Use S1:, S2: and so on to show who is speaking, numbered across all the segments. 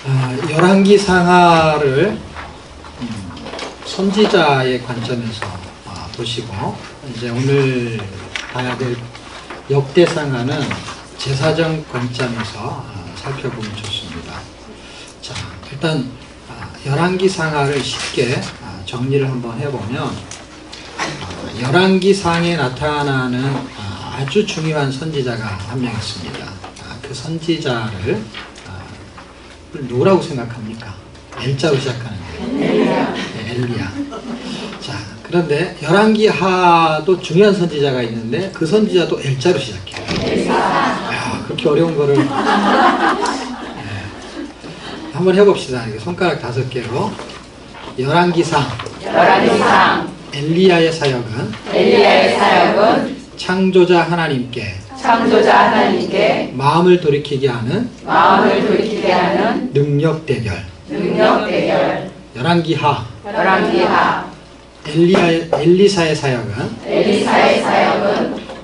S1: 열왕기 상하를 선지자의 관점에서 보시고, 이제 오늘 봐야 될 역대상하는 제사적 관점에서 살펴보면 좋습니다. 자, 일단 열왕기 상하를 쉽게 정리를 한번 해보면, 열왕기 상에 나타나는 아주 중요한 선지자가 한 명 있습니다. 그 선지자를 누구라고 생각합니까? L자로 시작하는 거예요. 엘리야. 자, 그런데 열왕기하도 중요한 선지자가 있는데 그 선지자도 L자로 시작해요. 야, 그렇게 어려운 거를 한번 해봅시다. 손가락 5개로. 열왕기상 엘리야의 사역은 창조자 하나님께 마음을 돌이키게 하는 능력 대결. 열왕기하 엘리사의 사역은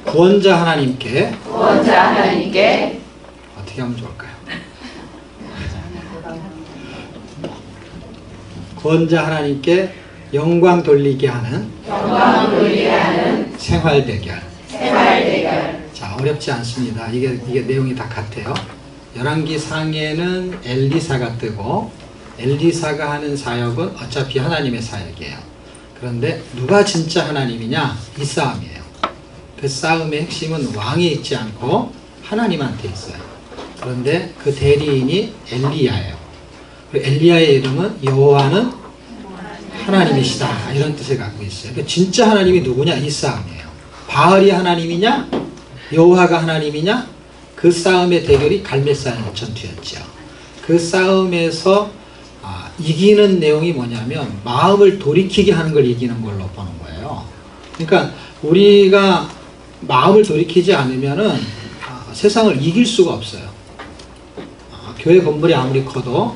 S1: 구원자 하나님께 어떻게 하면 좋을까요? 구원자 하나님께 영광 돌리게 하는 생활 대결. 자, 어렵지 않습니다. 이게 내용이 다 같아요. 열왕기 상에는 엘리사가 뜨고, 엘리사가 하는 사역은 어차피 하나님의 사역이에요. 그런데 누가 진짜 하나님이냐? 이 싸움이에요. 그 싸움의 핵심은 왕에 있지 않고 하나님한테 있어요. 그런데 그 대리인이 엘리야예요. 엘리야의 이름은 여호와는 하나님이시다, 이런 뜻을 갖고 있어요. 그러니까 진짜 하나님이 누구냐? 이 싸움이에요. 바알이 하나님이냐? 여호와가 하나님이냐? 그 싸움의 대결이 갈멜산 전투였죠. 그 싸움에서 이기는 내용이 뭐냐면 마음을 돌이키게 하는 걸 이기는 걸로 보는 거예요. 그러니까 우리가 마음을 돌이키지 않으면은 세상을 이길 수가 없어요. 교회 건물이 아무리 커도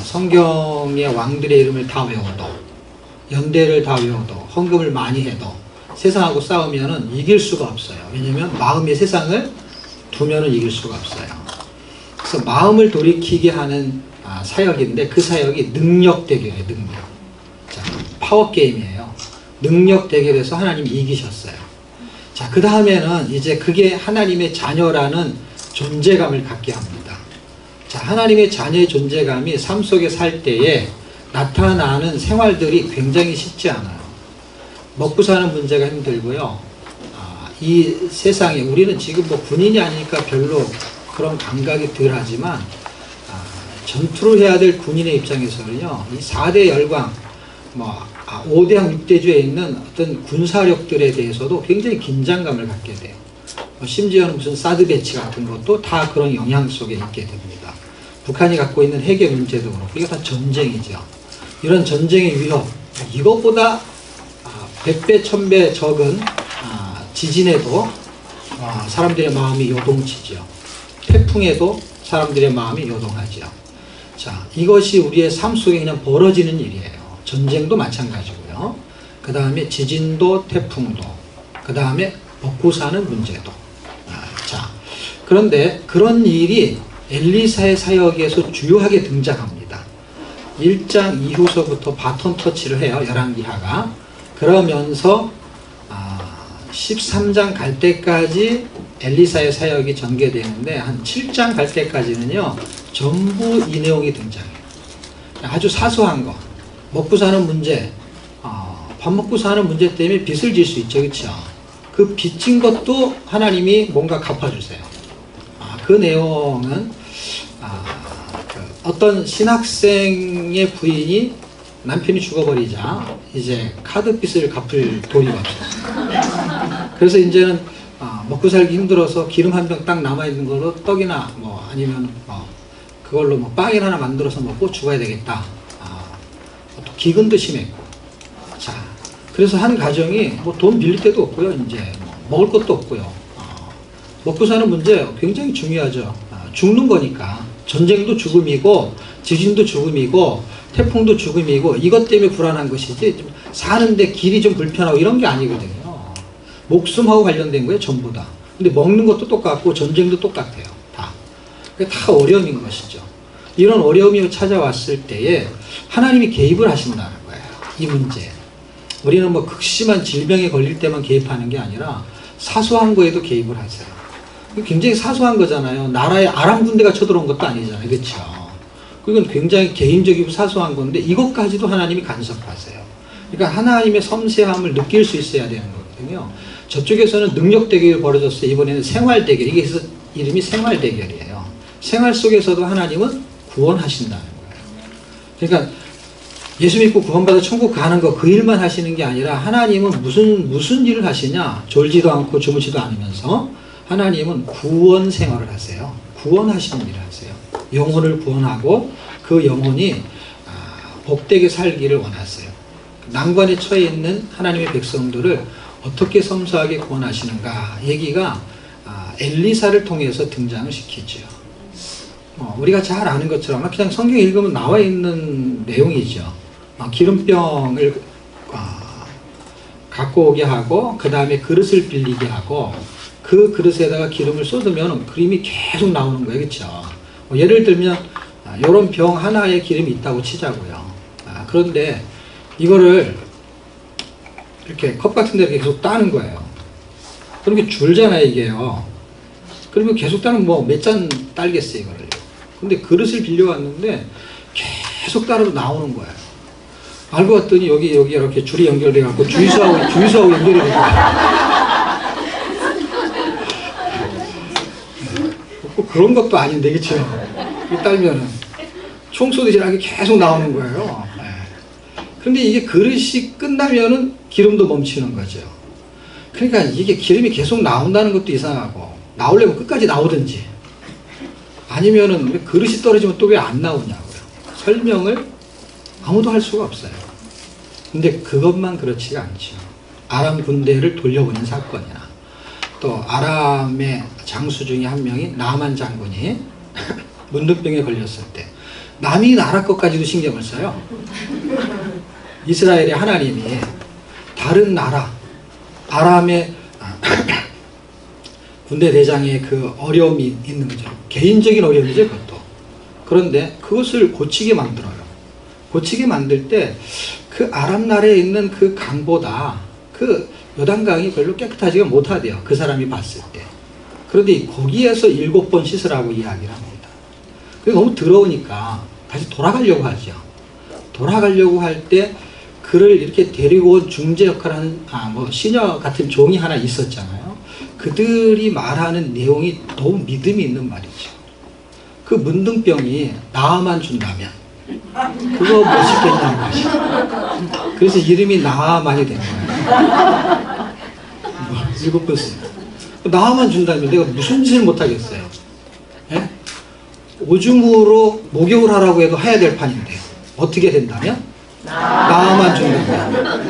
S1: 성경의 왕들의 이름을 다 외워도, 연대를 다 외워도, 헌금을 많이 해도 세상하고 싸우면은 이길 수가 없어요. 왜냐면 마음의 세상을 두면은 이길 수가 없어요. 그래서 마음을 돌이키게 하는 사역인데, 그 사역이 능력 대결이에요. 능력. 자, 파워 게임이에요. 능력 대결에서 하나님이 이기셨어요. 자, 그 다음에는 이제 그게 하나님의 자녀라는 존재감을 갖게 합니다. 자, 하나님의 자녀의 존재감이 삶 속에 살 때에 나타나는 생활들이 굉장히 쉽지 않아요. 먹고 사는 문제가 힘들고요. 이 세상에 우리는 지금 뭐 군인이 아니니까 별로 그런 감각이 덜 하지만, 전투를 해야 될 군인의 입장에서는요, 이 4대 열강, 5대항 6대주에 있는 어떤 군사력들에 대해서도 굉장히 긴장감을 갖게 돼요. 심지어는 무슨 사드 배치 같은 것도 다 그런 영향 속에 있게 됩니다. 북한이 갖고 있는 핵의 문제도 그렇고, 이게 다 전쟁이죠. 이런 전쟁의 위협, 이것보다 100배, 1000배 적은 지진에도 사람들의 마음이 요동치죠. 태풍에도 사람들의 마음이 요동하죠. 자, 이것이 우리의 삶 속에 그냥 벌어지는 일이에요. 전쟁도 마찬가지고요. 그 다음에 지진도, 태풍도, 그 다음에 먹고 사는 문제도. 자, 그런데 그런 일이 엘리사의 사역에서 주요하게 등장합니다. 1장 이후서부터 바톤 터치를 해요. 열왕기하가. 그러면서 13장 갈 때까지 엘리사의 사역이 전개되는데, 한 7장 갈 때까지는요, 전부 이 내용이 등장해요. 아주 사소한 거, 먹고 사는 문제, 밥 먹고 사는 문제 때문에 빚을 질 수 있죠, 그렇죠? 그 빚진 것도 하나님이 뭔가 갚아주세요. 그 내용은 어떤 신학생의 부인이 남편이 죽어버리자 이제 카드빚을 갚을 돈이 없었어요. 그래서 이제는 먹고 살기 힘들어서 기름 한 병 딱 남아있는 걸로 떡이나 아니면 그걸로 빵이나 하나 만들어서 먹고 죽어야 되겠다. 또 기근도 심했고. 자, 그래서 한 가정이 돈 빌릴 데도 없고요. 이제 먹을 것도 없고요. 먹고 사는 문제 굉장히 중요하죠. 죽는 거니까. 전쟁도 죽음이고, 지진도 죽음이고, 태풍도 죽음이고, 이것 때문에 불안한 것이지 사는데 길이 좀 불편하고 이런 게 아니거든요. 목숨하고 관련된 거예요, 전부 다. 근데 먹는 것도 똑같고 전쟁도 똑같아요. 다 어려움인 것이죠. 이런 어려움이 찾아왔을 때에 하나님이 개입을 하신다는 거예요. 이 문제. 우리는 뭐 극심한 질병에 걸릴 때만 개입하는 게 아니라 사소한 거에도 개입을 하세요. 굉장히 사소한 거잖아요. 나라에 아람 군대가 쳐들어온 것도 아니잖아요. 그렇죠? 그건 굉장히 개인적이고 사소한 건데 이것까지도 하나님이 간섭하세요. 그러니까 하나님의 섬세함을 느낄 수 있어야 되는 거거든요. 저쪽에서는 능력 대결이 벌어졌어요. 이번에는 생활 대결. 이게 이름이 생활 대결이에요. 생활 속에서도 하나님은 구원하신다는 거예요. 그러니까 예수 믿고 구원받아 천국 가는 거 그 일만 하시는 게 아니라 하나님은 무슨 일을 하시냐? 졸지도 않고 주무지도 않으면서 하나님은 구원 생활을 하세요. 구원하시는 일을 하세요. 영혼을 구원하고 그 영혼이 복되게 살기를 원하세요. 난관에 처해 있는 하나님의 백성들을 어떻게 섬세하게 구원하시는가 얘기가 엘리사를 통해서 등장을 시키죠. 우리가 잘 아는 것처럼 그냥 성경 읽으면 나와 있는 내용이죠. 기름병을 갖고 오게 하고 그 다음에 그릇을 빌리게 하고 그 그릇에다가 기름을 쏟으면 그림이 계속 나오는 거예요. 그렇죠? 예를 들면 이런 병 하나에 기름이 있다고 치자고요. 그런데 이거를 이렇게 컵 같은 데 계속 따는 거예요. 그렇게 줄잖아요, 이게요. 그러면 계속 따면 뭐 몇 잔 딸겠어요, 이거를. 근데 그릇을 빌려왔는데 계속 따라도 나오는 거예요. 알고 봤더니 여기 이렇게 줄이 연결돼 갖고 주유소하고 연결이 된 거예요. 그런 것도 아닌데, 그쵸? 딸면은 총소리질하게 계속 나오는 거예요. 그런데 이게 그릇이 끝나면은 기름도 멈추는 거죠. 그러니까 이게 기름이 계속 나온다는 것도 이상하고, 나오려면 끝까지 나오든지, 아니면은 왜 그릇이 떨어지면 또 왜 안 나오냐고요. 설명을 아무도 할 수가 없어요. 근데 그것만 그렇지가 않죠. 아람 군대를 돌려보낸 사건이나, 또 아람의 장수 중에 한 명이 나만 장군이 문둥병에 걸렸을 때 남이 나라 것까지도 신경을 써요. 이스라엘의 하나님이 다른 나라 아람의 군대 대장의 그 어려움이 있는 거죠. 개인적인 어려움이죠, 그것도. 그런데 그것을 고치게 만들어요. 고치게 만들 때 그 아람 나라에 있는 그 강보다 그 요단강이 별로 깨끗하지가 못하대요. 그 사람이 봤을 때. 그런데 거기에서 7번 씻으라고 이야기를 합니다. 그게 너무 더러우니까 다시 돌아가려고 하죠. 돌아가려고 할 때 그를 이렇게 데리고 온 중재 역할을 하는 시녀 같은 종이 하나 있었잖아요. 그들이 말하는 내용이 너무 믿음이 있는 말이죠. 그 문둥병이 나아만 준다면 그거 못 씻겠냐는 거죠. 그래서 이름이 나아만이 된 거예요. 7번 써요. 나아만 준다면 내가 무슨 짓을 못하겠어요. 예? 오줌으로 목욕을 하라고 해도 해야 될 판인데 어떻게 된다면? 나아만 준다면.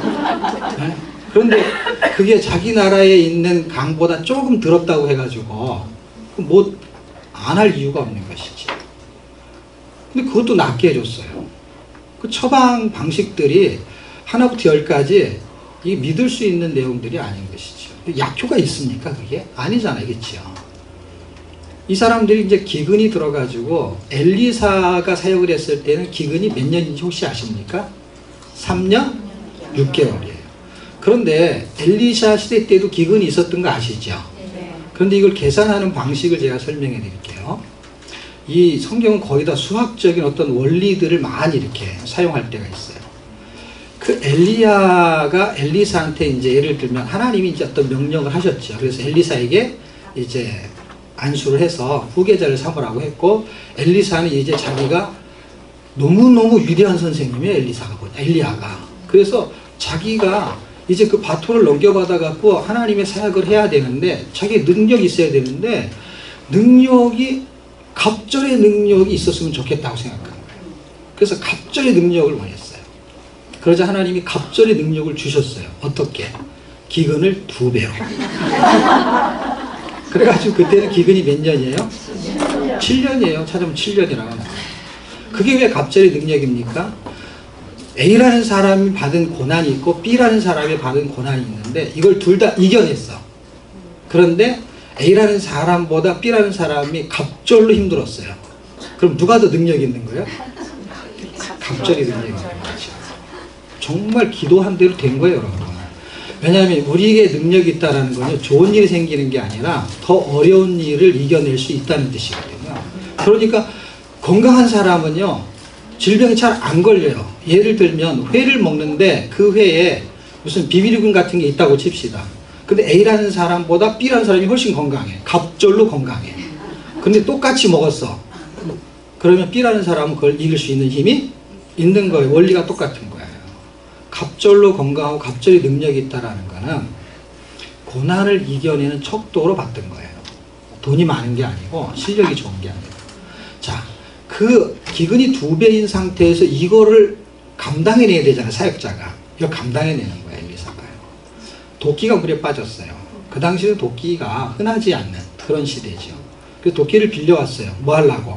S1: 예? 그런데 그게 자기 나라에 있는 강보다 조금 더럽다고 해가지고 뭐 안 할 이유가 없는 것이지. 근데 그것도 낫게 해줬어요. 그 처방 방식들이 하나부터 10까지 이 믿을 수 있는 내용들이 아닌 것이죠. 약효가 있습니까? 그게? 아니잖아요. 그렇죠? 이 사람들이 이제 기근이 들어가지고 엘리사가 사역을 했을 때는 기근이 몇 년인지 혹시 아십니까? 3년 6개월이에요. 그런데 엘리사 시대 때도 기근이 있었던 거 아시죠? 그런데 이걸 계산하는 방식을 제가 설명해 드릴게요. 이 성경은 거의 다 수학적인 어떤 원리들을 많이 이렇게 사용할 때가 있어요. 그 엘리야가 엘리사한테 이제 예를 들면 하나님이 이제 어떤 명령을 하셨죠. 그래서 엘리사에게 이제 안수를 해서 후계자를 삼으라고 했고, 엘리사는 이제 자기가 너무너무 위대한 선생님이에요. 엘리야가. 그래서 자기가 이제 그 바톤을 넘겨받아 갖고 하나님의 사역을 해야 되는데 자기 능력이 있어야 되는데 능력이 갑절의 능력이 있었으면 좋겠다고 생각한 거예요. 그래서 갑절의 능력을 원했어요. 그러자 하나님이 갑절의 능력을 주셨어요. 어떻게? 기근을 2배로. 그래가지고 그때는 기근이 몇 년이에요? 7년이에요. 찾으면 7년이라고 나와요. 그게 왜 갑절의 능력입니까? A라는 사람이 받은 고난이 있고 B라는 사람이 받은 고난이 있는데 이걸 둘 다 이겨냈어. 그런데 A라는 사람보다 B라는 사람이 갑절로 힘들었어요. 그럼 누가 더 능력 있는 거예요? 갑절이 능력 있는 거죠. 정말 기도한 대로 된 거예요, 여러분. 왜냐하면 우리에게 능력이 있다는 건 좋은 일이 생기는 게 아니라 더 어려운 일을 이겨낼 수 있다는 뜻이거든요. 그러니까 건강한 사람은요, 질병이 잘 안 걸려요. 예를 들면 회를 먹는데 그 회에 무슨 비비리균 같은 게 있다고 칩시다. 근데 A라는 사람보다 B라는 사람이 훨씬 건강해. 갑절로 건강해. 근데 똑같이 먹었어. 그러면 B라는 사람은 그걸 이길 수 있는 힘이 있는 거예요. 원리가 똑같은 거예요. 갑절로 건강하고 갑절이 능력이 있다는 거는 고난을 이겨내는 척도로 받던 거예요. 돈이 많은 게 아니고 실력이 좋은 게 아니고. 자, 그 기근이 2배인 상태에서 이거를 감당해내야 되잖아요. 사역자가. 이거 감당해내는 거예요. 엘리사가요. 도끼가 물에 빠졌어요. 그 당시에는 도끼가 흔하지 않는 그런 시대죠. 그래서 도끼를 빌려왔어요. 뭐 하려고?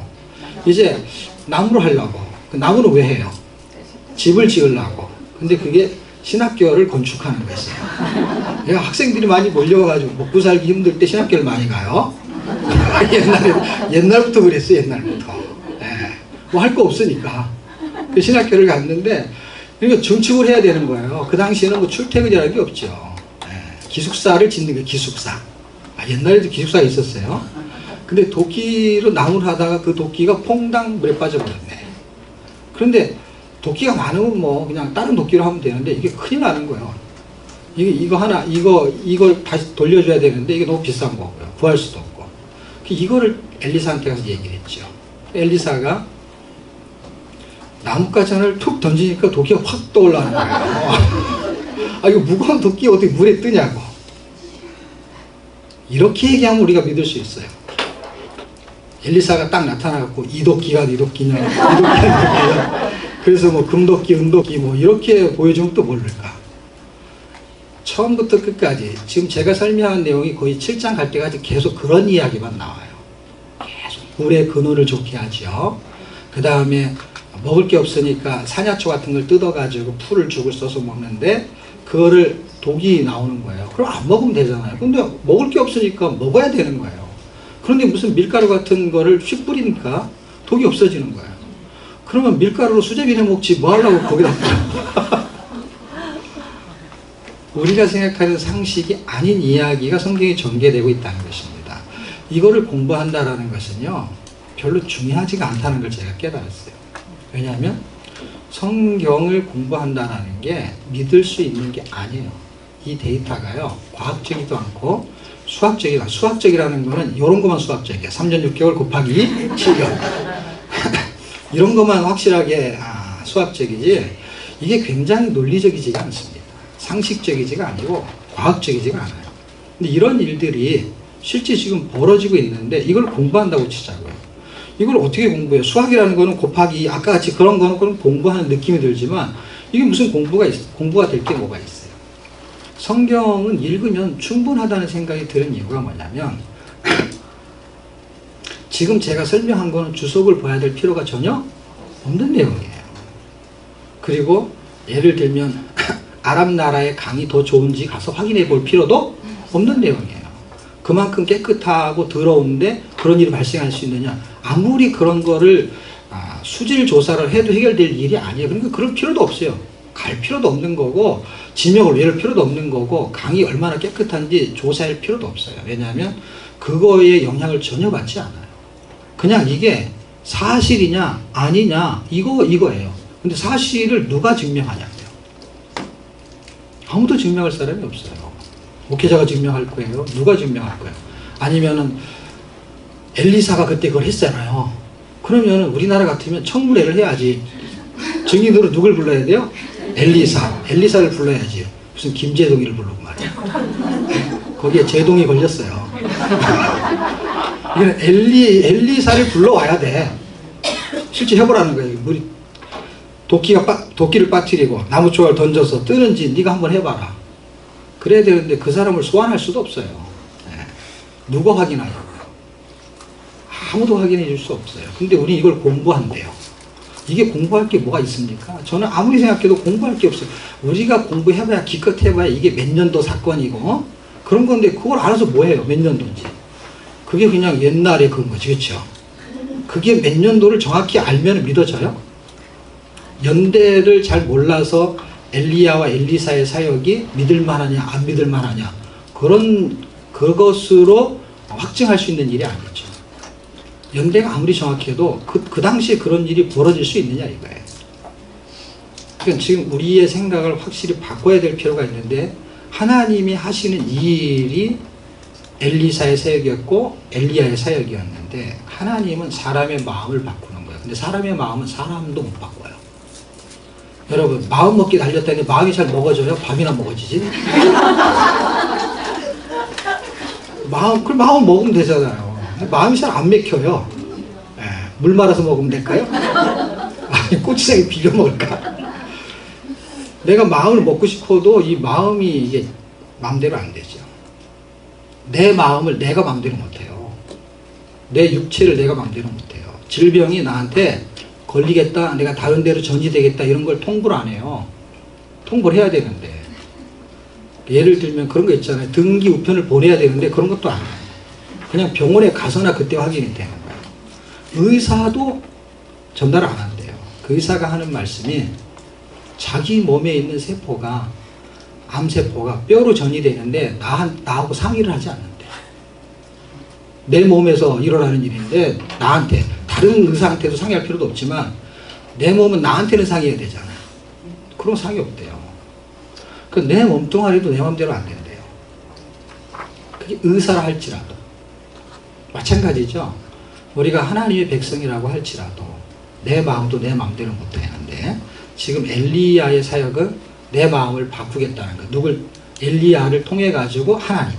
S1: 이제 나무로 하려고. 그 나무는 왜 해요? 집을 지으려고. 근데 그게 신학교를 건축하는 거였어요. 내가 학생들이 많이 몰려와가지고 먹고 살기 힘들 때 신학교를 많이 가요. 옛날부터 그랬어요. 옛날부터. 네. 뭐 할 거 없으니까. 그 신학교를 갔는데 그러니까 증축을 해야 되는 거예요. 그 당시에는 뭐 출퇴근이라는 게 없죠. 네. 기숙사를 짓는 게 기숙사. 옛날에도 기숙사가 있었어요. 근데 도끼로 나무를 하다가 그 도끼가 퐁당 물에 빠져버렸네. 그런데 도끼가 많으면 뭐 그냥 다른 도끼로 하면 되는데 이게 큰일 나는 거예요. 이걸 다시 돌려줘야 되는데 이게 너무 비싼 거고요. 구할 수도 없고. 이거를 엘리사한테 가서 얘기를 했죠. 엘리사가 나뭇가지 하나를 툭 던지니까 도끼가 확 떠올라는 거예요. 아, 이거 무거운 도끼 어떻게 물에 뜨냐고. 이렇게 얘기하면 우리가 믿을 수 있어요. 엘리사가 딱 나타나갖고 이 도끼가 네 도끼냐, 이 도끼가 네 도끼냐. 그래서 뭐 금도끼, 은도끼 뭐 이렇게 보여주면 또 모를까. 처음부터 끝까지 지금 제가 설명한 내용이 거의 7장 갈 때까지 계속 그런 이야기만 나와요. 계속 물의 근원을 좋게 하죠. 그 다음에 먹을 게 없으니까 사냐초 같은 걸 뜯어가지고 풀을 죽을 써서 먹는데 그거를 독이 나오는 거예요. 그럼 안 먹으면 되잖아요. 근데 먹을 게 없으니까 먹어야 되는 거예요. 그런데 무슨 밀가루 같은 거를 휙 뿌리니까 독이 없어지는 거예요. 그러면 밀가루로 수제비를 먹지 뭐 하려고 거기다 뿌려. 우리가 생각하는 상식이 아닌 이야기가 성경에 전개되고 있다는 것입니다. 이거를 공부한다라는 것은요, 별로 중요하지가 않다는 걸 제가 깨달았어요. 왜냐하면 성경을 공부한다라는 게 믿을 수 있는 게 아니에요. 이 데이터가요, 과학적이도 않고 수학적이다. 수학적이라는 거는 이런 것만 수학적이야. 3년 6개월 곱하기 7개월. 이런 것만 확실하게 수학적이지, 이게 굉장히 논리적이지가 않습니다. 상식적이지가 아니고 과학적이지가 않아요. 근데 이런 일들이 실제 지금 벌어지고 있는데 이걸 공부한다고 치자고요. 이걸 어떻게 공부해요? 수학이라는 거는 곱하기, 아까 같이 그런 거는 공부하는 느낌이 들지만 이게 무슨 공부가 될 게 뭐가 있어요? 성경은 읽으면 충분하다는 생각이 드는 이유가 뭐냐면 지금 제가 설명한 거는 주석을 봐야 될 필요가 전혀 없는 내용이에요. 그리고 예를 들면 아랍 나라의 강이 더 좋은지 가서 확인해 볼 필요도 없는 내용이에요. 그만큼 깨끗하고 더러운데 그런 일이 발생할 수 있느냐. 아무리 그런 거를 수질 조사를 해도 해결될 일이 아니에요. 그러니까 그럴 필요도 없어요. 갈 필요도 없는 거고 지명을 외울 필요도 없는 거고 강이 얼마나 깨끗한지 조사할 필요도 없어요. 왜냐하면 그거에 영향을 전혀 받지 않아요. 그냥 이게 사실이냐 아니냐 이거예요. 근데 사실을 누가 증명하냐고요. 아무도 증명할 사람이 없어요. 목회자가 증명할 거예요. 누가 증명할 거예요. 아니면은 엘리사가 그때 그걸 했잖아요. 그러면 우리나라 같으면 청문회를 해야지. 증인으로 누굴 불러야 돼요? 엘리사를 불러야지. 무슨 김제동이를 부르고 말이야. 거기에 제동이 걸렸어요. 이건 엘리사를 불러와야 돼. 실제 해보라는 거예요. 우리 도끼를 빠뜨리고 나무 조각을 던져서 뜨는지 네가 한번 해봐라. 그래야 되는데 그 사람을 소환할 수도 없어요. 네. 누가 확인하냐고요. 아무도 확인해 줄 수 없어요. 근데 우리 이걸 공부한대요. 이게 공부할 게 뭐가 있습니까? 저는 아무리 생각해도 공부할 게 없어요. 우리가 공부해봐야 기껏 해봐야 이게 몇 년도 사건이고 그런 건데 그걸 알아서 뭐해요? 몇 년도인지. 그게 그냥 옛날에 그런 거지. 그렇죠? 그게 몇 년도를 정확히 알면 믿어져요? 연대를 잘 몰라서 엘리야와 엘리사의 사역이 믿을만하냐 안 믿을만하냐 그것으로 확증할 수 있는 일이 아니죠. 연대가 아무리 정확해도 그 당시에 그런 일이 벌어질 수 있느냐 이거예요. 그러니까 지금 우리의 생각을 확실히 바꿔야 될 필요가 있는데, 하나님이 하시는 이 일이 엘리사의 사역이었고 엘리야의 사역이었는데, 하나님은 사람의 마음을 바꾸는 거예요. 근데 사람의 마음은 사람도 못 바꿔요. 여러분, 마음 먹기 달렸다니 마음이 잘 먹어져요? 밥이나 먹어지지? 마음 먹으면 되잖아요. 마음이 잘 안 맥혀요. 예, 물 말아서 먹으면 될까요? 아니, 고추장에 비벼 먹을까? 내가 마음을 먹고 싶어도 이 마음이 이게 마음대로 안 되죠. 내 마음을 내가 마음대로 못해요. 내 육체를 내가 마음대로 못해요. 질병이 나한테 걸리겠다, 내가 다른 데로 전이되겠다 이런 걸 통보를 안 해요. 통보를 해야 되는데, 예를 들면 그런 거 있잖아요. 등기 우편을 보내야 되는데 그런 것도 안 해요. 그냥 병원에 가서나 그때 확인이 되는 거예요. 의사도 전달 안 한대요. 그 의사가 하는 말씀이, 자기 몸에 있는 세포가, 암세포가 뼈로 전이되는데 나하고 상의를 하지 않는데, 내 몸에서 일어나는 일인데 나한테, 다른 의사한테도 상의할 필요도 없지만 내 몸은 나한테는 상의해야 되잖아요. 그런 상의 없대요. 내 몸뚱아리도 내 마음대로 안 된대요. 그게 의사라 할지라도. 마찬가지죠. 우리가 하나님의 백성이라고 할지라도 내 마음도 내 마음대로 못하는데, 지금 엘리야의 사역은 내 마음을 바꾸겠다는 거. 엘리야를 통해 가지고 하나님이,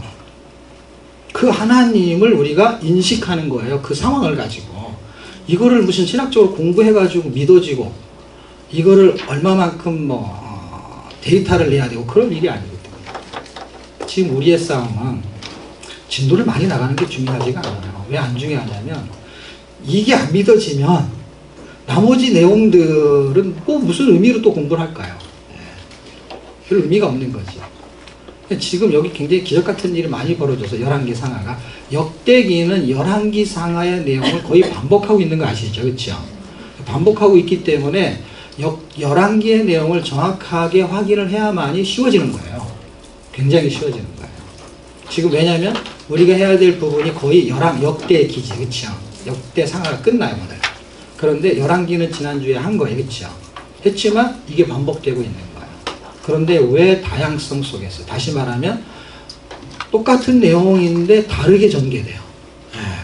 S1: 그 하나님을 우리가 인식하는 거예요. 그 상황을 가지고. 이거를 무슨 신학적으로 공부해 가지고 믿어지고, 이거를 얼마만큼 데이터를 내야 되고 그런 일이 아니거든요. 지금 우리의 싸움은 진도를 많이 나가는 게 중요하지가 않아요. 왜 안 중요하냐면, 이게 안 믿어지면 나머지 내용들은 무슨 의미로 또 공부를 할까요? 별 의미가 없는 거지. 지금 여기 굉장히 기적 같은 일이 많이 벌어져서 열왕기 상하가, 역대기는 열왕기 상하의 내용을 거의 반복하고 있는 거 아시죠? 그렇죠? 반복하고 있기 때문에 열왕기의 내용을 정확하게 확인을 해야만이 쉬워지는 거예요. 굉장히 쉬워지는 거예요. 지금 왜냐하면 우리가 해야 될 부분이 거의 역대기지, 그렇죠? 역대 상하가 끝나요, 오늘. 그런데 열왕기는 지난주에 한 거예요, 그렇죠? 했지만 이게 반복되고 있는 거예요. 그런데 왜 다양성 속에서, 다시 말하면 똑같은 내용인데 다르게 전개돼요.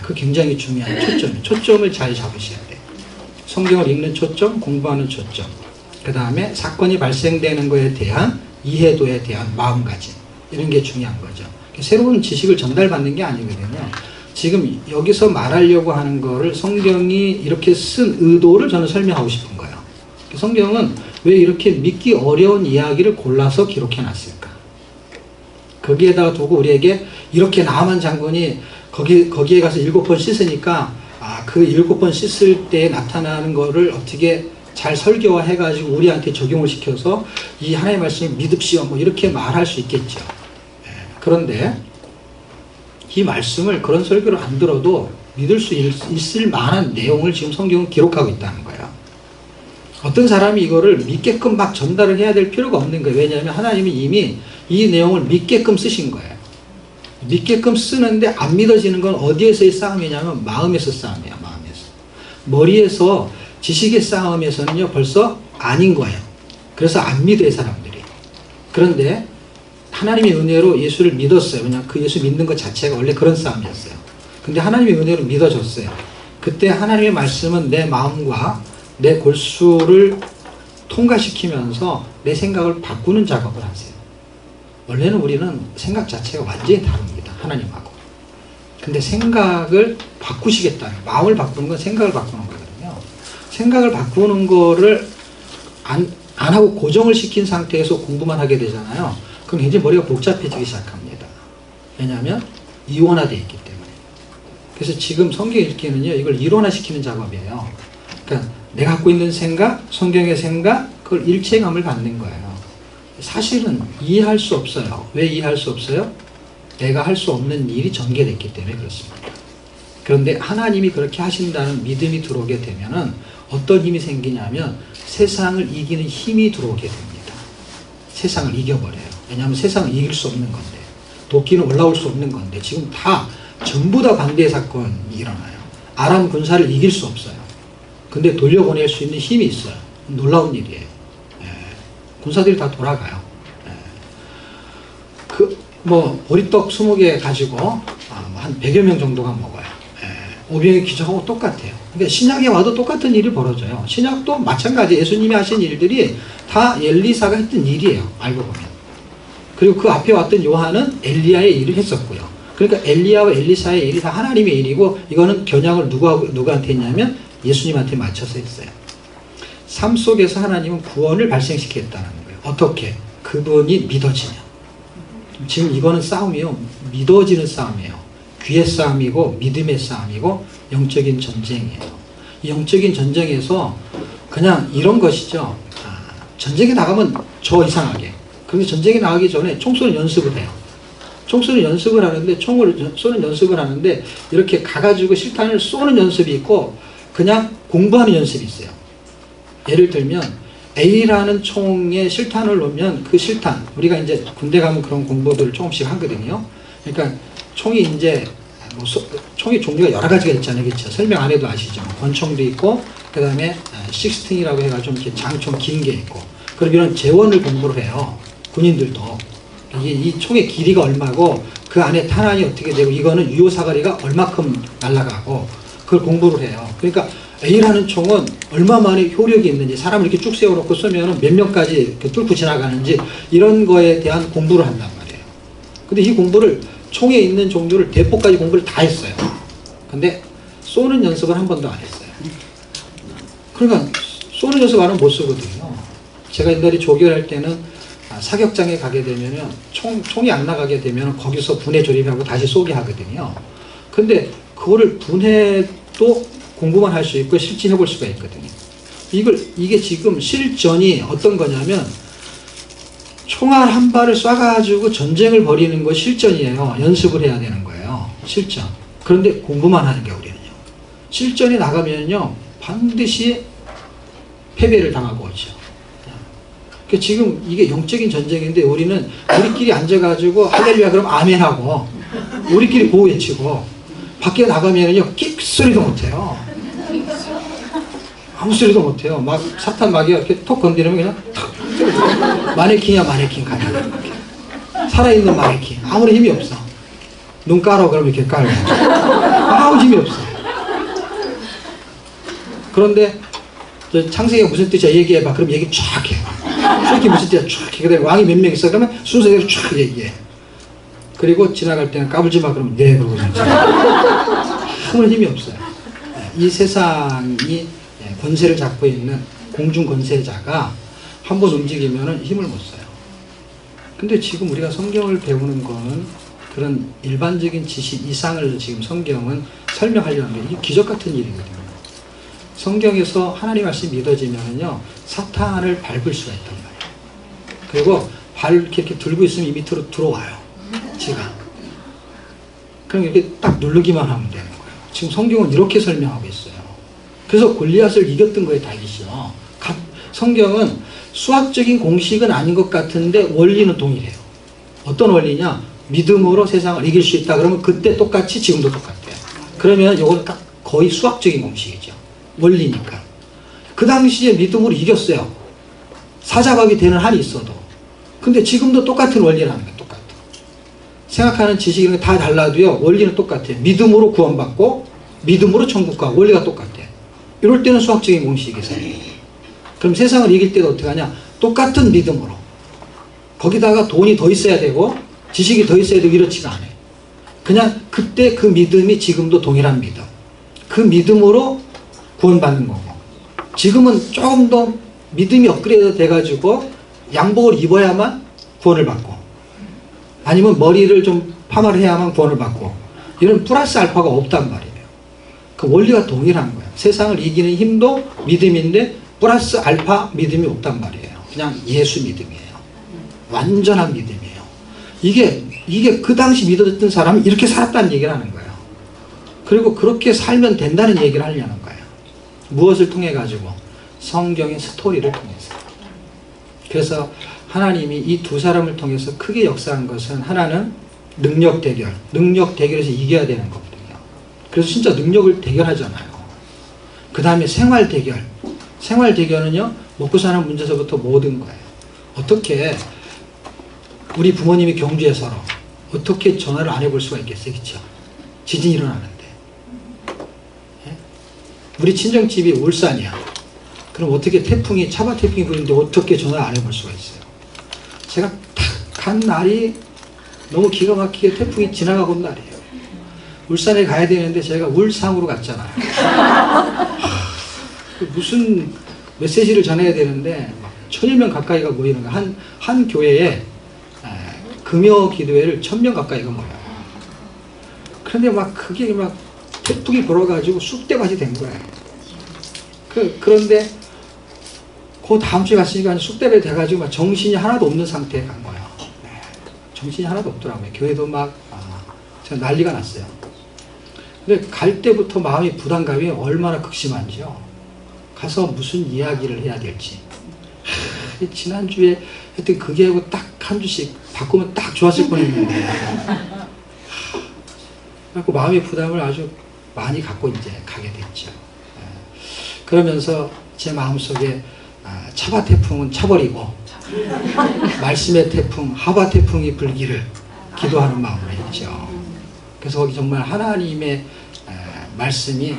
S1: 그 굉장히 중요한 초점을 잘 잡으셔야 돼요. 성경을 읽는 초점, 공부하는 초점, 그 다음에 사건이 발생되는 것에 대한 이해도에 대한 마음가짐, 이런 게 중요한 거죠. 새로운 지식을 전달받는 게 아니거든요. 지금 여기서 말하려고 하는 거를 성경이 이렇게 쓴 의도를 저는 설명하고 싶은 거예요. 성경은 왜 이렇게 믿기 어려운 이야기를 골라서 기록해 놨을까? 거기에다가 두고 우리에게 이렇게 나하만 장군이 거기에 가서 7번 씻으니까, 그 7번 씻을 때 나타나는 거를 어떻게 잘 설교화 해가지고 우리한테 적용을 시켜서 이 하나님의 말씀을 믿읍시오, 이렇게 말할 수 있겠죠. 그런데 이 말씀을 그런 설교를 안 들어도 믿을 수 있을 만한 내용을 지금 성경은 기록하고 있다는 거예요. 어떤 사람이 이거를 믿게끔 막 전달을 해야 될 필요가 없는 거예요. 왜냐하면 하나님이 이미 이 내용을 믿게끔 쓰신 거예요. 믿게끔 쓰는데 안 믿어지는 건 어디에서의 싸움이냐면 마음에서 싸움이에요. 마음에서. 머리에서 지식의 싸움에서는요 벌써 아닌 거예요. 그래서 안 믿어요, 사람들이. 그런데 하나님의 은혜로 예수를 믿었어요. 왜냐하면 그 예수 믿는 것 자체가 원래 그런 싸움이었어요. 근데 하나님의 은혜로 믿어졌어요. 그때 하나님의 말씀은 내 마음과 내 골수를 통과시키면서 내 생각을 바꾸는 작업을 하세요. 원래는 우리는 생각 자체가 완전히 다릅니다, 하나님하고. 근데 생각을 바꾸시겠다는, 마음을 바꾸는 건 생각을 바꾸는 거거든요. 생각을 바꾸는 거를 안 하고 고정을 시킨 상태에서 공부만 하게 되잖아요. 그럼 굉장히 머리가 복잡해지기 시작합니다. 왜냐하면 이원화되어 있기 때문에. 그래서 지금 성경 읽기는요, 이걸 이론화시키는 작업이에요. 그러니까 내가 갖고 있는 생각, 성경의 생각, 그걸 일체감을 갖는 거예요. 사실은 이해할 수 없어요. 왜 이해할 수 없어요? 내가 할 수 없는 일이 전개됐기 때문에 그렇습니다. 그런데 하나님이 그렇게 하신다는 믿음이 들어오게 되면은 어떤 힘이 생기냐면 세상을 이기는 힘이 들어오게 됩니다. 세상을 이겨버려요. 왜냐하면 세상을 이길 수 없는 건데, 도끼는 올라올 수 없는 건데, 지금 전부 다 반대의 사건이 일어나요. 아람 군사를 이길 수 없어요. 근데 돌려보낼 수 있는 힘이 있어요. 놀라운 일이에요. 군사들이 다 돌아가요. 보리떡 20개 가지고 한 100여 명 정도가 먹어요. 오병의 기적하고 똑같아요. 그러니까 신약에 와도 똑같은 일이 벌어져요. 신약도 마찬가지. 예수님이 하신 일들이 다 엘리사가 했던 일이에요. 알고 보면. 그리고 그 앞에 왔던 요한은 엘리야의 일을 했었고요. 그러니까 엘리야와 엘리사의 일이 다 하나님의 일이고, 이거는 겨냥을 누구한테 했냐면 예수님한테 맞춰서 했어요. 삶 속에서 하나님은 구원을 발생시키겠다는 거예요. 어떻게? 그분이 믿어지면. 지금 이거는 싸움이요. 믿어지는 싸움이에요. 귀의 싸움이고 믿음의 싸움이고 영적인 전쟁이에요. 이 영적인 전쟁에서 그냥 이런 것이죠. 전쟁에 나가면 저 이상하게. 그런데 전쟁에 나가기 전에 총 쏘는 연습을 해요. 총 쏘는 연습을 하는데, 총을 쏘는 연습을 하는데, 이렇게 가가지고 실탄을 쏘는 연습이 있고 그냥 공부하는 연습이 있어요. 예를 들면 A라는 총에 실탄을 놓으면 그 실탄, 우리가 이제 군대 가면 그런 공부들을 조금씩 하거든요. 그러니까 총이 이제 총의 종류가 여러 가지가 있잖아요. 그렇죠? 설명 안 해도 아시죠? 권총도 있고, 그 다음에 16이라고 해가지고 이렇게 장총 긴 게 있고, 그리고 이런 재원을 공부를 해요. 군인들도. 이 총의 길이가 얼마고, 그 안에 탄환이 어떻게 되고, 이거는 유효 사거리가 얼마큼 날아가고, 그걸 공부를 해요. 그러니까 A라는 총은 얼마만에 효력이 있는지, 사람을 이렇게 쭉 세워놓고 쏘면 몇 명까지 뚫고 지나가는지, 이런 거에 대한 공부를 한단 말이에요. 근데 이 공부를, 총에 있는 종류를 대포까지 공부를 다 했어요. 근데 쏘는 연습을 한 번도 안 했어요. 그러니까 쏘는 연습 안 하면 못 쏘거든요. 제가 옛날에 조교할 때는 사격장에 가게 되면은 총이 안 나가게 되면 거기서 분해 조립하고 다시 쏘게 하거든요. 근데 그거를 분해도 공부만 할 수 있고 실전해 볼 수가 있거든요. 이게 지금 실전이 어떤 거냐면, 총알 한 발을 쏴가지고 전쟁을 벌이는 거 실전이에요. 연습을 해야 되는 거예요. 실전. 그런데 공부만 하는 게 우리는요. 실전에 나가면요, 반드시 패배를 당하고 오죠. 그러니까 지금 이게 영적인 전쟁인데, 우리끼리 앉아가지고 할렐루야 그럼 아멘하고, 우리끼리 구호 외치고, 밖에 나가면요, 끽 소리도 못해요. 아무 소리도 못해요. 막 사탄 마귀가 이렇게 톡 건드리면 그냥 탁 마네킹이야, 마네킹 가냐. 살아있는 마네킹. 아무런 힘이 없어. 눈 깔아 그러면 이렇게 깔고. 아무 힘이 없어. 그런데 창세기가 무슨 뜻이야 얘기해봐. 그럼 얘기 쫙 해. 이렇게 무슨 뜻이야 쫙 해. 그다음에 왕이 몇 명 있어. 그러면 순서대로 쫙 얘기해. 그리고 지나갈 때는 까불지 마. 그러면 네. 그러고 아무런 힘이 없어요. 이 세상이 권세를 잡고 있는 공중 권세자가 한번 움직이면 힘을 못 써요. 근데 지금 우리가 성경을 배우는 거는 그런 일반적인 지식 이상을 지금 성경은 설명하려는 게, 이게 기적 같은 일이거든요. 성경에서 하나님 말씀이 믿어지면요, 사탄을 밟을 수가 있단 말이에요. 그리고 이렇게 들고 있으면 이 밑으로 들어와요. 지가. 그럼 이렇게 딱 누르기만 하면 되는 거예요. 지금 성경은 이렇게 설명하고 있어요. 그래서 골리앗을 이겼던 거에 다이죠. 성경은 수학적인 공식은 아닌 것 같은데 원리는 동일해요. 어떤 원리냐? 믿음으로 세상을 이길 수 있다. 그러면 그때 똑같이 지금도 똑같아요. 그러면 이건 거의 수학적인 공식이죠. 원리니까. 그 당시에 믿음으로 이겼어요. 사자박이 되는 한이 있어도. 근데 지금도 똑같은 원리라는 거예요. 똑같아. 생각하는 지식 이런 게 다 달라도요, 원리는 똑같아요. 믿음으로 구원받고 믿음으로 천국 가고 원리가 똑같아요. 이럴 때는 수학적인 공식이세요. 그럼 세상을 이길 때도 어떻게 하냐? 똑같은 믿음으로. 거기다가 돈이 더 있어야 되고 지식이 더 있어야 되고 이렇지가 않아요. 그냥 그때 그 믿음이 지금도 동일한 믿음. 그 믿음으로 구원받는 거고, 지금은 조금 더 믿음이 업그레이드 돼가지고 양복을 입어야만 구원을 받고, 아니면 머리를 좀 파마를 해야만 구원을 받고, 이런 플러스 알파가 없단 말이에요. 그 원리가 동일한 거예요. 세상을 이기는 힘도 믿음인데 플러스 알파 믿음이 없단 말이에요. 그냥 예수 믿음이에요. 완전한 믿음이에요. 이게 그 당시 믿어졌던 사람이 이렇게 살았다는 얘기를 하는 거예요. 그리고 그렇게 살면 된다는 얘기를 하려는 거예요. 무엇을 통해 가지고? 성경의 스토리를 통해서. 그래서 하나님이 이 두 사람을 통해서 크게 역사한 것은, 하나는 능력 대결, 능력 대결에서 이겨야 되는 거거든요. 그래서 진짜 능력을 대결하잖아요. 그 다음에 생활 대결. 생활 대결은요, 먹고 사는 문제에서부터 모든 거예요. 어떻게 우리 부모님이 경주에 살아, 어떻게 전화를 안 해볼 수가 있겠어요? 그렇죠? 지진이 일어나는데. 예? 우리 친정집이 울산이야. 그럼 어떻게 태풍이, 차바 태풍이 부는데 어떻게 전화를 안 해볼 수가 있어요? 제가 탁 간 날이 너무 기가 막히게 태풍이 지나가고 온 날이에요. 울산에 가야 되는데 제가 울상으로 갔잖아요. 무슨 메시지를 전해야 되는데 1000여 가까이가 모이는 거예요. 한 교회에 금요 기도회를 1000명 가까이가 모여요. 그런데 막 그게 막 태풍이 불어가지고 쑥대밭이 된 거예요. 그런데 그 다음 주에 갔으니까 쑥대밭이 돼가지고 막 정신이 하나도 없는 상태에 간 거예요. 정신이 하나도 없더라고요. 교회도 막 제가 난리가 났어요. 근데 갈 때부터 마음이 부담감이 얼마나 극심한지요. 가서 무슨 이야기를 해야 될지. 지난주에 하여튼 그게 하고 딱 한 주씩 바꾸면 딱 좋았을 뻔했는데. 그래서 마음의 부담을 아주 많이 갖고 이제 가게 됐죠. 그러면서 제 마음속에 차바 태풍은 차버리고 말씀의 태풍, 하바 태풍이 불기를 기도하는 마음으로 했죠. 그래서 거기 정말 하나님의 말씀이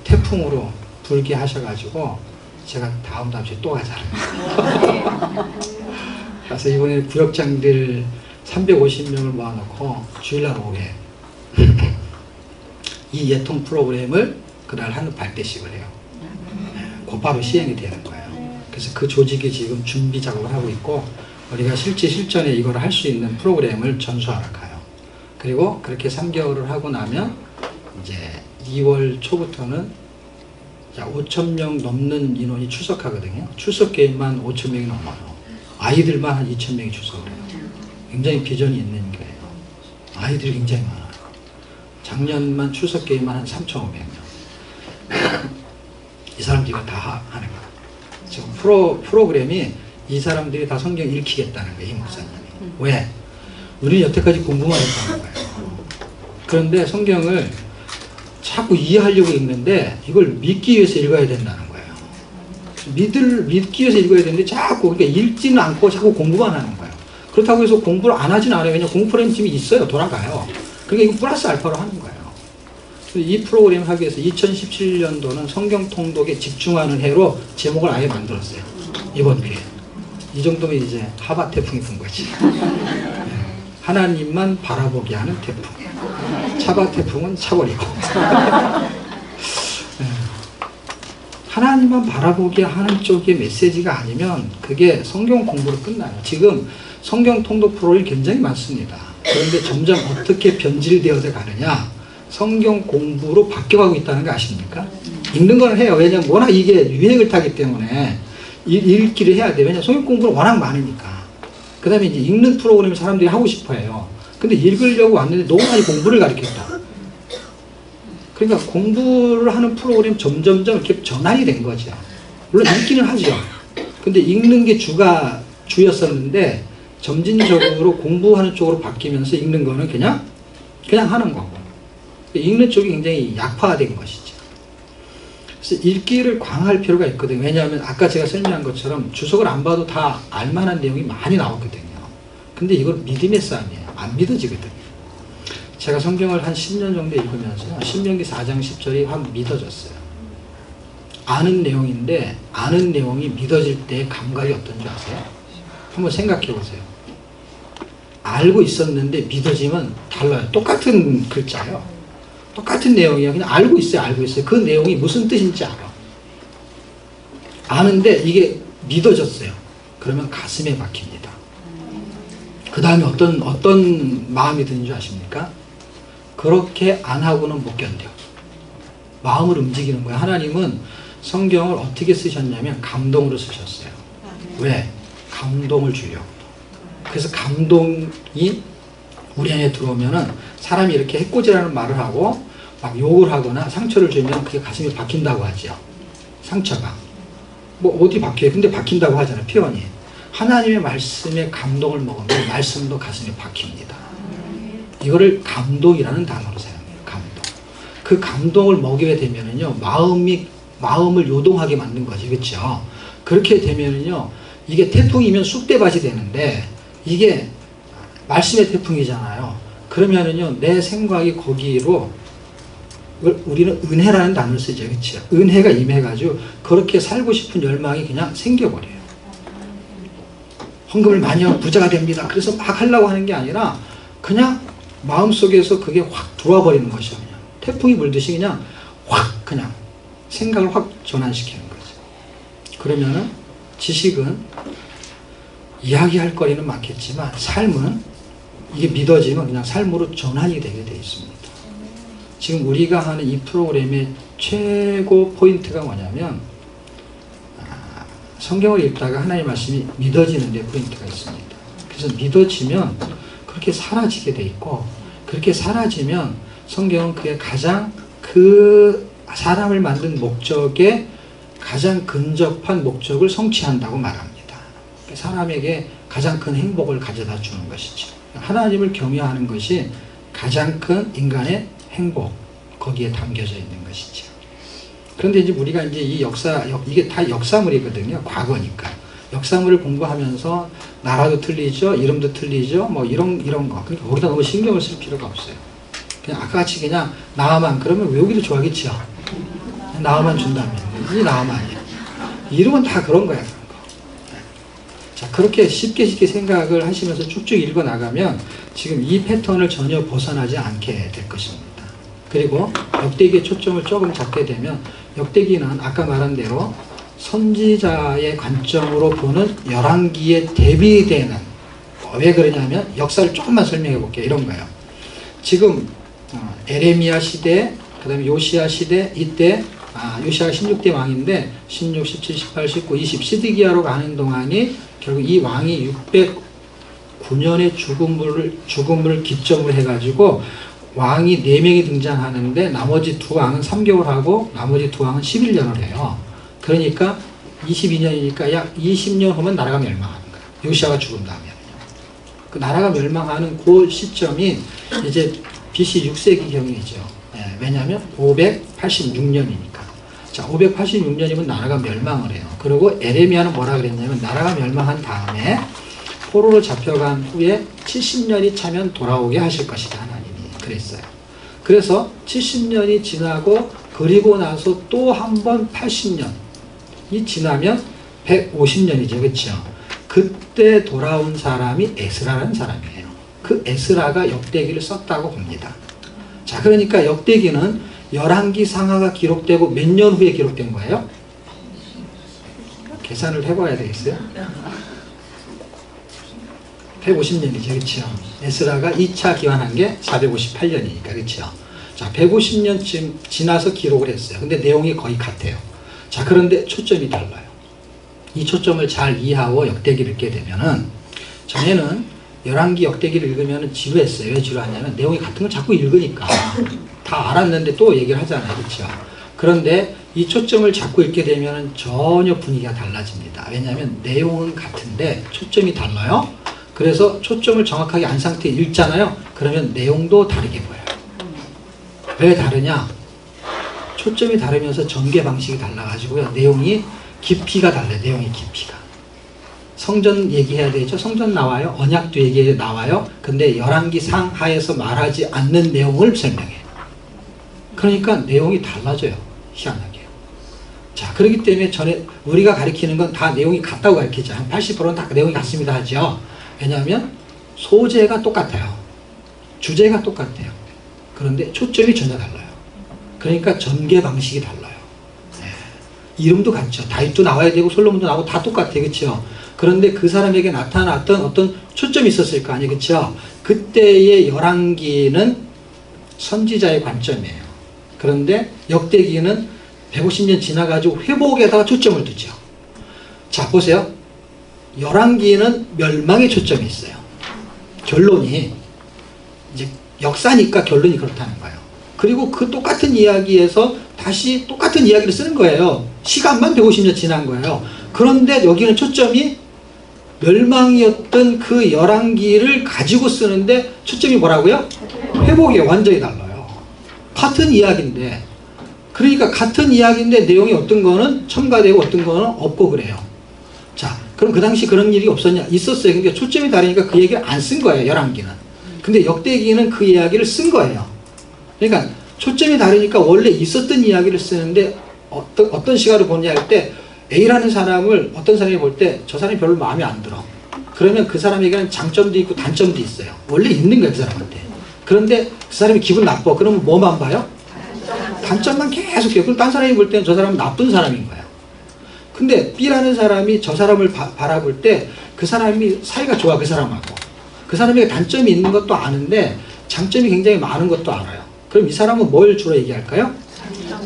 S1: 태풍으로 불게 하셔가지고 제가 다음 주에 또 가자는 그래서 이번에 구역장들 350명을 모아놓고 주일날 오후에 이 예통 프로그램을 그날 하는 발대식을 해요. 곧바로 시행이 되는 거예요. 그래서 그 조직이 지금 준비 작업을 하고 있고, 우리가 실전에 이걸 할 수 있는 프로그램을 전수하러 가요. 그리고 그렇게 3개월을 하고 나면 이제 2월 초부터는 5,000명 넘는 인원이 출석하거든요. 출석 개인만 5,000명이 넘어요. 아이들만 한 2,000명이 출석을 해요. 굉장히 비전이 있는 거예요. 아이들이 굉장히 많아요. 작년만 출석 개인만 한 3,500명. 이 사람들이 다 하는 거예요. 지금 프로그램이 이 사람들이 다 성경 읽히겠다는 거예요. 이 목사님이. 왜? 우리는 여태까지 공부만 했다는 거예요. 그런데 성경을 자꾸 이해하려고 읽는데 이걸 믿기 위해서 읽어야 된다는 거예요. 믿기 위해서 읽어야 되는데 자꾸, 그러니까 읽지는 않고 자꾸 공부만 하는 거예요. 그렇다고 해서 공부를 안 하진 않아요. 왜냐면 공부 프로그램 팀이 있어요. 돌아가요. 그러니까 이거 플러스 알파로 하는 거예요. 이 프로그램을 하기 위해서 2017년도는 성경 통독에 집중하는 해로 제목을 아예 만들었어요. 이번 기회에. 이 정도면 이제 하바 태풍이 분 거지. 하나님만 바라보게 하는 태풍. 차바 태풍은 차버리고. 하나님만 바라보게 하는 쪽의 메시지가 아니면 그게 성경 공부로 끝나요. 지금 성경 통독 프로그램이 굉장히 많습니다. 그런데 점점 어떻게 변질되어서 가느냐, 성경 공부로 바뀌어가고 있다는 거 아십니까? 읽는 건 해요. 왜냐면 워낙 이게 유행을 타기 때문에 읽기를 해야 돼요. 왜냐면 성경 공부는 워낙 많으니까. 그 다음에 이제 읽는 프로그램을 사람들이 하고 싶어 해요. 근데 읽으려고 왔는데 너무 많이 공부를 가르쳤다. 그러니까 공부를 하는 프로그램 점점점 이렇게 전환이 된 거죠. 물론 읽기는 하죠. 근데 읽는 게 주였었는데 점진적으로 공부하는 쪽으로 바뀌면서 읽는 거는 그냥 하는 거고. 읽는 쪽이 굉장히 약화된 것이죠. 그래서 읽기를 강화할 필요가 있거든요. 왜냐하면 아까 제가 설명한 것처럼 주석을 안 봐도 다 알만한 내용이 많이 나오거든요. 근데 이건 믿음의 싸움이에요. 안 믿어지거든요. 제가 성경을 한 10년 정도 읽으면서 신명기 4장 10절이 확 믿어졌어요. 아는 내용인데 아는 내용이 믿어질 때의 감각이 어떤지 아세요? 한번 생각해 보세요. 알고 있었는데 믿어지면 달라요. 똑같은 글자예요. 똑같은 내용이에요. 그냥 알고 있어요. 그 내용이 무슨 뜻인지 알아. 아는데 이게 믿어졌어요. 그러면 가슴에 박힙니다. 그 다음에 어떤 마음이 드는 줄 아십니까? 그렇게 안 하고는 못 견뎌. 마음을 움직이는 거예요. 하나님은 성경을 어떻게 쓰셨냐면 감동으로 쓰셨어요. 왜? 감동을 주려고. 그래서 감동이 우리 안에 들어오면은 사람이 이렇게 해코지라는 말을 하고 막 욕을 하거나 상처를 주면 그게 가슴에 박힌다고 하죠. 상처가. 뭐 어디 박혀요? 근데 박힌다고 하잖아요. 표현이. 하나님의 말씀에 감동을 먹으면 말씀도 가슴에 박힙니다. 이거를 감동이라는 단어로 사용해요. 감동. 그 감동을 먹이게 되면은요, 마음을 요동하게 만든 거지. 그렇죠? 그렇게 되면은요, 이게 태풍이면 쑥대밭이 되는데, 이게 말씀의 태풍이잖아요. 그러면은요, 내 생각이 거기로, 우리는 은혜라는 단어를 쓰죠. 그렇죠? 은혜가 임해가지고, 그렇게 살고 싶은 열망이 그냥 생겨버려요. 헌금을 많이 하면 부자가 됩니다. 그래서 막 하려고 하는 게 아니라, 그냥 마음속에서 그게 확 들어와 버리는 것이요. 그냥 태풍이 불듯이 그냥 확 그냥 생각을 확 전환시키는 거죠. 그러면은 지식은 이야기할 거리는 많겠지만 삶은 이게 믿어지면 그냥 삶으로 전환이 되게 돼 있습니다. 지금 우리가 하는 이 프로그램의 최고 포인트가 뭐냐면 성경을 읽다가 하나님의 말씀이 믿어지는 데 포인트가 있습니다. 그래서 믿어지면 그렇게 사라지게 돼 있고, 그렇게 사라지면 성경은 그게 가장 그 사람을 만든 목적에 가장 근접한 목적을 성취한다고 말합니다. 사람에게 가장 큰 행복을 가져다 주는 것이죠. 하나님을 경외하는 것이 가장 큰 인간의 행복, 거기에 담겨져 있는 것이죠. 그런데 이제 우리가 이제 이 이게 다 역사물이거든요. 과거니까. 역사물을 공부하면서 나라도 틀리죠, 이름도 틀리죠, 뭐 이런 거. 그러니까 거기다 너무 신경을 쓸 필요가 없어요. 그냥 아까 같이 그냥 나아만, 그러면 외우기도 좋아하겠죠. 나아만 준다면. 이 나아만이야. 이름은 다 그런 거야, 그런 거. 자, 그렇게 쉽게 생각을 하시면서 쭉쭉 읽어 나가면 지금 이 패턴을 전혀 벗어나지 않게 될 것입니다. 그리고 역대기의 초점을 조금 잡게 되면, 역대기는 아까 말한 대로 선지자의 관점으로 보는 열왕기에 대비되는, 왜 그러냐면 역사를 조금만 설명해 볼게요. 이런 거예요. 지금 에레미야 시대, 그 다음에 요시야 시대, 이때 요시야가 16대 왕인데 16, 17, 18, 19, 20 시드기야로 가는 동안이 결국 이 왕이 609년의 죽음을 기점으로 해가지고 왕이 4명이 등장하는데 나머지 두 왕은 3개월 하고 나머지 두 왕은 11년을 해요. 그러니까 22년이니까 약 20년 후면 나라가 멸망하는 거예요. 요시야가 죽은 다음에. 그 나라가 멸망하는 그 시점이 이제 BC 6세기경이죠. 예, 왜냐하면 586년이니까. 자, 586년이면 나라가 멸망을 해요. 그리고 에레미야는 뭐라 그랬냐면 나라가 멸망한 다음에 포로로 잡혀간 후에 70년이 차면 돌아오게 하실 것이다. 하나님이 그랬어요. 그래서 70년이 지나고 그리고 나서 또 한 번 80년이 지나면 150년이죠. 그렇죠? 그때 돌아온 사람이 에스라라는 사람이에요. 그 에스라가 역대기를 썼다고 봅니다. 자, 그러니까 역대기는 열왕기 상하가 기록되고 몇 년 후에 기록된 거예요? 계산을 해봐야 되겠어요? 150년이죠. 그렇죠? 에스라가 2차 기환한 게 458년이니까. 그렇죠? 자, 150년쯤 지나서 기록을 했어요. 근데 내용이 거의 같아요. 자, 그런데 초점이 달라요. 이 초점을 잘 이해하고 역대기를 읽게 되면은, 전에는 열왕기 역대기를 읽으면 지루했어요. 왜 지루하냐면 내용이 같은 걸 자꾸 읽으니까 다 알았는데 또 얘기를 하잖아요. 그렇죠? 그런데 이 초점을 자꾸 읽게 되면 전혀 분위기가 달라집니다. 왜냐하면 내용은 같은데 초점이 달라요. 그래서 초점을 정확하게 안 상태에 읽잖아요. 그러면 내용도 다르게 보여요. 왜 다르냐? 초점이 다르면서 전개 방식이 달라가지고요. 내용이 깊이가 달라요. 내용의 깊이가. 성전 얘기해야 되죠. 성전 나와요. 언약도 얘기해 나와요. 근데 열왕기 상하에서 말하지 않는 내용을 설명해요. 그러니까 내용이 달라져요. 희한하게. 자, 그렇기 때문에 전에 우리가 가리키는 건 다 내용이 같다고 가리키죠. 한 80%는 다 내용이 같습니다 하죠. 왜냐하면 소재가 똑같아요. 주제가 똑같아요. 그런데 초점이 전혀 달라요. 그러니까 전개 방식이 달라요. 네. 이름도 같죠. 다윗도 나와야 되고 솔로몬도 나오고 다 똑같아요. 그렇죠? 그런데 그 사람에게 나타났던 어떤 초점이 있었을 거 아니에요. 그렇죠? 그때의 열왕기는 선지자의 관점이에요. 그런데 역대기는 150년 지나가지고 회복에다가 초점을 두죠. 자, 보세요. 열왕기는 멸망에 초점이 있어요. 결론이 이제 역사니까 결론이 그렇다는 거예요. 그리고 그 똑같은 이야기에서 다시 똑같은 이야기를 쓰는 거예요. 시간만 150년 지난 거예요. 그런데 여기는 초점이 멸망이었던 그 열왕기를 가지고 쓰는데 초점이 뭐라고요? 회복이에요. 완전히 달라요. 같은 이야기인데, 그러니까 같은 이야기인데 내용이 어떤 거는 첨가되고 어떤 거는 없고 그래요. 자, 그럼 그 당시 그런 일이 없었냐? 있었어요. 근데 초점이 다르니까 그 얘기를 안 쓴 거예요. 열왕기는. 근데 역대기는 그 이야기를 쓴 거예요. 그러니까 초점이 다르니까 원래 있었던 이야기를 쓰는데 어떤 시각으로 보냐 할 때 A라는 사람을 어떤 사람이 볼 때 저 사람이 별로 마음에 안 들어. 그러면 그 사람에게는 장점도 있고 단점도 있어요. 원래 있는 거야, 그 사람한테. 그런데 그 사람이 기분 나빠. 그러면 뭐만 봐요? 단점만 계속 해요. 그럼 딴 사람이 볼 때는 저 사람은 나쁜 사람인 거야. 근데 B라는 사람이 저 사람을 바라볼 때 그 사람이 사이가 좋아, 그 사람하고. 그 사람에게 단점이 있는 것도 아는데 장점이 굉장히 많은 것도 알아요. 그럼 이 사람은 뭘 주로 얘기할까요?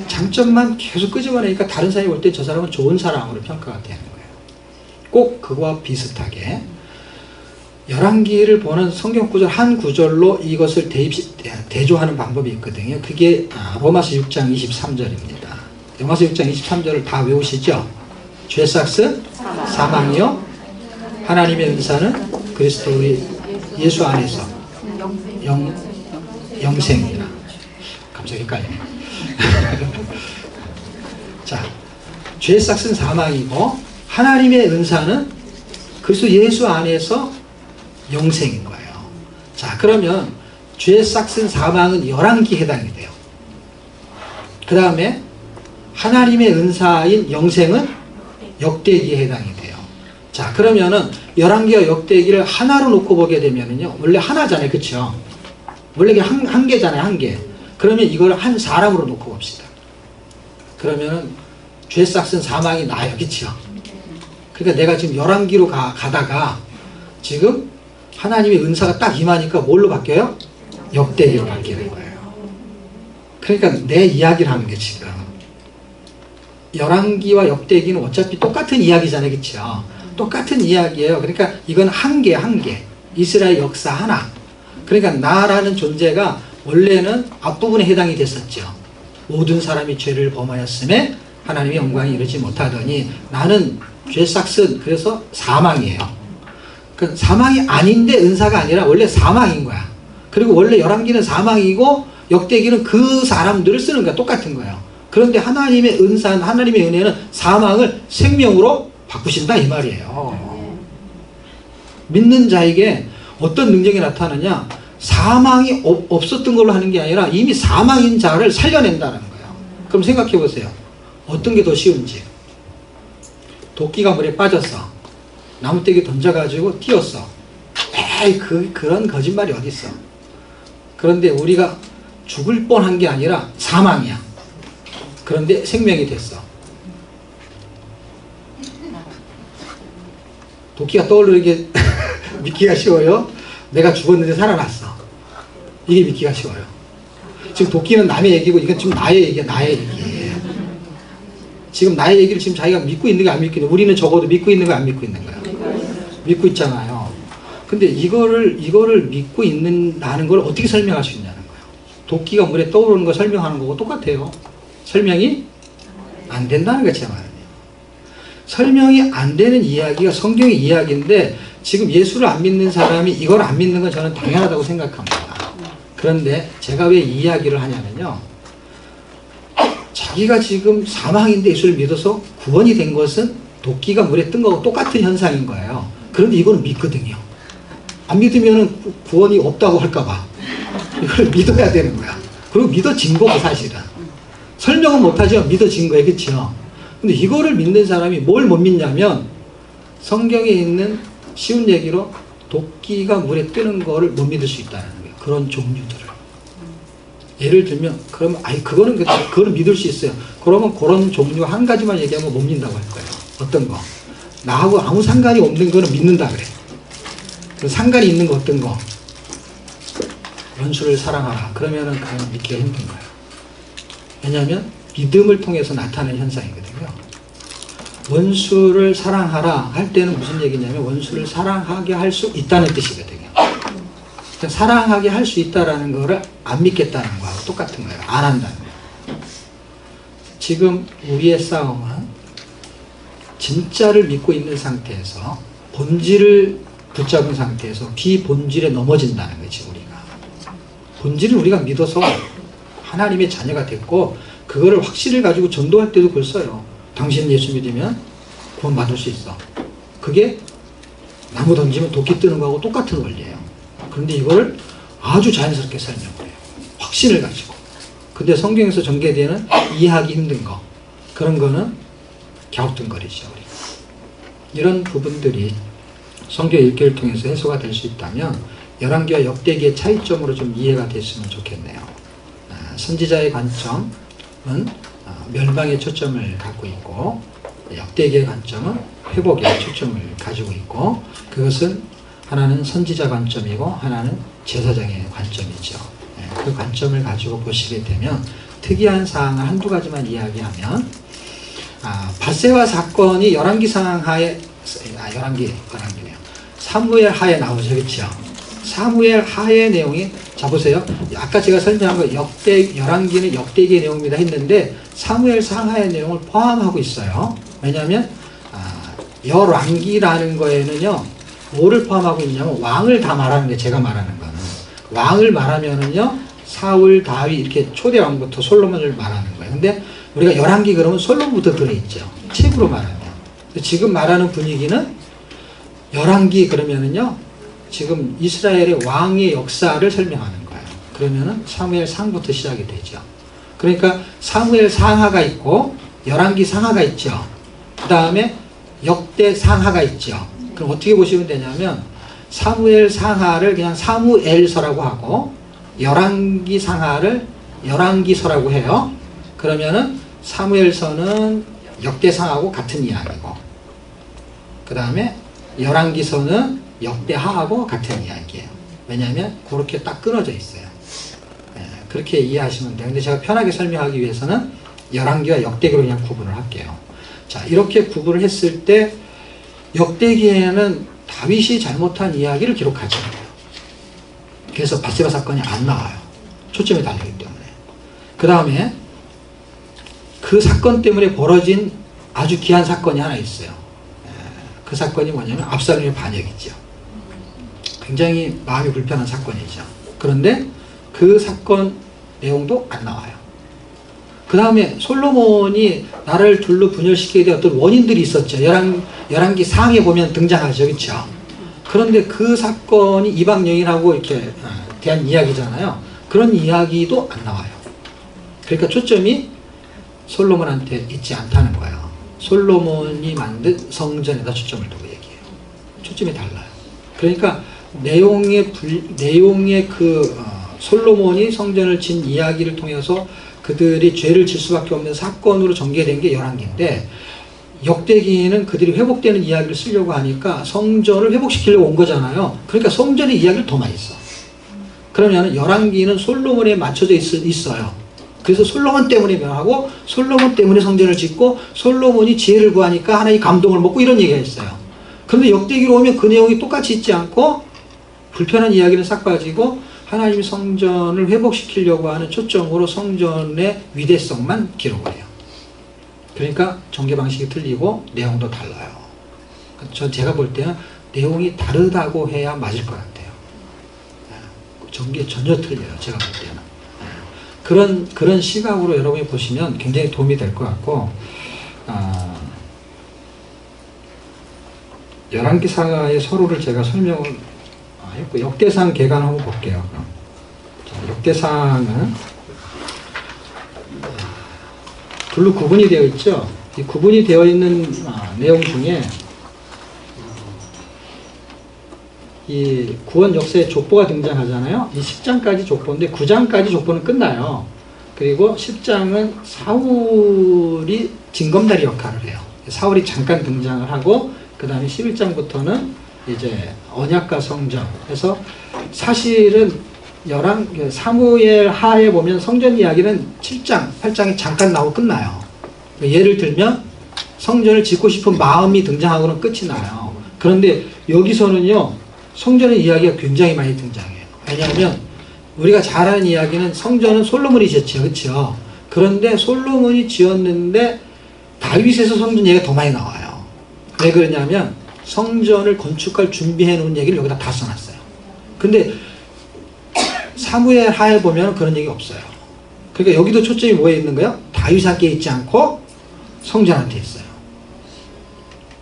S1: 장점만 계속 끄집어내니까 다른 사람이 볼 때 저 사람은 좋은 사람으로 평가가 되는 거예요. 꼭 그거와 비슷하게 열왕기를 보는 성경 구절 한 구절로 이것을 대조하는 방법이 있거든요. 그게 로마서 6장 23절입니다. 로마서 6장 23절을 다 외우시죠? 죄삭은 사망이요, 하나님의 은사는 그리스도 우리 예수 안에서 영생이라. 갑자기 헷갈리네. 자, 죄삭은 사망이고 하나님의 은사는 그리스도 예수 안에서 영생인 거예요. 자, 그러면 죄삭은 사망은 열왕기에 해당이 돼요. 그 다음에 하나님의 은사인 영생은 역대기에 해당이 돼요. 자, 그러면은 열왕기와 역대기를 하나로 놓고 보게 되면은요, 원래 하나잖아요, 그쵸? 원래 이게 한 개잖아요, 한 개. 그러면 이걸 한 사람으로 놓고 봅시다. 그러면은 죄삭은 사망이 나요, 그쵸? 그러니까 내가 지금 열왕기로 가다가 지금 하나님의 은사가 딱 임하니까 뭘로 바뀌어요? 역대기로 바뀌는 거예요. 그러니까 내 이야기를 하는 게 지금 열왕기와 역대기는 어차피 똑같은 이야기잖아요, 그쵸? 똑같은 이야기예요. 그러니까 이건 한 개. 이스라엘 역사 하나. 그러니까 나라는 존재가 원래는 앞부분에 해당이 됐었죠. 모든 사람이 죄를 범하였음에 하나님의 영광에 이르지 못하더니 나는 죄삭은 그래서 사망이에요. 그 사망이 아닌데 은사가 아니라 원래 사망인 거야. 그리고 원래 열왕기는 사망이고 역대기는 그 사람들을 쓰는 거야. 똑같은 거예요. 그런데 하나님의 은사, 하나님의 은혜는 사망을 생명으로 바꾸신다 이 말이에요. 믿는 자에게 어떤 능력이 나타나냐? 사망이 없었던 걸로 하는 게 아니라 이미 사망인 자를 살려낸다는 거예요. 그럼 생각해 보세요. 어떤 게 더 쉬운지. 도끼가 물에 빠졌어. 나무떼기 던져가지고 뛰었어. 에이, 그런 거짓말이 어딨어. 그런데 우리가 죽을 뻔한 게 아니라 사망이야. 그런데 생명이 됐어. 도끼가 떠오르는 게 믿기가 쉬워요? 내가 죽었는데 살아났어. 이게 믿기가 쉬워요. 지금 도끼는 남의 얘기고 이건 지금 나의 얘기야. 나의 얘기. 지금 나의 얘기를 지금 자기가 믿고 있는 거 안 믿고 있는 거야. 우리는 적어도 믿고 있는 거 안 믿고 있는 거야. 믿고 있잖아요. 근데 이거를 믿고 있는다는 걸 어떻게 설명할 수 있냐는 거예요. 도끼가 물에 떠오르는 거 설명하는 거고 똑같아요. 설명이 안 된다는 거죠, 제 말은요. 설명이 안 되는 이야기가 성경의 이야기인데 지금 예수를 안 믿는 사람이 이걸 안 믿는 건 저는 당연하다고 생각합니다. 그런데 제가 왜 이 이야기를 하냐면요. 자기가 지금 사망인데 예수를 믿어서 구원이 된 것은 도끼가 물에 뜬 거하고 똑같은 현상인 거예요. 그런데 이거는 믿거든요. 안 믿으면 구원이 없다고 할까봐. 이걸 믿어야 되는 거야. 그리고 믿어진 거고 사실은. 설명은 못하지만 믿어진 거예요. 그렇죠? 근데 이거를 믿는 사람이 뭘 못 믿냐면 성경에 있는 쉬운 얘기로 도끼가 물에 뜨는 거를 못 믿을 수 있다는 거예요. 그런 종류들을. 예를 들면 그러면 그거는 믿을 수 있어요. 그러면 그런 종류 한 가지만 얘기하면 못 믿는다고 할 거예요. 어떤 거? 나하고 아무 상관이 없는 거는 믿는다 그래. 상관이 있는 거 어떤 거? 원수를 사랑하라. 그러면은 그건 믿기가 힘든 거예요. 왜냐하면 믿음을 통해서 나타나는 현상이거든요. 원수를 사랑하라 할 때는 무슨 얘기냐면 원수를 사랑하게 할 수 있다는 뜻이거든요. 사랑하게 할 수 있다라는 거를 안 믿겠다는 거하고 똑같은 거예요. 안 한다는 거예요. 지금 우리의 싸움은 진짜를 믿고 있는 상태에서 본질을 붙잡은 상태에서 비본질에 넘어진다는 거지. 우리가 본질을 우리가 믿어서 하나님의 자녀가 됐고 그거를 확신을 가지고 전도할 때도 그걸 써요. 당신 예수 믿으면 구원 받을 수 있어. 그게 나무 던지면 도끼 뜨는 거하고 똑같은 원리예요. 그런데 이걸 아주 자연스럽게 설명을 해요. 확신을 가지고. 근데 성경에서 전개되는 이해하기 힘든 거, 그런 거는 갸우뚱거리죠. 우리가. 이런 부분들이 성경 읽기를 통해서 해소가 될 수 있다면 열왕기와 역대기의 차이점으로 좀 이해가 됐으면 좋겠네요. 선지자의 관점은 멸망의 초점을 갖고 있고 역대기의 관점은 회복의 초점을 가지고 있고 그것은 하나는 선지자 관점이고 하나는 제사장의 관점이죠. 그 관점을 가지고 보시게 되면 특이한 사항을 한두 가지만 이야기하면 밧세바 사건이 열왕기 상하에 열왕기네요. 사무엘 하에 나오죠. 그렇죠? 사무엘 하의 내용이 자 보세요. 아까 제가 설명한 거 열왕기는 역대기의 내용입니다 했는데 사무엘 상하의 내용을 포함하고 있어요. 왜냐하면 열왕기라는 거에는요 뭐를 포함하고 있냐면 왕을 다 말하는 게 제가 말하는 거는 왕을 말하면은요 사울, 다윗 이렇게 초대 왕부터 솔로몬을 말하는 거예요. 근데 우리가 열왕기 그러면 솔로몬부터 들어있죠. 책으로 말하면. 지금 말하는 분위기는 열왕기 그러면은요 지금 이스라엘의 왕의 역사를 설명하는 거예요. 그러면은 사무엘 상부터 시작이 되죠. 그러니까 사무엘 상하가 있고 열왕기 상하가 있죠. 그 다음에 역대 상하가 있죠. 그럼 어떻게 보시면 되냐면 사무엘 상하를 그냥 사무엘서라고 하고 열왕기 상하를 열왕기서라고 해요. 그러면은 사무엘서는 역대상하고 같은 이야기고 그 다음에 열왕기서는 역대하하고 같은 이야기예요. 왜냐하면 그렇게 딱 끊어져 있어요. 그렇게 이해하시면 돼요. 근데 제가 편하게 설명하기 위해서는 열왕기와 역대기로 그냥 구분을 할게요. 자, 이렇게 구분을 했을 때 역대기에는 다윗이 잘못한 이야기를 기록하지 않아요. 그래서 밧세바 사건이 안 나와요. 초점이 달리기 때문에. 그 다음에 그 사건 때문에 벌어진 아주 귀한 사건이 하나 있어요. 그 사건이 뭐냐면 압살롬의 반역이죠. 굉장히 마음이 불편한 사건이죠. 그런데 그 사건 내용도 안 나와요. 그 다음에 솔로몬이 나라를 둘로 분열시키게 된 어떤 원인들이 있었죠. 열왕기 상에 보면 등장하죠. 그렇죠? 그런데 그 사건이 이방 여인하고 이렇게 대한 이야기잖아요. 그런 이야기도 안 나와요. 그러니까 초점이 솔로몬한테 있지 않다는 거예요. 솔로몬이 만든 성전에다 초점을 두고 얘기해요. 초점이 달라요. 그러니까 내용의 솔로몬이 성전을 진 이야기를 통해서 그들이 죄를 질 수밖에 없는 사건으로 전개된 게 열왕기인데 역대기에는 그들이 회복되는 이야기를 쓰려고 하니까 성전을 회복시키려고 온 거잖아요. 그러니까 성전의 이야기를 더 많이 써. 그러면 열왕기는 솔로몬에 맞춰져 있어요. 그래서 솔로몬 때문에 멸하고 솔로몬 때문에 성전을 짓고 솔로몬이 지혜를 구하니까 하나님 감동을 먹고 이런 얘기가 있어요. 그런데 역대기로 오면 그 내용이 똑같이 있지 않고 불편한 이야기는 싹 빠지고 하나님이 성전을 회복시키려고 하는 초점으로 성전의 위대성만 기록을 해요. 그러니까 전개 방식이 틀리고 내용도 달라요. 제가 볼 때는 내용이 다르다고 해야 맞을 것 같아요. 전개 전혀 틀려요. 제가 볼 때는. 그런 시각으로 여러분이 보시면 굉장히 도움이 될 것 같고 열왕기사의 서로를 제가 설명을 했고 역대상 개간 한번 볼게요. 자, 역대상은 둘로 구분이 되어 있죠. 이 구분이 되어 있는 내용 중에 이 구원 역사의 족보가 등장하잖아요. 이 10장까지 족보인데 9장까지 족보는 끝나요. 그리고 10장은 사울이 징검다리 역할을 해요. 사울이 잠깐 등장을 하고 그 다음에 11장부터는 이제 언약과 성전 해서 사실은 사무엘 하에 보면 성전 이야기는 7장, 8장이 잠깐 나오고 끝나요. 예를 들면 성전을 짓고 싶은 마음이 등장하고는 끝이 나요. 그런데 여기서는요 성전의 이야기가 굉장히 많이 등장해요. 왜냐하면 우리가 잘 아는 이야기는 성전은 솔로몬이 지었죠. 그렇죠? 그런데 솔로몬이 지었는데 다윗에서 성전 얘기가 더 많이 나와요. 왜 그러냐면 성전을 건축할 준비해 놓은 얘기를 여기다 다 써놨어요. 근데 사무엘 하에 보면 그런 얘기 없어요. 그러니까 여기도 초점이 뭐에 있는 거예요? 다윗에게 있지 않고 성전한테 있어요.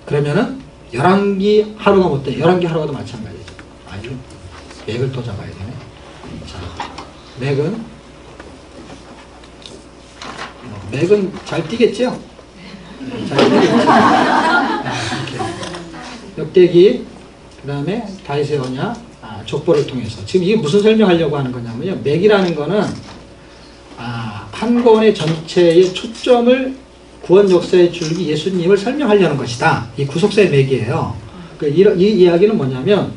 S1: 그러면은 열왕기 하루가 못 돼. 열왕기 하루가도 마찬가지죠. 아주 맥을 또 잡아야 되네. 자, 맥은 잘 뛰겠죠? 잘 뛰겠죠? 역대기, 그 다음에 다윗의 언약, 족보를 통해서. 지금 이게 무슨 설명하려고 하는 거냐면요. 맥이라는 거는 한 권의 전체의 초점을 구원 역사의 줄기 예수님을 설명하려는 것이다. 이 구속사의 맥이에요. 그러니까 이 이야기는 뭐냐면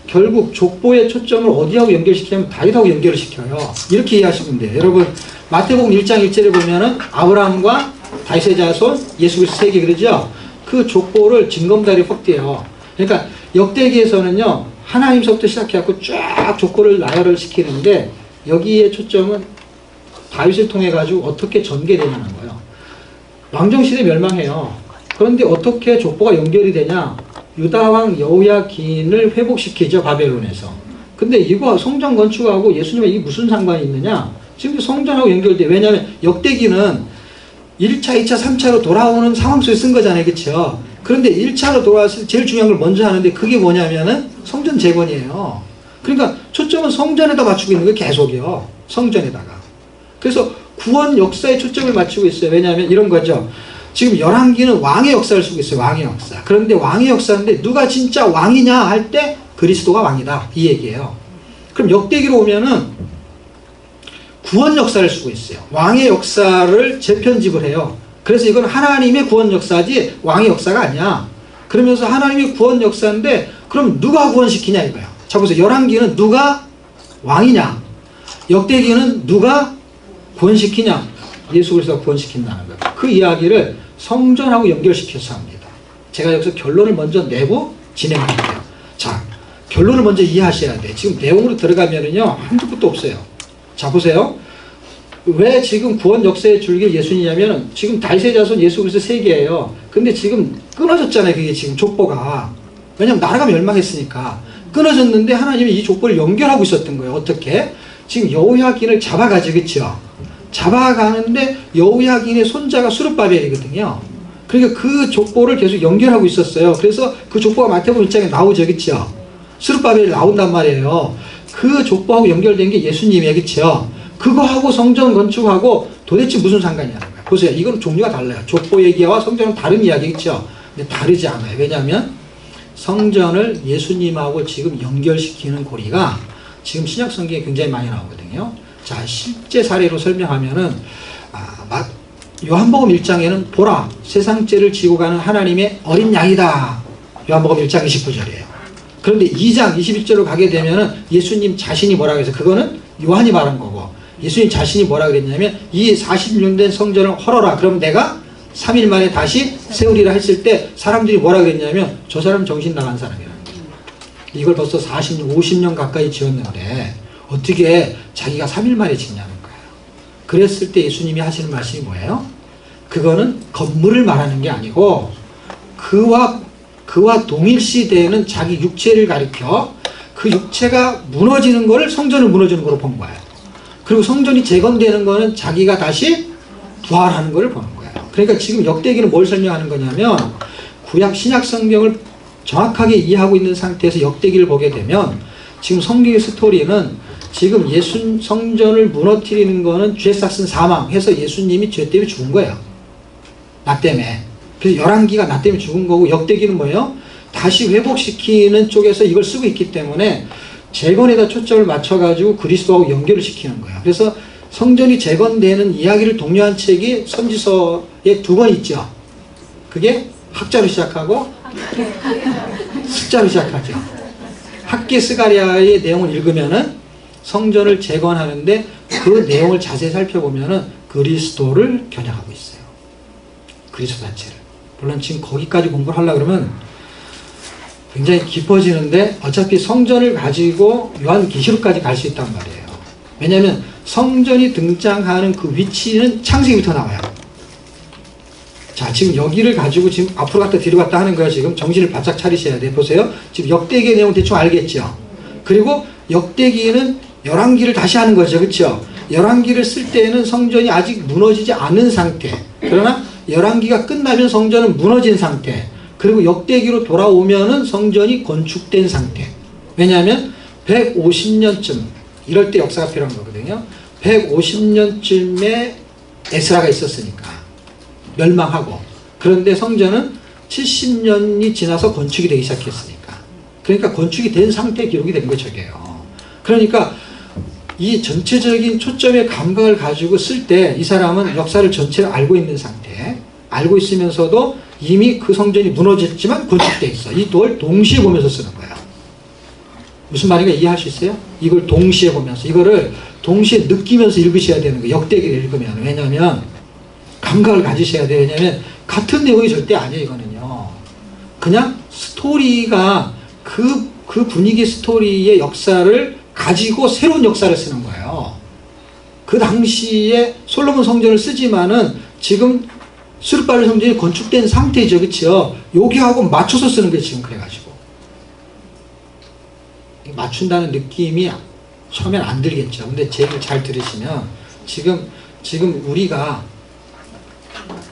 S1: 결국 족보의 초점을 어디하고 연결시키냐면 다윗하고 연결을 시켜요. 이렇게 이해하시면 돼요. 여러분 마태복음 1장 1절에 보면은 아브라함과 다윗의 자손 예수 그리스도 세계 그러죠. 그 족보를 징검다리 확대해요. 그러니까 역대기에서는요 하나님서부터 시작해갖고 쫙 족보를 나열을 시키는데 여기에 초점은 다윗을 통해 가지고 어떻게 전개되냐는 거예요. 왕정시대 멸망해요. 그런데 어떻게 족보가 연결이 되냐? 유다왕 여호야긴을 회복시키죠, 바벨론에서. 근데 이거 성전 건축하고 예수님과 이게 무슨 상관이 있느냐? 지금 성전하고 연결돼. 왜냐하면 역대기는 1차, 2차, 3차로 돌아오는 상황 속에 쓴 거잖아요. 그렇죠? 그런데 1차로 돌아왔을 때 제일 중요한 걸 먼저 하는데 그게 뭐냐면은 성전 재건이에요. 그러니까 초점은 성전에다 맞추고 있는 거예요. 계속이요. 성전에다가. 그래서 구원 역사에 초점을 맞추고 있어요. 왜냐하면 이런 거죠. 지금 열왕기는 왕의 역사를 쓰고 있어요. 왕의 역사. 그런데 왕의 역사인데 누가 진짜 왕이냐 할 때 그리스도가 왕이다. 이 얘기예요. 그럼 역대기로 오면은 구원 역사를 쓰고 있어요. 왕의 역사를 재편집을 해요. 그래서 이건 하나님의 구원 역사지 왕의 역사가 아니야. 그러면서 하나님의 구원 역사인데 그럼 누가 구원시키냐 이거야. 자 보세요. 열왕기는 누가 왕이냐. 역대기는 누가 구원시키냐. 예수 그리스도가 구원시킨다는 거예요. 그 이야기를 성전하고 연결시켜서 합니다. 제가 여기서 결론을 먼저 내고 진행할게요. 자, 결론을 먼저 이해하셔야 돼. 지금 내용으로 들어가면은요 한두 끝도 없어요. 자 보세요. 왜 지금 구원 역사의 줄기 예수님이냐면 지금 다윗의 자손 예수 그리스도 세계예요. 근데 지금 끊어졌잖아요. 그게 지금 족보가. 왜냐면 나라가 멸망했으니까 끊어졌는데 하나님이 이 족보를 연결하고 있었던 거예요. 어떻게? 지금 여호야긴을 잡아가지고 그렇죠. 잡아가는데 여호야긴의 손자가 수르바벨이거든요. 그러니까 그 족보를 계속 연결하고 있었어요. 그래서 그 족보가 마태복음 1장에 나오죠. 그렇죠? 수르바벨이 나온단 말이에요. 그 족보하고 연결된 게 예수님이에요. 그렇죠? 그거하고 성전 건축하고 도대체 무슨 상관이냐는 거예요. 보세요. 이건 종류가 달라요. 족보 얘기와 성전은 다른 이야기겠죠. 근데 다르지 않아요. 왜냐하면 성전을 예수님하고 지금 연결시키는 고리가 지금 신약 성경에 굉장히 많이 나오거든요. 자, 실제 사례로 설명하면은 요한복음 1장에는 보라 세상 죄를 지고 가는 하나님의 어린 양이다. 요한복음 1장 29절이에요. 그런데 2장 21절로 가게 되면은 예수님 자신이 뭐라고 해서 그거는 요한이 말한 거고 예수님 자신이 뭐라 그랬냐면 이 40년 된 성전을 헐어라. 그럼 내가 3일 만에 다시 세우리라 했을 때 사람들이 뭐라 그랬냐면 저 사람 정신 나간 사람이라는 거예요. 이걸 벌써 40년, 50년 가까이 지었는데 어떻게 자기가 3일 만에 짓냐는 거예요. 그랬을 때 예수님이 하시는 말씀이 뭐예요? 그거는 건물을 말하는 게 아니고 그와 동일시대에는 자기 육체를 가리켜 그 육체가 무너지는 거를 성전을 무너지는 거로 본 거예요. 그리고 성전이 재건되는 거는 자기가 다시 부활하는 거를 보는 거예요. 그러니까 지금 역대기는 뭘 설명하는 거냐면 구약 신약 성경을 정확하게 이해하고 있는 상태에서 역대기를 보게 되면 지금 성경의 스토리는 지금 성전을 무너뜨리는 거는 죄 싹슨 사망 해서 예수님이 죄 때문에 죽은 거예요. 나 때문에. 그래서 열왕기가 나 때문에 죽은 거고 역대기는 뭐예요? 다시 회복시키는 쪽에서 이걸 쓰고 있기 때문에 재건에다 초점을 맞춰가지고 그리스도하고 연결을 시키는 거예요. 그래서 성전이 재건되는 이야기를 독려한 책이 선지서에 2권 있죠. 그게 학자로 시작하고 숫자로 시작하죠. 학계 스가랴의 내용을 읽으면은 성전을 재건하는데 그 내용을 자세히 살펴보면은 그리스도를 겨냥하고 있어요. 그리스도 자체를. 물론 지금 거기까지 공부를 하려고 그러면 굉장히 깊어지는데 어차피 성전을 가지고 요한계시록까지 갈 수 있단 말이에요. 왜냐하면 성전이 등장하는 그 위치는 창세기부터 나와요. 자, 지금 여기를 가지고 지금 앞으로 갔다 뒤로 갔다 하는 거야. 지금 정신을 바짝 차리셔야 돼. 보세요. 지금 역대기의 내용 대충 알겠죠? 그리고 역대기는 열왕기를 다시 하는 거죠. 그렇죠? 열왕기를 쓸 때에는 성전이 아직 무너지지 않은 상태. 그러나 열왕기가 끝나면 성전은 무너진 상태. 그리고 역대기로 돌아오면은 성전이 건축된 상태. 왜냐하면 150년쯤 이럴 때 역사가 필요한 거거든요. 150년쯤에 에스라가 있었으니까 멸망하고, 그런데 성전은 70년이 지나서 건축이 되기 시작했으니까, 그러니까 건축이 된 상태의 기록이 된 거죠. 저게요. 그러니까 이 전체적인 초점의 감각을 가지고 쓸 때 이 사람은 역사를 전체를 알고 있는 상태, 알고 있으면서도 이미 그 성전이 무너졌지만 건축되어 있어. 이 걸 동시에 보면서 쓰는 거야. 무슨 말인가 이해할 수 있어요? 이걸 동시에 보면서, 이거를 동시에 느끼면서 읽으셔야 되는 거예요. 역대기를 읽으면. 왜냐하면 감각을 가지셔야 돼요. 왜냐하면 같은 내용이 절대 아니에요. 이거는요. 그냥 스토리가 그 분위기 스토리의 역사를 가지고 새로운 역사를 쓰는 거예요. 그 당시에 솔로몬 성전을 쓰지만은 지금 스룹바벨 성전이 건축된 상태죠. 그렇죠? 여기하고 맞춰서 쓰는 거예요. 지금 그래가지고 맞춘다는 느낌이 처음엔 안 들겠죠. 근데 제 얘기를 잘 들으시면 지금 우리가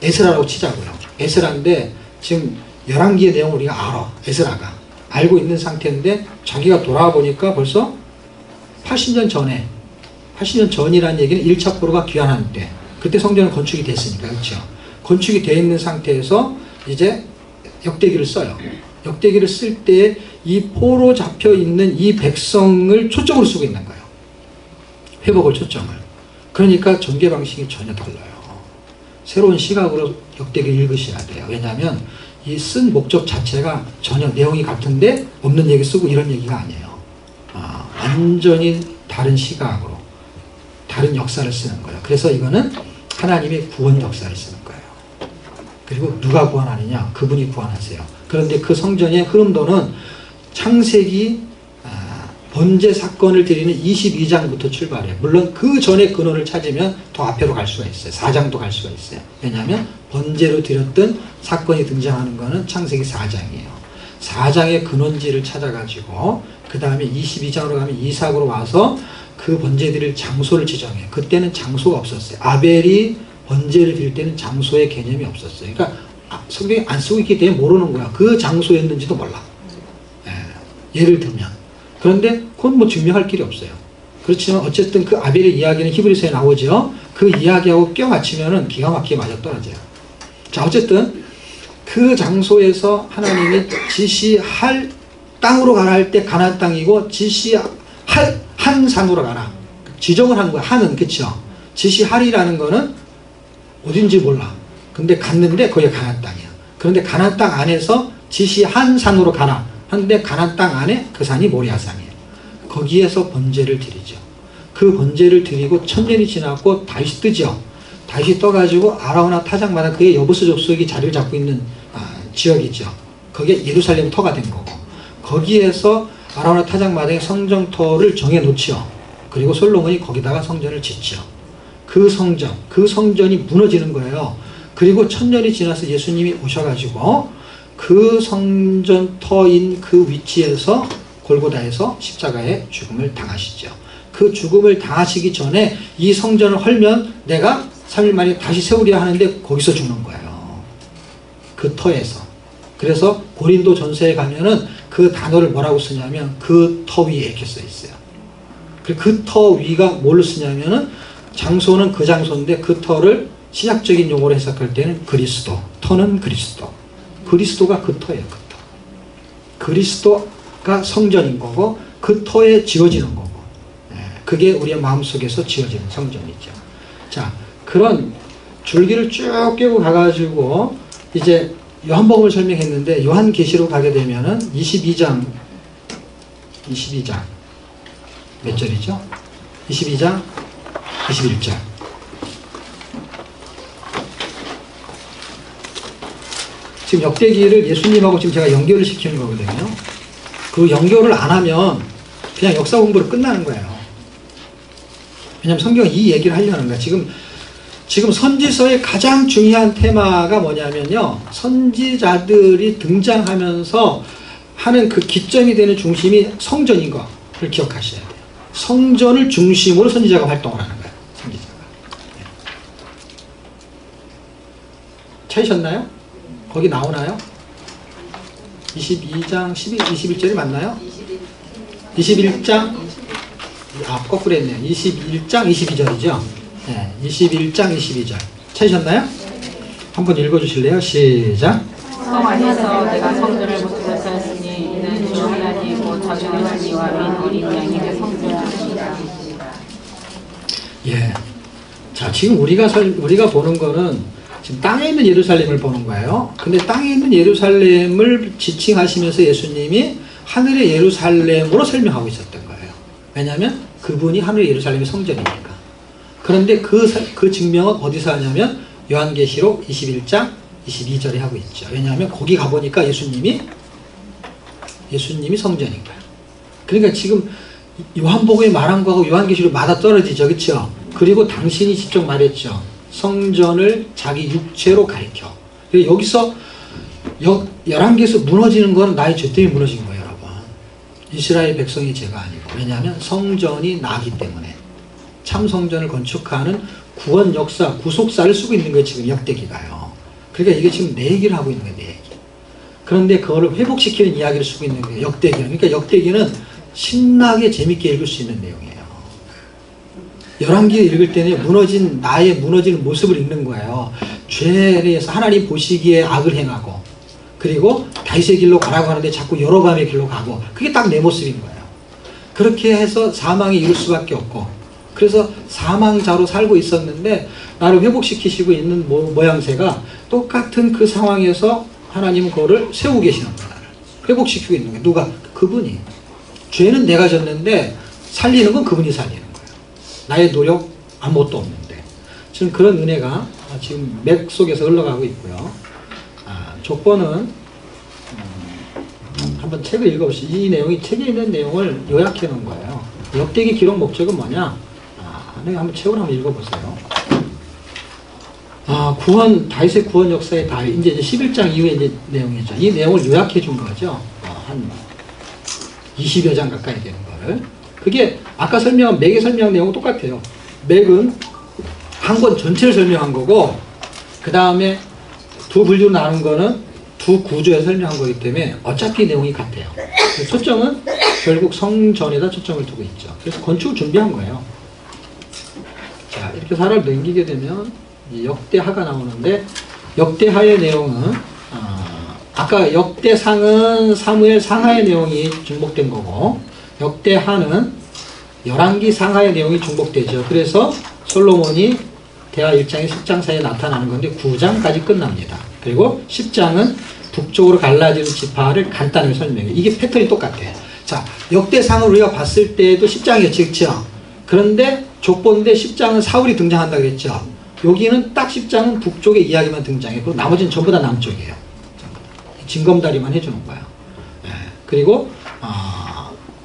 S1: 에스라라고 치자고요. 에스라인데 지금 열왕기의 내용을 우리가 알아. 에스라가 알고 있는 상태인데 자기가 돌아와 보니까 벌써 80년 전에, 80년 전이라는 얘기는 1차 포로가 귀환한 때, 그때 성전은 건축이 됐으니까. 그렇죠? 건축이 되어 있는 상태에서 이제 역대기를 써요. 역대기를 쓸 때 이 포로 잡혀 있는 이 백성을 초점으로 쓰고 있는 거예요. 회복을 초점을. 그러니까 전개 방식이 전혀 달라요. 새로운 시각으로 역대기를 읽으셔야 돼요. 왜냐하면 이 쓴 목적 자체가 전혀 내용이 같은데 없는 얘기 쓰고 이런 얘기가 아니에요. 완전히 다른 시각으로 다른 역사를 쓰는 거예요. 그래서 이거는 하나님의 구원 역사를 쓰는 거예요. 그리고 누가 구원하느냐? 그분이 구원하세요. 그런데 그 성전의 흐름도는 창세기 번제 사건을 드리는 22장부터 출발해요. 물론 그 전에 근원을 찾으면 더 앞으로 갈 수가 있어요. 4장도 갈 수가 있어요. 왜냐하면 번제로 드렸던 사건이 등장하는 거는 창세기 4장이에요. 4장의 근원지를 찾아가지고 그 다음에 22장으로 가면 이삭으로 와서 그 번제 드릴 장소를 지정해요. 그때는 장소가 없었어요. 아벨이 번제를 드릴 때는 장소의 개념이 없었어요. 그러니까 성경이 안 쓰고 있기 때문에 모르는 거야. 그 장소였는지도 몰라. 예를 들면. 그런데 그건 뭐 증명할 길이 없어요. 그렇지만 어쨌든 그 아벨의 이야기는 히브리서에 나오죠. 그 이야기하고 껴 맞추면은 기가 막히게 맞아떨어져요. 자, 어쨌든 그 장소에서 하나님이 지시할 땅으로 가라 할 때 가나안 땅이고, 지시할 한 산으로 가라. 지정을 한 거야. 한은. 그쵸? 지시하리라는 거는 어딘지 몰라. 근데 갔는데 거기가 가나안 땅이야. 그런데 가나안 땅 안에서 지시한 산으로 가라. 한데 가나안 땅 안에 그 산이 모리아산이에요. 거기에서 번제를 드리죠. 그 번제를 드리고 1000년이 지났고 다시 뜨죠. 다시 떠가지고 아라우나 타작마다 그의 여부스 족속이 자리를 잡고 있는 지역이죠. 그게 예루살렘 터가 된 거고, 거기에서 아라우나 타작마다의 성정터를 정해놓죠. 그리고 솔로몬이 거기다가 성전을 짓죠. 그 성전이 무너지는 거예요. 그리고 1000년이 지나서 예수님이 오셔가지고 그 성전터인 그 위치에서 골고다에서 십자가의 죽음을 당하시죠. 그 죽음을 당하시기 전에 이 성전을 헐면 내가 3일 만에 다시 세우리라 하는데 거기서 죽는 거예요. 그 터에서. 그래서 고린도 전서에 가면은 그 단어를 뭐라고 쓰냐면 그 터 위에 이렇게 써 있어요. 그 터 위가 뭘로 쓰냐면은 장소는 그 장소인데 그 터를 신약적인 용어로 해석할 때는 그리스도. 터는 그리스도. 그리스도가 그 터예요. 그 터. 그리스도가 성전인 거고 그 터에 지어지는 거고, 그게 우리의 마음속에서 지어지는 성전이죠. 자, 그런 줄기를 쭉 깨고 가가지고 이제 요한복음을 설명했는데 요한계시록 가게 되면은 22장 몇 절이죠? 22장 21절. 지금 역대기를 예수님하고 지금 제가 연결을 시키는 거거든요. 그 연결을 안 하면 그냥 역사 공부로 끝나는 거예요. 왜냐면 성경은 이 얘기를 하려는 거야. 지금 선지서의 가장 중요한 테마가 뭐냐면요. 선지자들이 등장하면서 하는 그 기점이 되는 중심이 성전인 것을 기억하셔야 돼요. 성전을 중심으로 선지자가 활동을 하는 거예요. 선지자가. 네. 찾으셨나요? 거기 나오나요? 22장 21절이 맞나요? 21장 거꾸로 했네요. 21장 22절이죠. 네, 21장 22절 찾으셨나요? 한번 읽어주실래요? 시작.
S2: 성 안에서 내가 성전을 못 들었으니 이는 주 하나님이고 자주하신 이와 민 어린 양이 그 성전이니라.
S1: 예. 자, 지금 우리가 보는 거는 지금 땅에 있는 예루살렘을 보는 거예요. 근데 땅에 있는 예루살렘을 지칭하시면서 예수님이 하늘의 예루살렘으로 설명하고 있었던 거예요. 왜냐하면 그분이 하늘의 예루살렘의 성전이니까. 그런데 그 증명은 어디서 하냐면 요한계시록 21장 22절에 하고 있죠. 왜냐하면 거기 가보니까 예수님이 성전인 거예요. 그러니까 지금 요한복음에 말한 거하고 요한계시록 맞아 떨어지죠. 그렇죠? 그리고 당신이 직접 말했죠. 성전을 자기 육체로 가리켜. 여기서 열왕기에서 무너지는 건 나의 죄 때문에 무너진 거예요. 여러분. 이스라엘 백성이 죄가 아니고. 왜냐하면 성전이 나기 때문에. 참 성전을 건축하는 구원 역사, 구속사를 쓰고 있는 거예요. 지금 역대기가요. 그러니까 이게 지금 내 얘기를 하고 있는 거예요. 내 얘기. 그런데 그거를 회복시키는 이야기를 쓰고 있는 거예요. 역대기는. 그러니까 역대기는 신나게 재밌게 읽을 수 있는 내용이에요. 열왕기 읽을 때는 나의 무너지는 모습을 읽는 거예요. 죄에 대해서 하나님 보시기에 악을 행하고, 그리고 다윗의 길로 가라고 하는데 자꾸 여로보암의 길로 가고, 그게 딱 내 모습인 거예요. 그렇게 해서 사망에 이를 수밖에 없고, 그래서 사망자로 살고 있었는데 나를 회복시키시고 있는 모양새가 똑같은 그 상황에서 하나님은 그거를 세우고 계시는 거예요. 나를 회복시키고 있는 거예요. 누가? 그분이. 죄는 내가 졌는데 살리는 건 그분이 살리는 거예요. 나의 노력 아무것도 없는데. 지금 그런 은혜가 지금 맥 속에서 흘러가고 있고요. 족보는 한번 책을 읽어보시죠. 이 내용이 책에 있는 내용을 요약해 놓은 거예요. 역대기 기록 목적은 뭐냐? 한번 책을 한번 읽어보세요. 다윗의 구원 역사의 다윗. 이제 11장 이후에 이제 내용이죠. 이 내용을 요약해 준 거죠. 한 20여 장 가까이 되는 거를. 그게 아까 설명한 맥의 설명한 내용은 똑같아요. 맥은 한 권 전체를 설명한 거고, 그 다음에 두 분류로 나눈 거는 두 구조에 설명한 거기 때문에 어차피 내용이 같아요. 초점은 결국 성전에다 초점을 두고 있죠. 그래서 건축을 준비한 거예요. 자, 이렇게 사를 넘기게 되면 역대하가 나오는데, 역대하의 내용은 아까 역대상은 사무엘 상하의 내용이 중복된 거고, 역대하는 열왕기 상하의 내용이 중복되죠. 그래서 솔로몬이 대하 1장에 10장 사이에 나타나는 건데 9장까지 끝납니다. 그리고 10장은 북쪽으로 갈라지는 지파를 간단하게 설명해요. 이게 패턴이 똑같아요. 자, 역대상을 우리가 봤을 때도 10장이었죠. 그렇죠? 그런데 족보인데 10장은 사울이 등장한다 그랬죠. 여기는 딱 10장은 북쪽의 이야기만 등장해요. 그리고 나머지는 전부 다 남쪽이에요. 징검다리만 해주는 거예요. 네. 그리고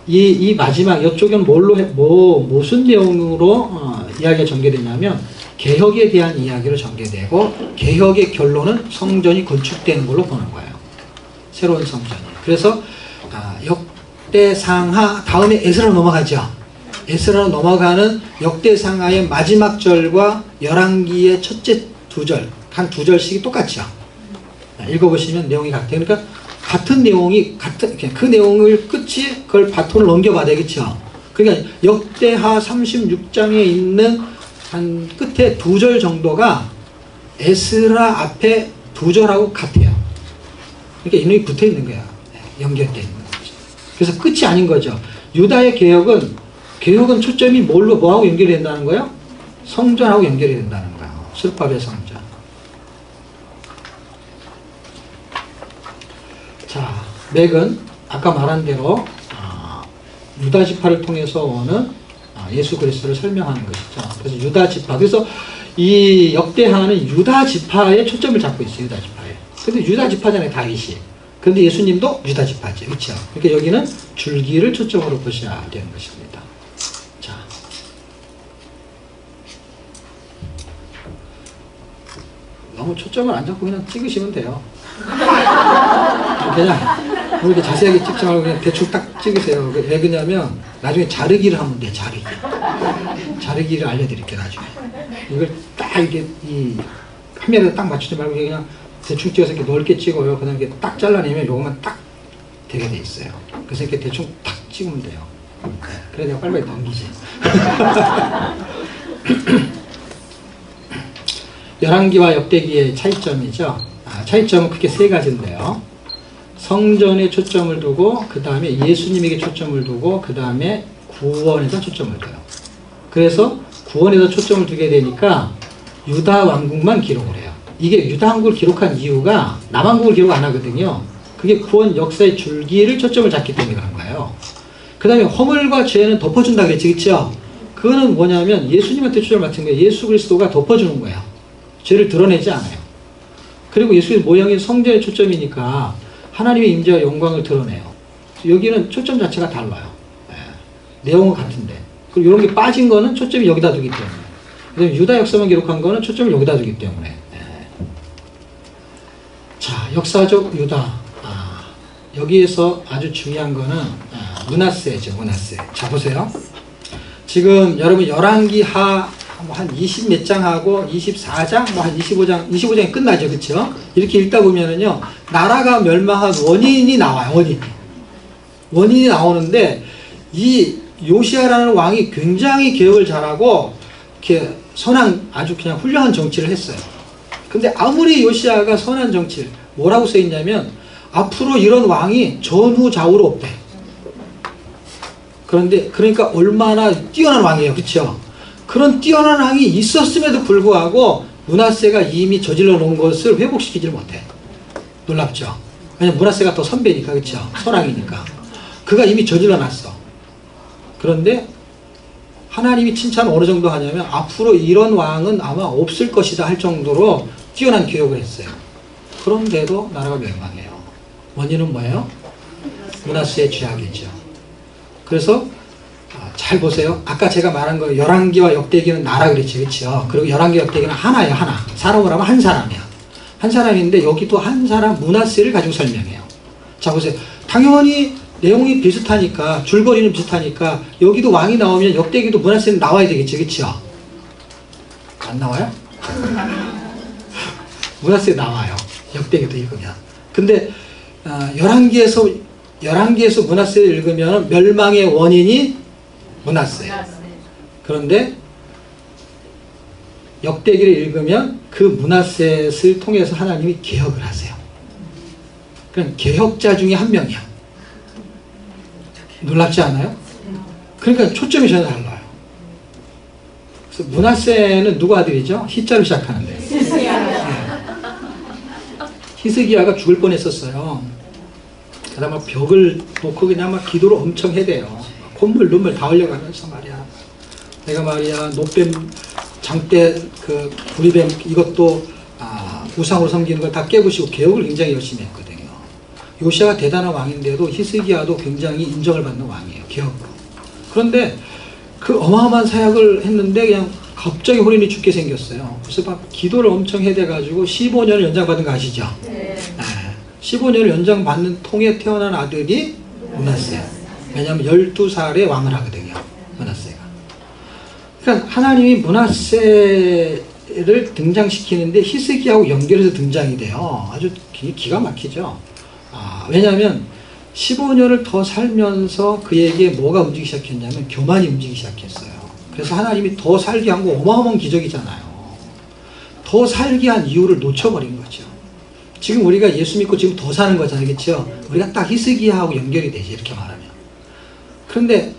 S1: 이 마지막 이쪽은 무슨 내용으로 이야기가 전개되냐면 개혁에 대한 이야기로 전개되고, 개혁의 결론은 성전이 건축되는 걸로 보는 거예요. 새로운 성전이. 그래서 역대상하 다음에 에스라로 넘어가죠. 에스라로 넘어가는 역대상하의 마지막 절과 열왕기의 첫째 두 절, 한 두 절씩이 똑같죠. 읽어보시면 내용이 같아요. 그러니까 같은 내용이 그 내용을 끝이 그걸 바톤을 넘겨봐야 되겠죠. 그러니까 역대하 36장에 있는 한 끝에 두 절 정도가 에스라 앞에 두 절하고 같아요. 그러니까 이 놈이 붙어 있는 거야. 연결되어 있는 거죠. 그래서 끝이 아닌 거죠. 유다의 개혁은 초점이 뭐하고 연결이 된다는 거예요? 성전하고 연결이 된다는 거예요. 스룹바벨 성전. 자, 맥은 아까 말한 대로 유다 지파를 통해서 오는 예수 그리스도를 설명하는 것이죠. 그래서 유다 지파. 그래서 이 역대하는 유다 지파에 초점을 잡고 있어요. 유다 지파에. 근데 유다 지파잖아요. 다윗이. 그런데 예수님도 유다 지파죠. 그렇죠? 그러니까 여기는 줄기를 초점으로 보셔야 되는 것입니다. 자, 너무 초점을 안 잡고 그냥 찍으시면 돼요. 그냥 뭐 이렇게 자세하게 찍지 말고 그냥 대충 딱 찍으세요. 왜 그러냐면 나중에 자르기를 하면 돼. 자르기를 알려드릴게요. 나중에 이걸 딱 이게 이 카메라에 딱 맞추지 말고 그냥 대충 찍어서 이렇게 넓게 찍어요. 그냥 이렇게 딱 잘라내면 요것만 딱 되게 돼 있어요. 그래서 이렇게 대충 딱 찍으면 돼요. 그래 내가 빨리빨리 넘기지. 열왕기와 역대기의 차이점이죠. 차이점은 크게 세 가지인데요. 성전에 초점을 두고 그 다음에 예수님에게 초점을 두고 그 다음에 구원에서 초점을 둬요. 그래서 구원에서 초점을 두게 되니까 유다 왕국만 기록을 해요. 이게 유다 왕국을 기록한 이유가 남왕국을 기록 안 하거든요. 그게 구원 역사의 줄기를 초점을 잡기 때문에 그런 거예요. 그 다음에 허물과 죄는 덮어준다 그랬지, 그쵸? 그거는 뭐냐면 예수님한테 초점을 맞춘 거예요. 예수 그리스도가 덮어주는 거예요. 죄를 드러내지 않아요. 그리고 예수의 모형이 성전의 초점이니까 하나님의 임재와 영광을 드러내요. 여기는 초점 자체가 달라요. 내용은 같은데. 그리고 이런 게 빠진 거는 초점이 여기다 두기 때문에. 그다음에 유다 역사만 기록한 거는 초점을 여기다 두기 때문에. 자, 역사적 유다. 여기에서 아주 중요한 거는 므낫세죠. 므낫세. 자, 보세요. 지금 여러분 열왕기 하 한 20 몇 장하고 24장, 뭐 한 25장이 끝나죠. 그쵸? 이렇게 읽다 보면은요, 나라가 멸망한 원인이 나와요. 원인이 나오는데, 이 요시아라는 왕이 굉장히 개혁을 잘하고, 이렇게 아주 그냥 훌륭한 정치를 했어요. 근데 아무리 요시아가 선한 정치를, 뭐라고 써있냐면, 앞으로 이런 왕이 전후 좌우로 없대. 그러니까 얼마나 뛰어난 왕이에요. 그쵸? 그런 뛰어난 왕이 있었음에도 불구하고 므낫세가 이미 저질러 놓은 것을 회복시키지를 못해. 놀랍죠? 왜냐면 므낫세가 더 선배니까, 그쵸? 선왕이니까. 그가 이미 저질러 놨어. 그런데 하나님이 칭찬을 어느 정도 하냐면 앞으로 이런 왕은 아마 없을 것이다 할 정도로 뛰어난 교육을 했어요. 그런데도 나라가 멸망해요. 원인은 뭐예요? 므낫세의 죄악이죠. 그래서 잘 보세요. 아까 제가 말한 거 열왕기와 역대기는 나라 그랬지, 그렇죠? 그리고 열왕기와 역대기는 하나예요, 하나. 사람으로 하면 한 사람이야. 한 사람인데 여기도 한 사람 므낫세를 가지고 설명해요. 자, 보세요. 당연히 내용이 비슷하니까 줄거리는 비슷하니까 여기도 왕이 나오면 역대기도 므낫세는 나와야 되겠지, 그렇죠? 안 나와요? 므낫세 나와요. 역대기도 읽으면. 근데 열왕기에서 므낫세를 읽으면 멸망의 원인이 므낫세. 그런데 역대기를 읽으면 그 므낫셋을 통해서 하나님이 개혁을 하세요. 그럼 개혁자 중에 한 명이야. 놀랍지 않아요? 그러니까 초점이 전혀 달라요. 그래서 므낫세는 누구 아들이죠? 히자로 시작하는데. 히스기야가 죽을 뻔했었어요. 그다음에 벽을 놓고 그냥 막 기도를 엄청 해대요. 콧물 눈물 다 흘려가면서 말이야. 내가 말이야 노뱀 장대 그 구리뱀 이것도 우상으로 섬기는 걸 다 깨부시고 개혁을 굉장히 열심히 했거든요. 요시아가 대단한 왕인데도 히스기야도 굉장히 인정을 받는 왕이에요. 개혁으로. 그런데 그 어마어마한 사역을 했는데 그냥 갑자기 혼인이 죽게 생겼어요. 그래서 막 기도를 엄청 해대가지고 15년을 연장받은 거 아시죠? 네. 15년을 연장받는 통에 태어난 아들이 므낫세. 왜냐하면 12살에 왕을 하거든요. 므낫세가. 그러니까 하나님이 므낫세를 등장시키는데 히스기야하고 연결해서 등장이 돼요. 아주 기가 막히죠. 왜냐하면 15년을 더 살면서 그에게 뭐가 움직이기 시작했냐면 교만이 움직이기 시작했어요. 그래서 하나님이 더 살게 한 거 어마어마한 기적이잖아요. 더 살게 한 이유를 놓쳐버린 거죠. 지금 우리가 예수 믿고 지금 더 사는 거잖아요. 그렇죠? 우리가 딱 히스기야하고 연결이 되지, 이렇게 말하면. 그런데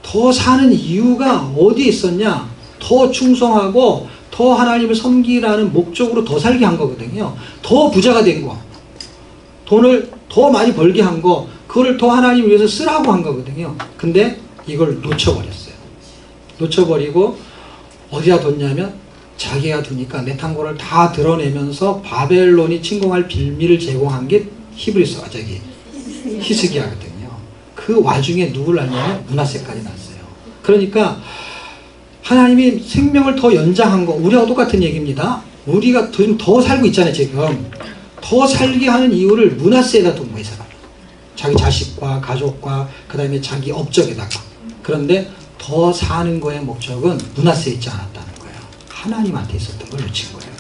S1: 더 사는 이유가 어디에 있었냐? 더 충성하고 더 하나님을 섬기라는 목적으로 더 살게 한 거거든요. 더 부자가 된 거. 돈을 더 많이 벌게 한 거. 그거를 더 하나님을 위해서 쓰라고 한 거거든요. 근데 이걸 놓쳐버렸어요. 놓쳐버리고 어디다 뒀냐면 자기가 두니까 내탄고를 다 드러내면서 바벨론이 침공할 빌미를 제공한 게 히스기야거든요. 그 와중에 누구를 낳냐면 므낫세까지 낳았어요. 그러니까 하나님이 생명을 더 연장한 거 우리하고 똑같은 얘기입니다. 우리가 지금 더 살고 있잖아요. 지금 더 살게 하는 이유를 므낫세에다 둔 거예요. 사람. 자기 자식과 가족과 그 다음에 자기 업적에다가. 그런데 더 사는 거의 목적은 므낫세에 있지 않았다는 거예요. 하나님한테 있었던 걸 놓친 거예요.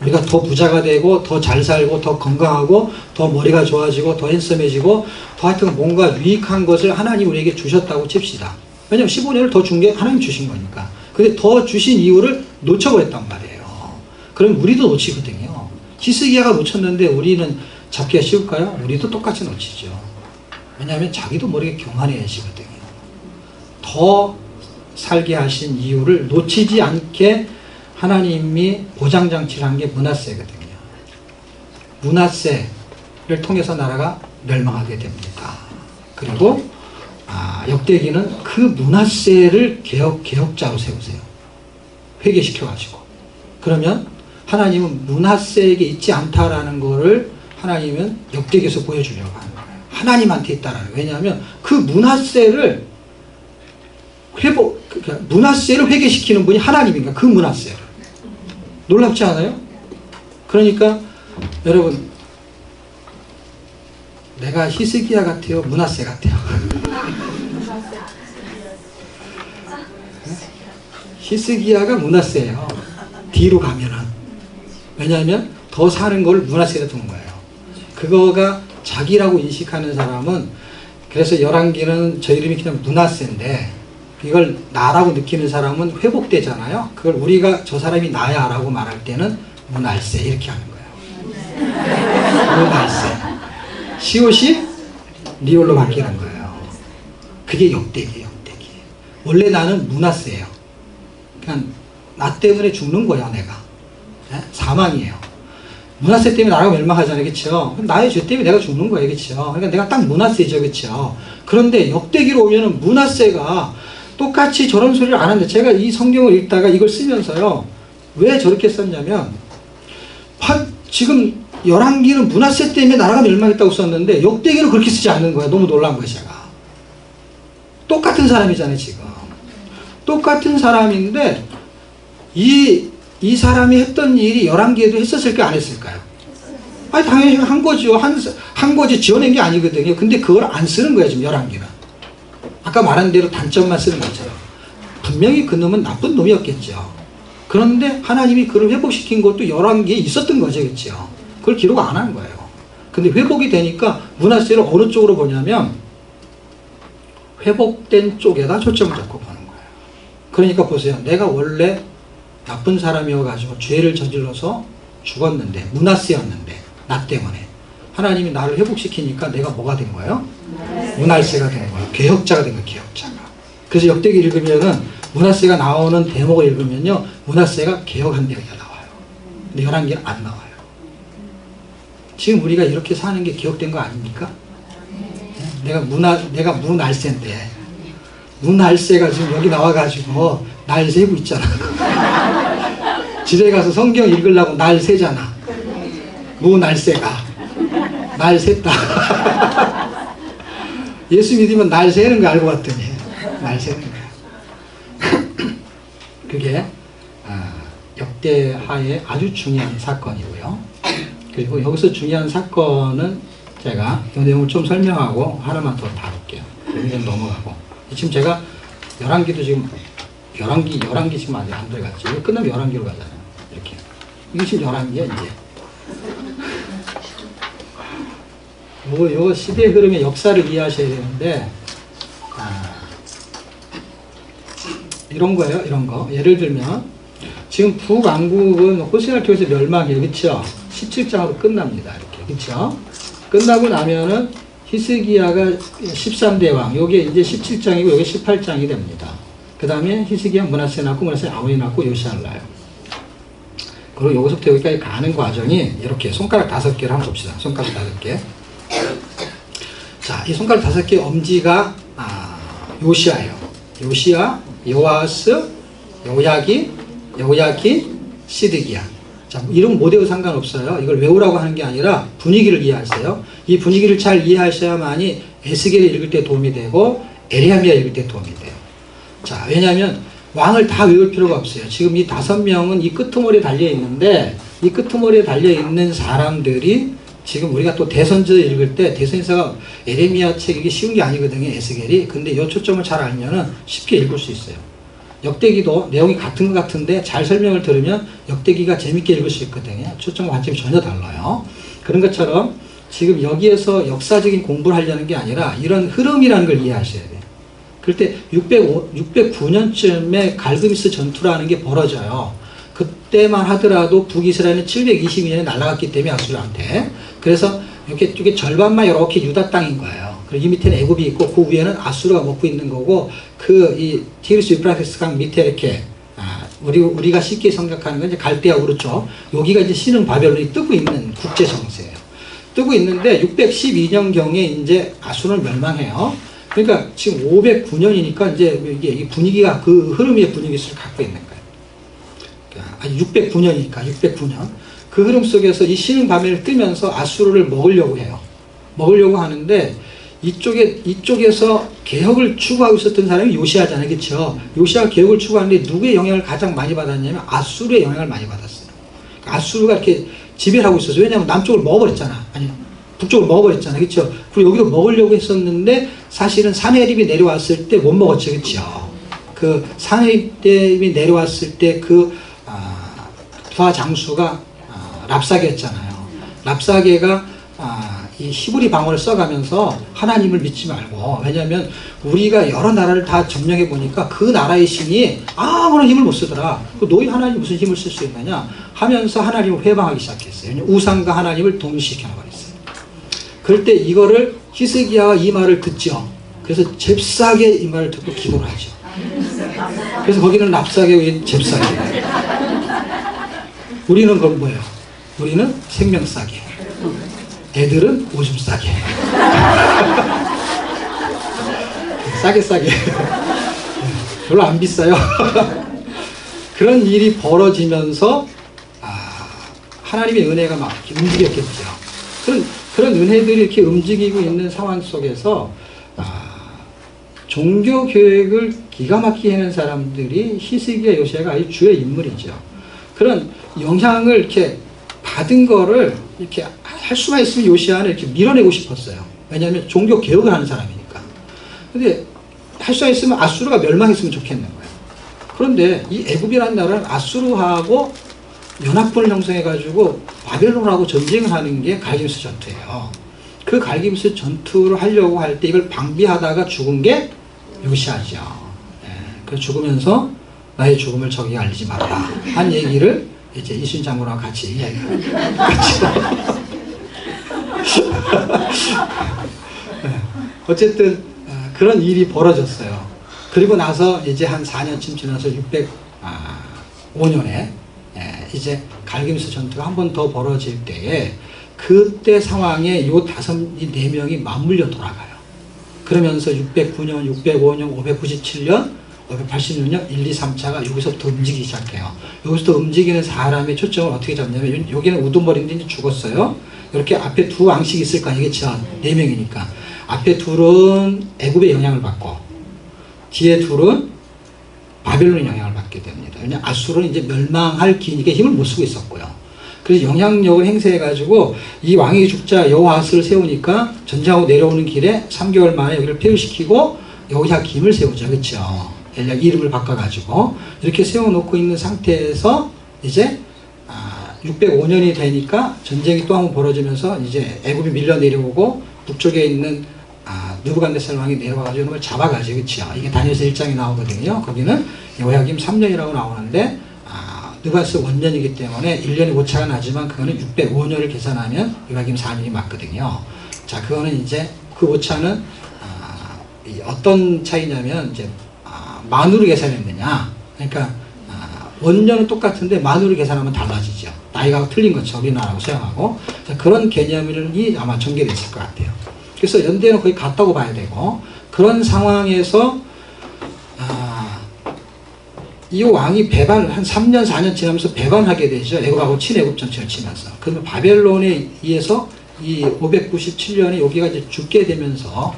S1: 우리가 더 부자가 되고 더 잘 살고 더 건강하고 더 머리가 좋아지고 더 핸섬해지고 더 하여튼 뭔가 유익한 것을 하나님 우리에게 주셨다고 칩시다. 왜냐하면 15년을 더 준 게 하나님 주신 거니까. 근데 더 주신 이유를 놓쳐버렸단 말이에요. 그럼 우리도 놓치거든요. 히스기야가 놓쳤는데 우리는 잡기가 쉬울까요? 우리도 똑같이 놓치죠. 왜냐하면 자기도 모르게 교만해지거든요. 더 살게 하신 이유를 놓치지 않게 하나님이 보장장치를 한 게 므낫세거든요. 므낫세를 통해서 나라가 멸망하게 됩니다. 그리고 역대기는 그 므낫세를 개혁자로 세우세요. 회개시켜가지고. 그러면 하나님은 므낫세에게 있지 않다라는 거를 하나님은 역대기에서 보여주려고 하는 거예요. 하나님한테 있다라는 거예요. 왜냐하면 그 므낫세를 므낫세를 회개시키는 분이 하나님인가? 그 므낫세를. 놀랍지 않아요? 그러니까 여러분 내가 히스기야 같아요? 므낫세 같아요? 히스기야가 므낫세예요. 뒤로 가면은. 왜냐하면 더 사는 걸 므낫세에다 둔 거예요. 그거가 자기라고 인식하는 사람은 그래서 열왕기는 저 이름이 그냥 므낫세인데 이걸 나라고 느끼는 사람은 회복되잖아요. 그걸 우리가 저 사람이 나야 라고 말할 때는 므날세 이렇게 하는 거예요. 므날세. 시옷이 리올로 바뀌는 거예요. 그게 역대기예요. 역대기. 원래 나는 므낫세예요. 그냥 나 때문에 죽는 거야 내가. 네? 사망이에요. 므낫세 때문에 나라가 멸망하잖아요. 그렇죠? 나의 죄 때문에 내가 죽는 거예요. 그렇죠? 그러니까 내가 딱 므낫세죠. 그렇죠? 그런데 역대기로 오면은 므낫세가 똑같이 저런 소리를 안 하는데 제가 이 성경을 읽다가 이걸 쓰면서요. 왜 저렇게 썼냐면 지금 열왕기는 므낫세 때문에 나라가 멸망했다고 썼는데 역대기는 그렇게 쓰지 않는 거예요. 너무 놀란 거예요. 제가. 똑같은 사람이잖아요. 지금. 똑같은 사람인데 이 사람이 했던 일이 열왕기에도 했었을까요? 안 했을까요? 아니 당연히 한 거죠. 한 거지 지어낸 게 아니거든요. 근데 그걸 안 쓰는 거예요. 지금 열왕기는. 아까 말한 대로 단점만 쓰는 거죠. 분명히 그 놈은 나쁜 놈이었겠죠. 그런데 하나님이 그를 회복시킨 것도 열왕기에 있었던 거죠. 그렇죠? 그걸 기록 안 한 거예요. 근데 회복이 되니까 므낫세를 어느 쪽으로 보냐면 회복된 쪽에다 초점을 잡고 보는 거예요. 그러니까 보세요. 내가 원래 나쁜 사람이어가지고 죄를 저질러서 죽었는데 므낫세였는데 나 때문에 하나님이 나를 회복시키니까 내가 뭐가 된 거예요? 므낫세가 된 거예요. 개혁자가 된 거예요. 개혁자가. 그래서 역대기 읽으면은 므낫세가 나오는 대목을 읽으면요. 므낫세가 개혁한 대목이 나와요. 근데 열왕기는 안 나와요. 지금 우리가 이렇게 사는 게 개혁된 거 아닙니까? 내가 므낫세인데 므낫세가 지금 여기 나와가지고 날 세고 있잖아. 집에 가서 성경 읽으려고 날 세잖아. 므낫세가 날 셌다. 예수 믿으면 날 세는 거 알고 봤더니 날 세는 거야. 그게 역대하의 아주 중요한 사건이고요. 그리고 여기서 중요한 사건은 제가 이 내용을 좀 설명하고 하나만 더 다룰게요. 여기 좀 넘어가고. 지금 제가 열왕기도 지금 열왕기 지금 아직 안 들어갔죠. 이거 끝나면 열왕기로 가잖아요. 이렇게. 이게 지금 열왕기야 이제. 요 시대 흐름의 역사를 이해하셔야 되는데 이런 거예요. 이런 거. 예를 들면 지금 북왕국은 호세아를 통해서 멸망해요. 그렇죠? 17장으로 끝납니다. 이렇게. 그렇죠? 끝나고 나면은 히스기야가 13대 왕. 요게 이제 17장이고 요게 18장이 됩니다. 그 다음에 히스기야 므낫세 낳고 므낫세 아몬이 낳고 요시아를 낳아요. 그리고 여기서부터 여기까지 가는 과정이 이렇게 손가락 5개를 한번 봅시다. 손가락 5개. 자, 이 손가락 5개 엄지가 요시아예요. 요시아, 요아스, 요야기, 시드기야. 자, 이름 못 외워도 상관없어요. 이걸 외우라고 하는 게 아니라 분위기를 이해하세요. 이 분위기를 잘 이해하셔야만이 에스겔을 읽을 때 도움이 되고 에레미야 읽을 때 도움이 돼요. 자, 왜냐하면 왕을 다 외울 필요가 없어요. 지금 이 5명은 이 끄트머리에 달려 있는데 이 끄트머리에 달려 있는 사람들이 지금 우리가 또 대선서 읽을 때 대선서가 에레미야 책 이게 쉬운 게 아니거든요. 에스겔이. 근데 이 초점을 잘 알면은 쉽게 읽을 수 있어요. 역대기도 내용이 같은 것 같은데 잘 설명을 들으면 역대기가 재밌게 읽을 수 있거든요. 초점 관점이 전혀 달라요. 그런 것처럼 지금 여기에서 역사적인 공부를 하려는 게 아니라 이런 흐름이라는 걸 이해하셔야 돼요. 그럴 때 609년쯤에 갈그미스 전투라는 게 벌어져요. 그때만 하더라도 북이스라엘은 722년에 날아갔기 때문에 아수르한테. 그래서 이렇게 절반만 이렇게 유다 땅인 거예요. 그리고 이 밑에는 애굽이 있고 그 위에는 아수르가 먹고 있는 거고 이 티그리스 유프라테스 강 밑에 이렇게 우리가 쉽게 생각하는 건 이제 갈대아 오르쪽 여기가 이제 신흥 바벨론이 뜨고 있는 국제 정세예요. 뜨고 있는데 612년경에 이제 아수르는 멸망해요. 그러니까 지금 509년이니까 이제 이게 분위기가 그 흐름의 분위기를 갖고 있는 거예요. 아니 609년이니까 609년 그 흐름 속에서 이 신흥 바벨을 뜨면서 아수르를 먹으려고 해요. 먹으려고 하는데 이쪽에서 개혁을 추구하고 있었던 사람이 요시아잖아요. 그렇죠? 요시아가 개혁을 추구하는데 누구의 영향을 가장 많이 받았냐면 아수르의 영향을 많이 받았어요. 아수르가 이렇게 지배를 하고 있었어요. 왜냐하면 남쪽을 먹어버렸잖아. 아니 북쪽을 먹어버렸잖아. 그렇죠? 그리고 여기도 먹으려고 했었는데 사실은 사네립이 내려왔을 때 못 먹었죠. 그렇죠? 그 사네립이 내려왔을 때 그 부하 장수가 랍사게였잖아요. 랍사게가 이 히브리 방언을 써가면서 하나님을 믿지 말고, 왜냐하면 우리가 여러 나라를 다 점령해 보니까 그 나라의 신이 아무런 힘을 못 쓰더라. 너희 하나님이 무슨 힘을 쓸 수 있느냐 하면서 하나님을 회방하기 시작했어요. 우상과 하나님을 동시시켜버렸어요. 그럴 때 이거를 히스기야가 이 말을 듣죠. 그래서 잽싸게 이 말을 듣고 기도를 하죠. 그래서 거기는 랍사게, 여기는 잽싸게. 우리는 그럼 뭐예요? 우리는 생명 싸게. 애들은 오줌 싸게. 싸게. 별로 안 비싸요. 그런 일이 벌어지면서 하나님의 은혜가 막 움직였겠죠. 그런 은혜들이 이렇게 움직이고 있는 상황 속에서 종교 교육을 기가 막히게 하는 사람들이 히스기야, 요시아가 아주 주요 인물이죠. 그런 영향을 이렇게 받은 거를 이렇게 할 수만 있으면 요시아는 이렇게 밀어내고 싶었어요. 왜냐하면 종교 개혁을 하는 사람이니까. 근데 할 수만 있으면 아수르가 멸망했으면 좋겠는 거예요. 그런데 이 애굽이라는 나라는 아수르하고 연합군을 형성해가지고 바벨론하고 전쟁을 하는 게 갈기미스 전투예요. 그 갈기미스 전투를 하려고 할 때 이걸 방비하다가 죽은 게 요시아죠. 그래서 죽으면서 나의 죽음을 적에게 알리지 말아라 한 얘기를 이제 이순신 장군하고 같이 어쨌든 그런 일이 벌어졌어요. 그리고 나서 이제 한 4년쯤 지나서 605년에 이제 갈기미스 전투가 한 번 더 벌어질 때에 그때 상황에 이 4명이 맞물려 돌아가요. 그러면서 609년, 605년, 597년, 586년 1, 2, 3차가 여기서부터 움직이기 시작해요. 여기서부터 움직이는 사람의 초점을 어떻게 잡냐면 여기는 우두머리인데 이제 죽었어요. 이렇게 앞에 두 왕씩이 있을 거 아니겠죠? 4명이니까. 앞에 둘은 애굽의 영향을 받고 뒤에 둘은 바벨론의 영향을 받게 됩니다. 왜냐하면 아수르는 이제 멸망할 기니까 힘을 못 쓰고 있었고요. 그래서 영향력을 행사해가지고 이 왕이 죽자 여호아스를 세우니까 전쟁하고 내려오는 길에 3개월 만에 여기를 폐위시키고 여호야김을 세우죠. 그렇죠? 이름을 바꿔가지고 이렇게 세워놓고 있는 상태에서 이제 605년이 되니까 전쟁이 또 한 번 벌어지면서 이제 애굽이 밀려 내려오고 북쪽에 있는 느부갓네살 왕이 내려와가지고 이걸 잡아가지고, 그렇죠? 이게 다니엘서 1장에 나오거든요. 거기는 여호야김 3년이라고 나오는데 느부갓네살 원년이기 때문에 1년이 오차가 나지만 그거는 605년을 계산하면 여호야김 4년이 맞거든요. 자, 그거는 이제 그 오차는 어떤 차이냐면 이제 만으로 계산했느냐. 그러니까 원년은 똑같은데 만으로 계산하면 달라지죠. 나이가 틀린 거죠. 우리나라하고 서양하고. 그런 개념이 아마 전개됐을 것 같아요. 그래서 연대는 거의 같다고 봐야 되고, 그런 상황에서 이 왕이 배반, 한 3년, 4년 지나면서 배반하게 되죠. 애굽하고 친애굽 전쟁을 치면서. 그러면 바벨론에 의해서 이 597년에 여기가 이제 죽게 되면서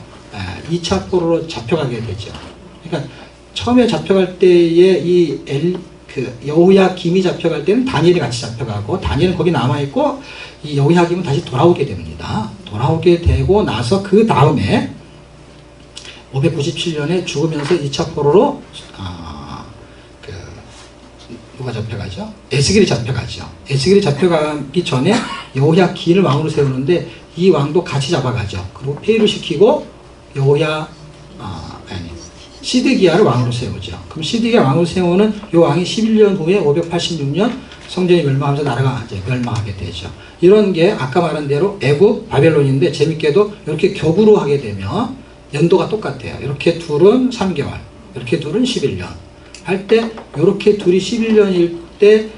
S1: 2차 포로로 잡혀가게 되죠. 그러니까 처음에 잡혀갈 때에 여호야김이 잡혀갈 때는 다니엘이 같이 잡혀가고, 다니엘은 거기 남아있고, 이 여호야김은 다시 돌아오게 됩니다. 돌아오게 되고 나서 그 다음에 597년에 죽으면서 2차 포로로 누가 잡혀가죠? 에스겔이 잡혀가죠. 에스겔이 잡혀가기 전에 여호야긴을 왕으로 세우는데 이 왕도 같이 잡아가죠. 그리고 폐위를 시키고 시드기야를 왕으로 세우죠. 그럼 시드기야 왕으로 세우는 이 왕이 11년 후에 586년 성전이 멸망하면서 나라가 이제 멸망하게 되죠. 이런 게 아까 말한 대로 애굽, 바벨론인데 재밌게도 이렇게 격으로 하게 되면 연도가 똑같아요. 이렇게 둘은 3개월, 이렇게 둘은 11년. 할 때 이렇게 둘이 11년일 때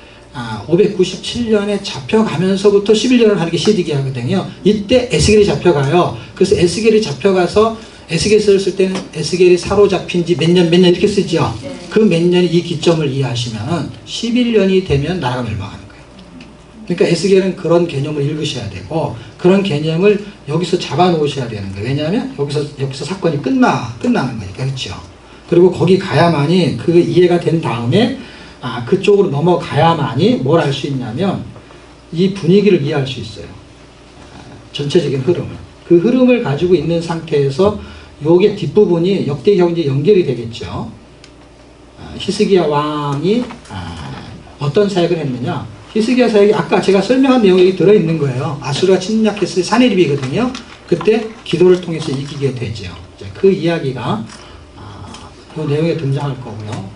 S1: 597년에 잡혀가면서부터 11년을 하는 게 시드기야거든요. 이때 에스겔이 잡혀가요. 그래서 에스겔이 잡혀가서 에스겔을 쓸 때는 에스겔이 사로잡힌 지 몇 년 이렇게 쓰죠. 그 몇 년이 이 기점을 이해하시면 11년이 되면 나라가 멸망하는 거예요. 그러니까 에스겔은 그런 개념을 읽으셔야 되고 그런 개념을 여기서 잡아 놓으셔야 되는 거예요. 왜냐하면 여기서 사건이 끝나는 거니까. 그렇죠. 그리고 거기 가야만이 그 이해가 된 다음에 그쪽으로 넘어가야만이 뭘 알 수 있냐면 이 분위기를 이해할 수 있어요. 전체적인 흐름을. 그 흐름을 가지고 있는 상태에서 요게 뒷부분이 역대기하고 이제 연결이 되겠죠. 히스기야 왕이 어떤 사역을 했느냐. 히스기야 사역이 아까 제가 설명한 내용이 들어있는 거예요. 아수르가 침략했을 때 사네립이거든요. 그때 기도를 통해서 이기게 되죠. 그 이야기가 이 내용에 등장할 거고요.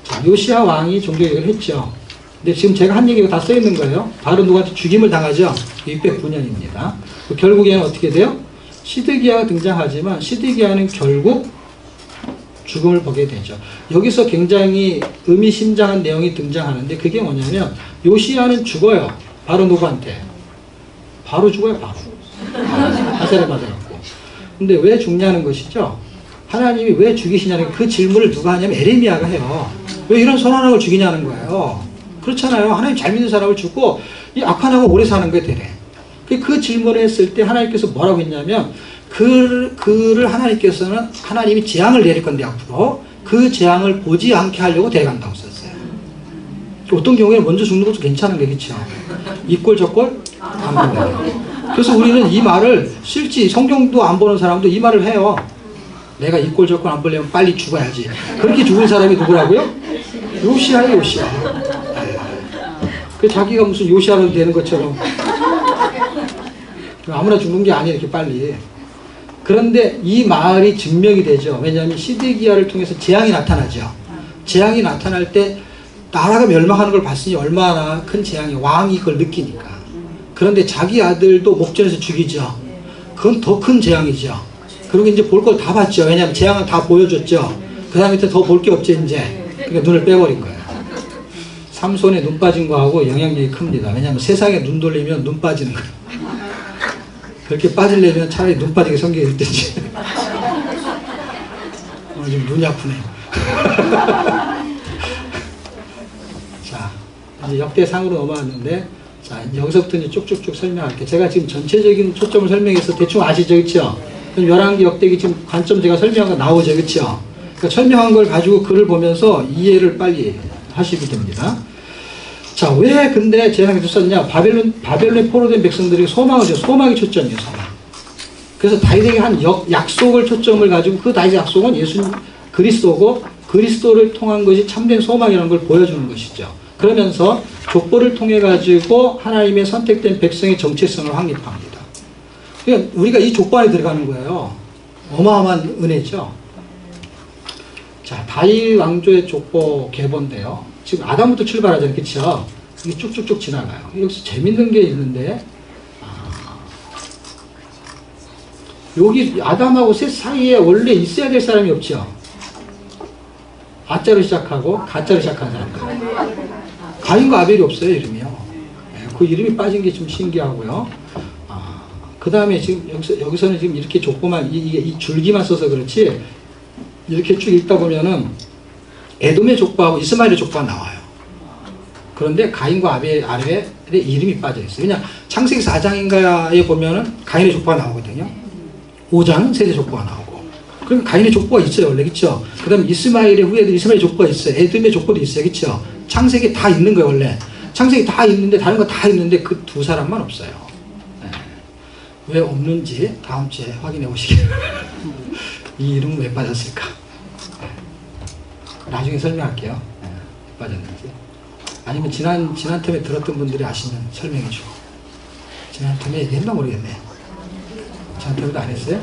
S1: 자, 요시야 왕이 종교개혁을 했죠. 근데 지금 제가 한 얘기가 다 써있는 거예요. 바로 누구한테 죽임을 당하죠. 609년입니다. 결국에는 어떻게 돼요? 시드기야가 등장하지만 시드기야는 결국 죽음을 보게 되죠. 여기서 굉장히 의미심장한 내용이 등장하는데 그게 뭐냐면 요시야는 죽어요. 바로 누구한테? 바로 죽어요. 바로. 화살을 받아갖고. 근데 왜 죽냐는 것이죠. 하나님이 왜 죽이시냐는 그 질문을 누가 하냐면 에레미야가 해요. 왜 이런 선한 왕을 죽이냐는 거예요. 그렇잖아요. 하나님 잘 믿는 사람을 죽고 이 악한 왕은 오래 사는 거에 되래. 그 질문을 했을 때 하나님께서 뭐라고 했냐면 그를 하나님께서는 하나님이 재앙을 내릴 건데 앞으로 그 재앙을 보지 않게 하려고 데려간다고 썼어요. 어떤 경우에는 먼저 죽는 것도 괜찮은 게 그렇죠. 이 꼴 저 꼴 안 보여요. 그래서 우리는 이 말을 실제 성경도 안 보는 사람도 이 말을 해요. 내가 이 꼴 저 꼴 안 보려면 빨리 죽어야지. 그렇게 죽은 사람이 누구라고요? 요시야예요. 요시야. 그 자기가 무슨 요시야로 되는 것처럼 아무나 죽는 게 아니에요. 이렇게 빨리. 그런데 이 말이 증명이 되죠. 왜냐하면 시드기야를 통해서 재앙이 나타나죠. 재앙이 나타날 때 나라가 멸망하는 걸 봤으니 얼마나 큰 재앙이 왕이 그걸 느끼니까. 그런데 자기 아들도 목전에서 죽이죠. 그건 더 큰 재앙이죠. 그리고 이제 볼 걸 다 봤죠. 왜냐하면 재앙을 다 보여줬죠. 그 다음에 더 볼 게 없지 이제. 그러니까 눈을 빼버린 거예요. 삼손에 눈 빠진 거하고 영향력이 큽니다. 왜냐하면 세상에 눈 돌리면 눈 빠지는 거예요. 그렇게 빠지려면 차라리 눈 빠지게 성경이 있든지. 지금 눈이 아프네. 자, 이제 역대상으로 넘어왔는데, 자, 여기서부터 이제 쭉쭉쭉 설명할게요. 제가 지금 전체적인 초점을 설명해서 대충 아시죠? 그쵸? 그럼 11개 역대기 지금 관점 제가 설명한 거 나오죠? 그쵸? 그러니까 설명한 걸 가지고 글을 보면서 이해를 빨리 하시게 됩니다. 자, 왜 근데 제가 썼냐? 바벨론에 포로된 백성들이 소망을 줘. 소망이 초점이에요, 소망. 그래서 다윗에게 한 약속을 초점을 가지고 그 다윗의 약속은 그리스도고 그리스도를 통한 것이 참된 소망이라는 걸 보여주는 것이죠. 그러면서 족보를 통해 가지고 하나님의 선택된 백성의 정체성을 확립합니다. 그러니까 우리가 이 족보 안에 들어가는 거예요. 어마어마한 은혜죠. 자, 다윗 왕조의 족보 계보인데요. 지금 아담부터 출발하잖아요. 그쵸? 이게 쭉쭉쭉 지나가요. 여기서 재밌는 게 있는데, 여기 아담하고 셋 사이에 원래 있어야 될 사람이 없죠? 아자로 시작하고 가자로 시작하는 사람. 가인과 아벨이 없어요, 이름이요. 그 이름이 빠진 게 좀 신기하고요. 그 다음에 지금 여기서는 지금 이렇게 족보만, 이 줄기만 써서 그렇지, 이렇게 쭉 읽다 보면은 에돔의 족보하고 이스마엘의 족보가 나와요. 그런데 가인과 아벨의 이름이 빠져 있어요. 왜냐 창세기 4장인가에 보면은 가인의 족보가 나오거든요. 5장은 세대 족보가 나오고. 그럼 가인의 족보가 있어요, 원래, 그쵸? 그 다음에 이스마엘의 후예들 이스마엘 족보가 있어요. 에돔의 족보도 있어요, 그쵸? 창세기 다 있는 거예요, 원래. 창세기 다 있는데, 다른 거 다 있는데 그 두 사람만 없어요. 네. 왜 없는지 다음 주에 확인해 보시길. 이 이름은 왜 빠졌을까? 나중에 설명할게요. 네. 왜 빠졌는지. 아니면 지난 텀에 들었던 분들이 아시면 설명해 주고. 지난 텀에 했나 모르겠네. 지난 텀에도 안 했어요?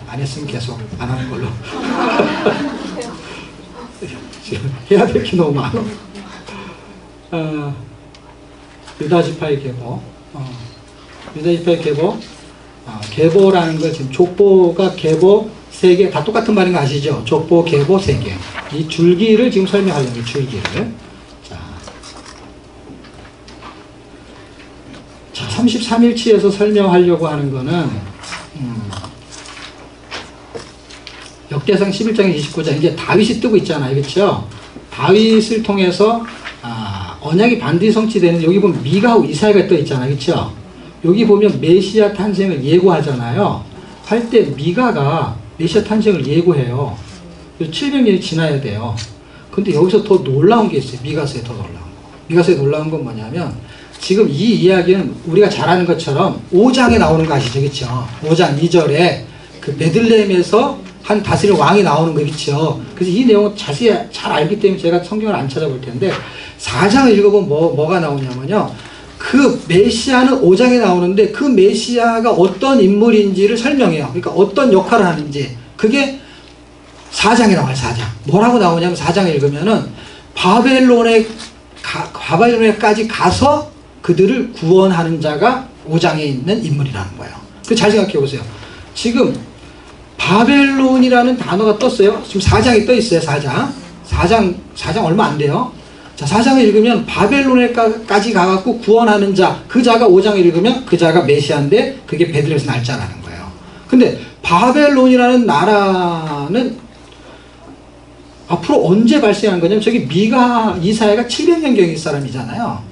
S1: 안 했으면 계속 안 하는 걸로. 지금 해야 될 게 너무 많아. 유다지파의 계보. 유다지파의 계보. 계보라는 걸 지금 족보가 계보 3개, 다 똑같은 말인 거 아시죠? 족보, 계보 3개. 이 줄기를 지금 설명하려는 줄기를. 자, 33일치에서 설명하려고 하는 거는, 역대상 11장 29장, 이제 다윗이 뜨고 있잖아요. 그렇죠? 다윗을 통해서, 언약이 반드시 성취되는, 여기 보면 미가하고 이사야가 떠 있잖아요. 그렇죠? 여기 보면 메시아 탄생을 예고하잖아요. 할 때 미가가 메시아 탄생을 예고해요. 700년이 지나야 돼요. 근데 여기서 더 놀라운 게 있어요. 미가서에 더 놀라운 거. 미가서에 놀라운 건 뭐냐면, 지금 이 이야기는 우리가 잘 아는 것처럼 5장에 나오는 거 아시죠? 그렇죠? 5장 2절에 그 베들레헴에서 한 다스릴 왕이 나오는 거, 그렇죠? 그래서 이 내용을 자세히 잘 알기 때문에 제가 성경을 안 찾아볼 텐데, 4장을 읽어보면 뭐가 나오냐면요. 그 메시아는 5장에 나오는데 그 메시아가 어떤 인물인지를 설명해요. 그러니까 어떤 역할을 하는지. 그게 4장에 나와요, 4장. 뭐라고 나오냐면 4장을 읽으면은 바벨론에까지 가서 그들을 구원하는 자가 5장에 있는 인물이라는 거예요. 그 잘 생각해 보세요. 지금 바벨론이라는 단어가 떴어요. 지금 4장에 떠 있어요, 4장 얼마 안 돼요. 자, 4장을 읽으면 바벨론에까지 가갖고 구원하는 자, 그 자가 5장을 읽으면 그 자가 메시아인데 그게 베들레헴에서 날 자라는 거예요. 근데 바벨론이라는 나라는 앞으로 언제 발생한 거냐면 저기 미가, 이사야가 700년경일 사람이잖아요.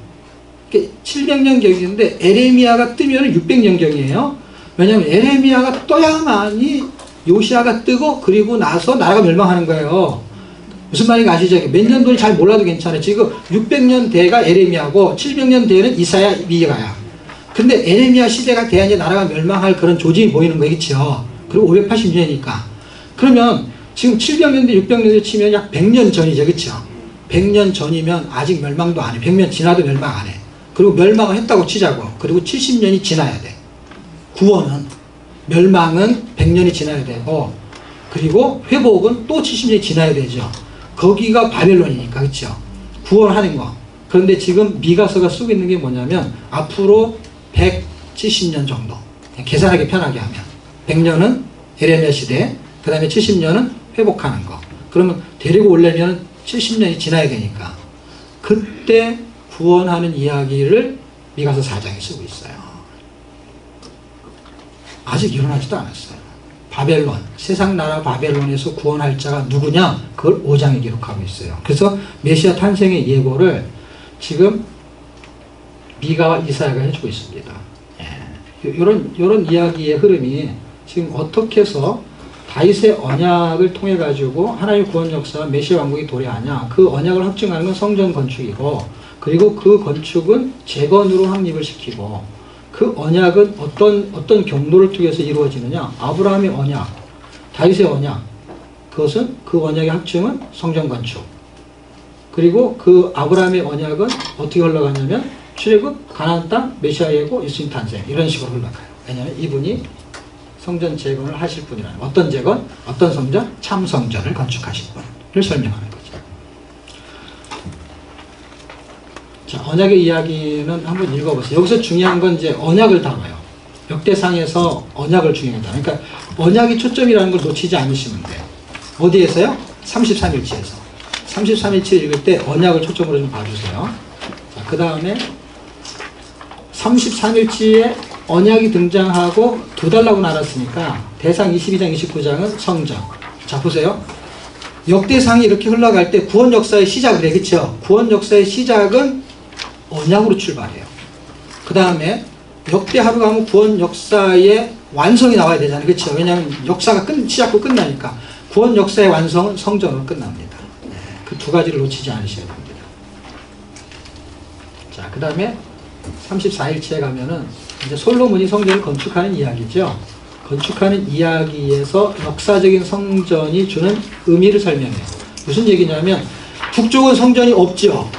S1: 700년경인데 에레미야가 뜨면 600년경이에요. 왜냐하면 에레미야가 떠야만이 요시아가 뜨고 그리고 나서 나라가 멸망하는 거예요. 무슨 말인지 아시죠? 몇 년도를 잘 몰라도 괜찮아요. 지금 600년 대가 에레미야고 700년 대는 이사야, 미가야. 근데 에레미야 시대가 돼야 이제 나라가 멸망할 그런 조짐이 보이는 거겠죠. 그리고 580년이니까. 그러면 지금 700년대, 600년대 치면 약 100년 전이죠. 그렇죠? 100년 전이면 아직 멸망도 안 해. 100년 지나도 멸망 안 해. 그리고 멸망을 했다고 치자고. 그리고 70년이 지나야 돼. 구원은. 멸망은 100년이 지나야 되고 그리고 회복은 또 70년이 지나야 되죠. 거기가 바벨론이니까. 그렇죠? 구원하는 거. 그런데 지금 미가서가 쓰고 있는 게 뭐냐면 앞으로 170년 정도. 계산하기 편하게 하면 100년은 에레미야 시대, 그 다음에 70년은 회복하는 거. 그러면 데리고 오려면 70년이 지나야 되니까 그때 구원하는 이야기를 미가서 4장에 쓰고 있어요. 아직 일어나지도 않았어요. 바벨론, 세상 나라 바벨론에서 구원할 자가 누구냐? 그걸 5장에 기록하고 있어요. 그래서 메시아 탄생의 예고를 지금 미가와 이사야가 해주고 있습니다. 이런 이야기의 흐름이 지금 어떻게 해서 다윗의 언약을 통해 가지고 하나님의 구원 역사와 메시아 왕국이 도래하냐? 그 언약을 확증하는 건 성전 건축이고, 그리고 그 건축은 재건으로 확립을 시키고, 그 언약은 어떤 경로를 통해서 이루어지느냐? 아브라함의 언약, 다윗의 언약. 그것은 그 언약의 확증은 성전 건축. 그리고 그 아브라함의 언약은 어떻게 흘러가냐면 출애굽, 가나안 땅, 메시아 예고, 예수님 탄생 이런 식으로 흘러가요. 왜냐하면 이분이 성전 재건을 하실 분이라는, 어떤 재건? 어떤 성전? 참 성전을 건축하실 분을 설명하는 거죠. 자, 언약의 이야기는 한번 읽어보세요. 여기서 중요한 건 이제 언약을 다뤄요. 역대상에서 언약을 중요하다. 그러니까 언약이 초점이라는 걸 놓치지 않으시면 돼요. 어디에서요? 33일치에서. 33일치 읽을 때 언약을 초점으로 좀 봐주세요. 자, 그 다음에 33일치에 언약이 등장하고 두 달라고 나눴으니까 대상 22장, 29장은 성전. 자, 보세요. 역대상이 이렇게 흘러갈 때 구원 역사의 시작을 해, 그쵸? 구원 역사의 시작은 언약으로 출발해요. 그 다음에 역대하로 가면 구원 역사의 완성이 나와야 되잖아요, 그쵸? 왜냐하면 역사가 시작고 끝나니까. 구원 역사의 완성은 성전으로 끝납니다. 네, 그 두 가지를 놓치지 않으셔야 됩니다. 자, 그 다음에 34일치에 가면은 이제 솔로몬이 성전을 건축하는 이야기죠. 건축하는 이야기에서 역사적인 성전이 주는 의미를 설명해요. 무슨 얘기냐면 북쪽은 성전이 없죠.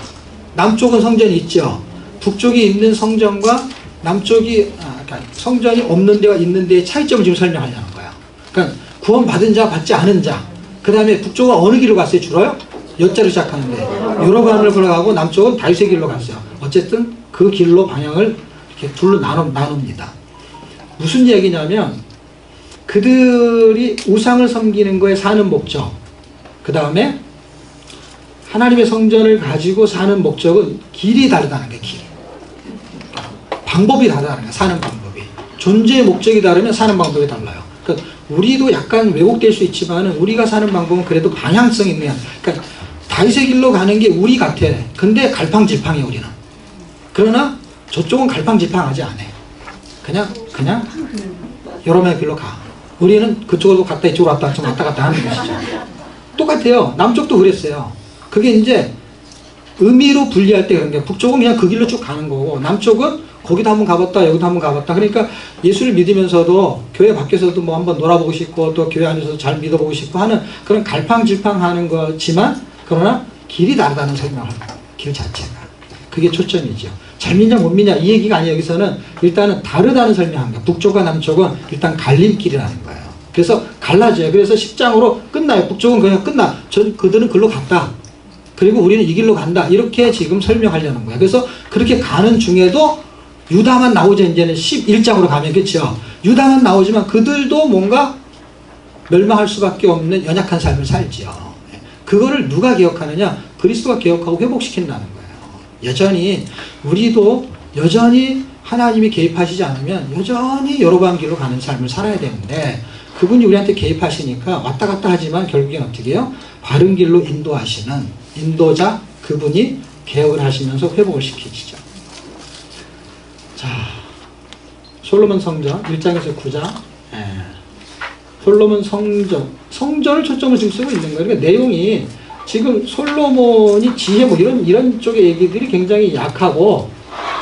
S1: 남쪽은 성전이 있죠. 북쪽이 있는 성전과 남쪽이 그러니까 성전이 없는 데와 있는 데의 차이점을 지금 설명하려는 거야. 그러니까 구원 받은 자, 받지 않은 자. 그 다음에 북쪽은 어느 길로 갔어요? 줄어요? 여자로 시작하는데 여로보암을 걸어가고 남쪽은 다윗의 길로 갔어요. 어쨌든 그 길로 방향을 이렇게 둘로 나눕니다. 무슨 얘기냐면 그들이 우상을 섬기는 거에 사는 목적, 그 다음에 하나님의 성전을 가지고 사는 목적은 길이 다르다는 거예요. 길. 방법이 다르다는 거예요. 사는 방법이. 존재의 목적이 다르면 사는 방법이 달라요. 그러니까 우리도 약간 왜곡될 수 있지만 우리가 사는 방법은 그래도 방향성이 있는, 그러니까 다윗의 길로 가는 게 우리 같아. 근데 갈팡질팡해 우리는. 그러나 저쪽은 갈팡질팡하지 않아. 그냥 여러 명의 길로 가. 우리는 그쪽으로 갔다 이쪽으로 왔다 갔다 하는 것이죠. 똑같아요. 남쪽도 그랬어요. 그게 이제 의미로 분리할 때 그런 게 북쪽은 그냥 그 길로 쭉 가는 거고 남쪽은 거기도 한번 가봤다 여기도 한번 가봤다. 그러니까 예수를 믿으면서도 교회 밖에서도 뭐 한번 놀아보고 싶고 또 교회 안에서도 잘 믿어보고 싶고 하는 그런 갈팡질팡하는 거지만 그러나 길이 다르다는 설명을 합니다. 길 자체가. 그게 초점이죠. 잘 믿냐 못 믿냐 이 얘기가 아니에요. 여기서는 일단은 다르다는 설명합니다. 북쪽과 남쪽은 일단 갈림길이라는 거예요. 그래서 갈라져요. 그래서 10장으로 끝나요. 북쪽은 그냥 끝나. 그들은 글로 갔다. 그리고 우리는 이 길로 간다. 이렇게 지금 설명하려는 거예요. 그래서 그렇게 가는 중에도 유다만 나오죠. 이제는 11장으로 가면. 그렇죠. 유다만 나오지만 그들도 뭔가 멸망할 수밖에 없는 연약한 삶을 살지요. 그거를 누가 기억하느냐? 그리스도가 기억하고 회복시킨다는 거예요. 여전히 우리도 여전히 하나님이 개입하시지 않으면 여전히 여로보암 길로 가는 삶을 살아야 되는데 그분이 우리한테 개입하시니까 왔다 갔다 하지만 결국엔 어떻게 해요? 바른 길로 인도하시는 인도자 그분이 개혁을 하시면서 회복을 시키시죠. 자, 솔로몬 성전 1장에서 9장 솔로몬 성전을 초점을 지금 쓰고 있는 거예요. 그러니까 내용이 지금 솔로몬이 지혜 뭐 이런 쪽의 얘기들이 굉장히 약하고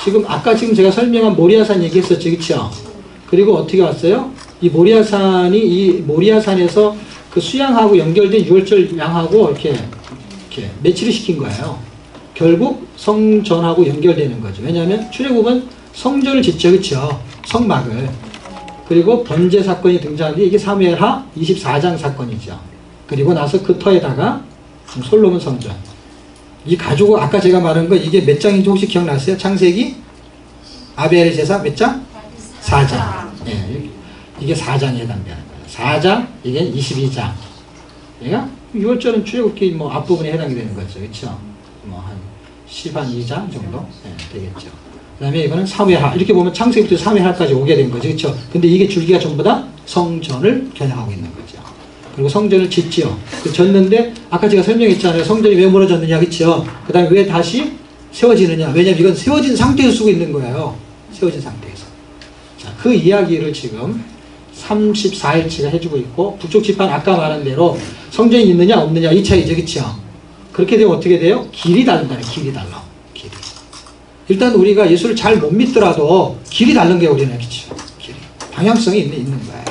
S1: 지금 아까 제가 설명한 모리아산 얘기했었죠. 그렇죠? 그리고 어떻게 왔어요? 이 모리아산에서 그 수양하고 연결된 유월절 양하고 이렇게 매치를 시킨 거예요. 결국 성전하고 연결되는 거죠. 왜냐하면 출애굽은 성전을 짓죠. 그렇죠? 성막을. 그리고 번제 사건이 등장하는데 이게 사무엘하 24장 사건이죠. 그리고 나서 그 터에다가 솔로몬 성전. 이 가지고 아까 제가 말한 거 이게 몇 장인지 혹시 기억나세요? 창세기? 아벨의 제사 몇 장? 4장. 예, 이게 4장에 해당되는 거예요. 4장, 이게 22장. 얘가 6월절은 출애굽기 뭐 앞부분에 해당이 되는 거죠. 그렇죠? 뭐 한 12장 정도 되겠죠. 그 다음에 이거는 사무엘하. 이렇게 보면 창세기부터 사무엘하까지 오게 된 거죠. 그렇죠? 근데 이게 줄기가 전부 다 성전을 겨냥하고 있는 거죠. 그리고 성전을 짓지요. 짓는데 아까 제가 설명했잖아요. 성전이 왜 무너졌느냐. 그렇죠? 그 다음에 왜 다시 세워지느냐. 왜냐면 이건 세워진 상태에서 쓰고 있는 거예요. 세워진 상태에서. 자, 그 이야기를 지금 34일치가 해주고 있고 북쪽 지파는 아까 말한 대로 성전이 있느냐 없느냐 이 차이죠. 그렇죠? 그렇게 되면 어떻게 돼요? 길이 다른다는 길이 달라. 길이. 일단 우리가 예수를 잘 못 믿더라도 길이 다른 게 우리는 그렇죠. 길이. 방향성이 있는 거예요.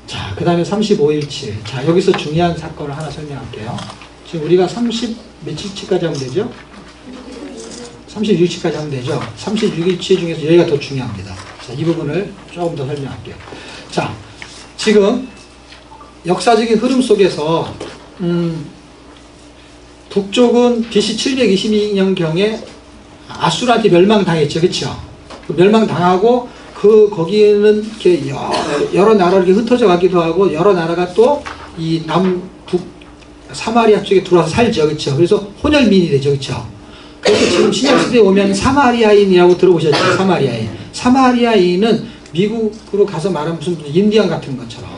S1: 자, 그 다음에 35일치. 자, 여기서 중요한 사건을 하나 설명할게요. 지금 우리가 30 며칠치까지 하면 되죠? 36일치까지 하면 되죠? 36일치 중에서 여기가 더 중요합니다. 자, 이 부분을 조금 더 설명할게요. 자, 지금 역사적인 흐름 속에서 북쪽은 BC 722년경에 아수르한테 멸망당했죠. 그렇죠? 멸망당하고 거기는 이렇게 여러 나라로 이렇게 흩어져 가기도 하고 여러 나라가 또 이 남북 사마리아 쪽에 들어와서 살죠. 그렇죠? 그래서 혼혈민이 되죠. 그렇죠? 그래서 지금 신약시대에 오면 사마리아인이라고 들어보셨죠? 사마리아인. 사마리아인은 미국으로 가서 말하면 무슨 인디언 같은 것처럼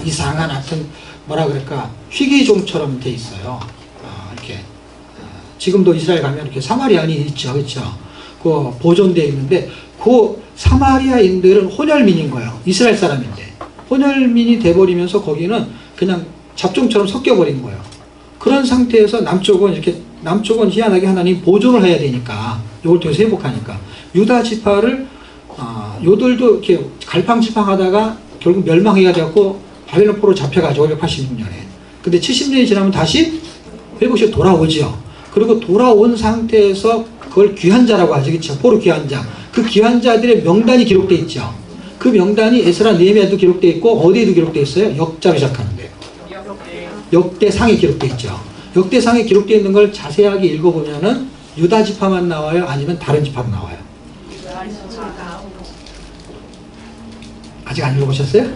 S1: 이상한 하여튼 뭐라 그럴까 희귀종처럼 돼 있어요. 이렇게 지금도 이스라엘 가면 이렇게 사마리아인이 있죠, 그렇죠? 그 보존되어 있는데 그 사마리아인들은 혼혈민인 거예요. 이스라엘 사람인데 혼혈민이 돼버리면서 거기는 그냥 잡종처럼 섞여버린 거예요. 그런 상태에서 남쪽은 희한하게 하나님 보존을 해야 되니까 이걸 통해서 회복하니까 유다 지파를 요들도 이렇게 갈팡질팡하다가 결국 멸망해가지고 바벨론 포로 잡혀가지고 586년에. 근데 70년이 지나면 다시 회복시 돌아오지요. 그리고 돌아온 상태에서 그걸 귀환자라고 하죠. 그렇죠? 포로 귀환자. 그 귀환자들의 명단이 기록되어 있죠. 그 명단이 에스라 느헤미야도 기록되어 있고 어디에도 기록되어 있어요? 역자로 시작하는데요. 역대상에 기록되어 있죠. 역대상에 기록되어 있는 걸 자세하게 읽어보면은 유다 지파만 나와요? 아니면 다른 지파도 나와요? 아직 안 읽어보셨어요?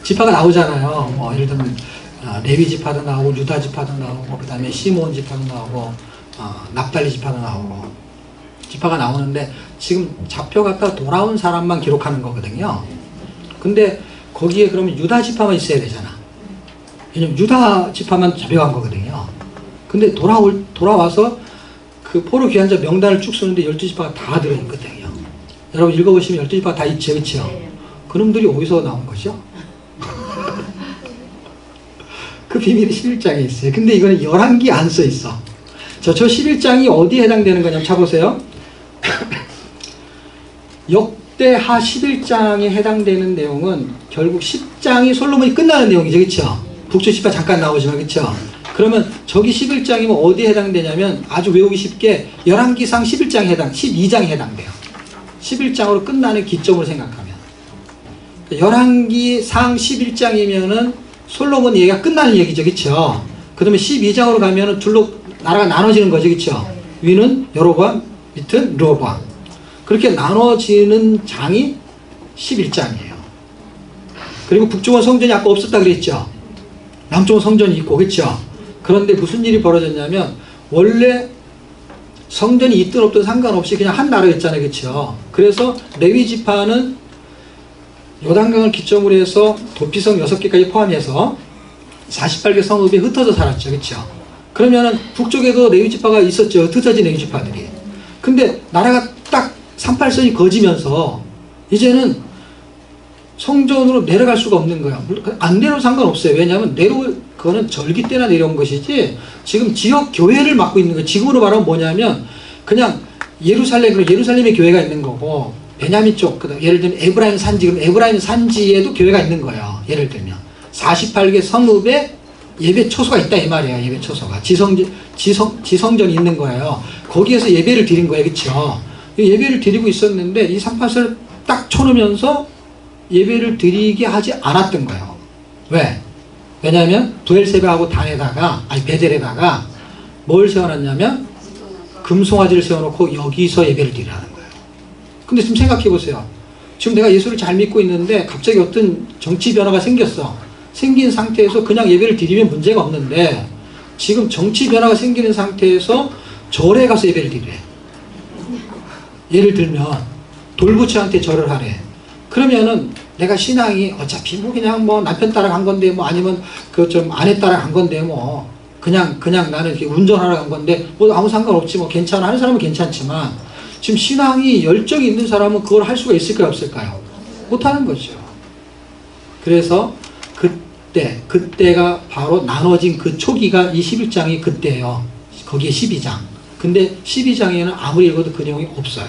S1: 지파가 나오잖아요. 뭐 예를 들면 레위 지파도 나오고 유다 지파도 나오고 그 다음에 시몬 지파도 나오고 납달리 지파도 나오고 지파가 나오는데 지금 잡혀갔다 돌아온 사람만 기록하는 거거든요. 근데 거기에 그러면 유다 지파만 있어야 되잖아. 왜냐면 유다 지파만 잡혀간 거거든요. 근데 돌아와서 그 포로 귀환자 명단을 쭉 쓰는데 12지파가 다 들어있거든요. 여러분 읽어보시면 12지파가 다 있죠, 그렇죠? 그놈들이 어디서 나온 거죠? 그 비밀이 11장에 있어요. 근데 이거는 열왕기 안 써 있어. 저 11장이 어디에 해당되는 거냐면 찾아보세요. 역대하 11장에 해당되는 내용은 결국 10장이 솔로몬이 끝나는 내용이죠, 그렇죠? 북쪽 지파 잠깐 나오지만, 그렇죠? 그러면 저기 11장이면 어디에 해당되냐면 아주 외우기 쉽게 열왕기상 12장에 해당돼요. 11장으로 끝나는 기점으로 생각하면. 열왕기상 11장이면은 솔로몬 얘기가 끝나는 얘기죠, 그렇죠? 그다음에 12장으로 가면은 둘로 나라가 나눠지는 거죠, 그렇죠? 위는 여로보암, 밑은 르호보암. 그렇게 나눠지는 장이 11장이에요. 그리고 북쪽은 성전이 아까 없었다 그랬죠? 남쪽은 성전이 있고, 그렇죠? 그런데 무슨 일이 벌어졌냐면 원래 성전이 있든 없든 상관없이 그냥 한 나라였잖아요, 그렇죠? 그래서 레위 지파는 요단강을 기점으로 해서 도피성 6개까지 포함해서 48개 성읍에 흩어져 살았죠, 그렇죠? 그러면은 북쪽에도 레위 지파가 있었죠, 흩어진 레위 지파들이. 근데 나라가 딱 38선이 거지면서 이제는 성전으로 내려갈 수가 없는 거야. 안 내려도 상관없어요. 왜냐하면 그거는 절기 때나 내려온 것이지 지금 지역 교회를 맡고 있는 거예요. 지금으로 말하면 뭐냐면 그냥 예루살렘에 교회가 있는 거고 베냐민 쪽, 예를 들면 에브라임 산지, 그럼 에브라임 산지에도 교회가 있는 거예요. 예를 들면 48개 성읍에 예배 초소가 있다 이 말이에요. 예배 초소가 지성전이 있는 거예요. 거기에서 예배를 드린 거예요, 그렇죠? 예배를 드리고 있었는데 이 38선을 딱 쳐놓으면서 예배를 드리게 하지 않았던 거예요. 왜? 왜냐하면 부엘세바하고 베델에다가 뭘 세워놨냐면 금송아지를 세워놓고 여기서 예배를 드리라는 거예요. 근데 지금 생각해보세요. 지금 내가 예수를 잘 믿고 있는데 갑자기 어떤 정치 변화가 생겼어. 생긴 상태에서 그냥 예배를 드리면 문제가 없는데 지금 정치 변화가 생기는 상태에서 절에 가서 예배를 드리래. 예를 들면 돌부처한테 절을 하래. 그러면은 내가 신앙이 어차피 뭐 그냥 뭐 남편 따라 간 건데 뭐 아니면 그 좀 아내 따라 간 건데 뭐 그냥 나는 이렇게 운전하러 간 건데 뭐 아무 상관없지 뭐 괜찮아 하는 사람은 괜찮지만 지금 신앙이 열정이 있는 사람은 그걸 할 수가 있을까요, 없을까요? 못하는 거죠. 그래서 그때가 바로 나눠진 그 초기가 이 11장이 그때예요. 거기에 12장. 근데 12장에는 아무리 읽어도 그 내용이 없어요.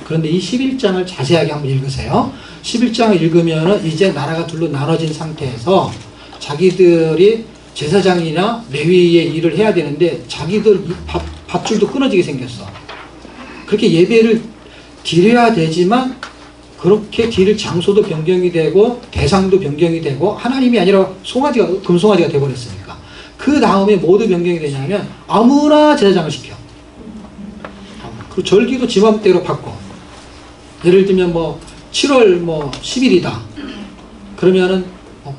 S1: 그런데 이 11장을 자세하게 한번 읽으세요. 11장을 읽으면 이제 나라가 둘로 나눠진 상태에서 자기들이 제사장이나 레위의 일을 해야 되는데 자기들 밧줄도 끊어지게 생겼어. 그렇게 예배를 드려야 되지만 그렇게 드릴 장소도 변경이 되고 대상도 변경이 되고 하나님이 아니라 금송아지가 되어버렸으니까 그 다음에 뭐도 변경이 되냐면 아무나 제사장을 시켜. 그리고 절기도 지 맘대로 바꿔. 예를 들면 뭐 7월 뭐 10일이다. 그러면은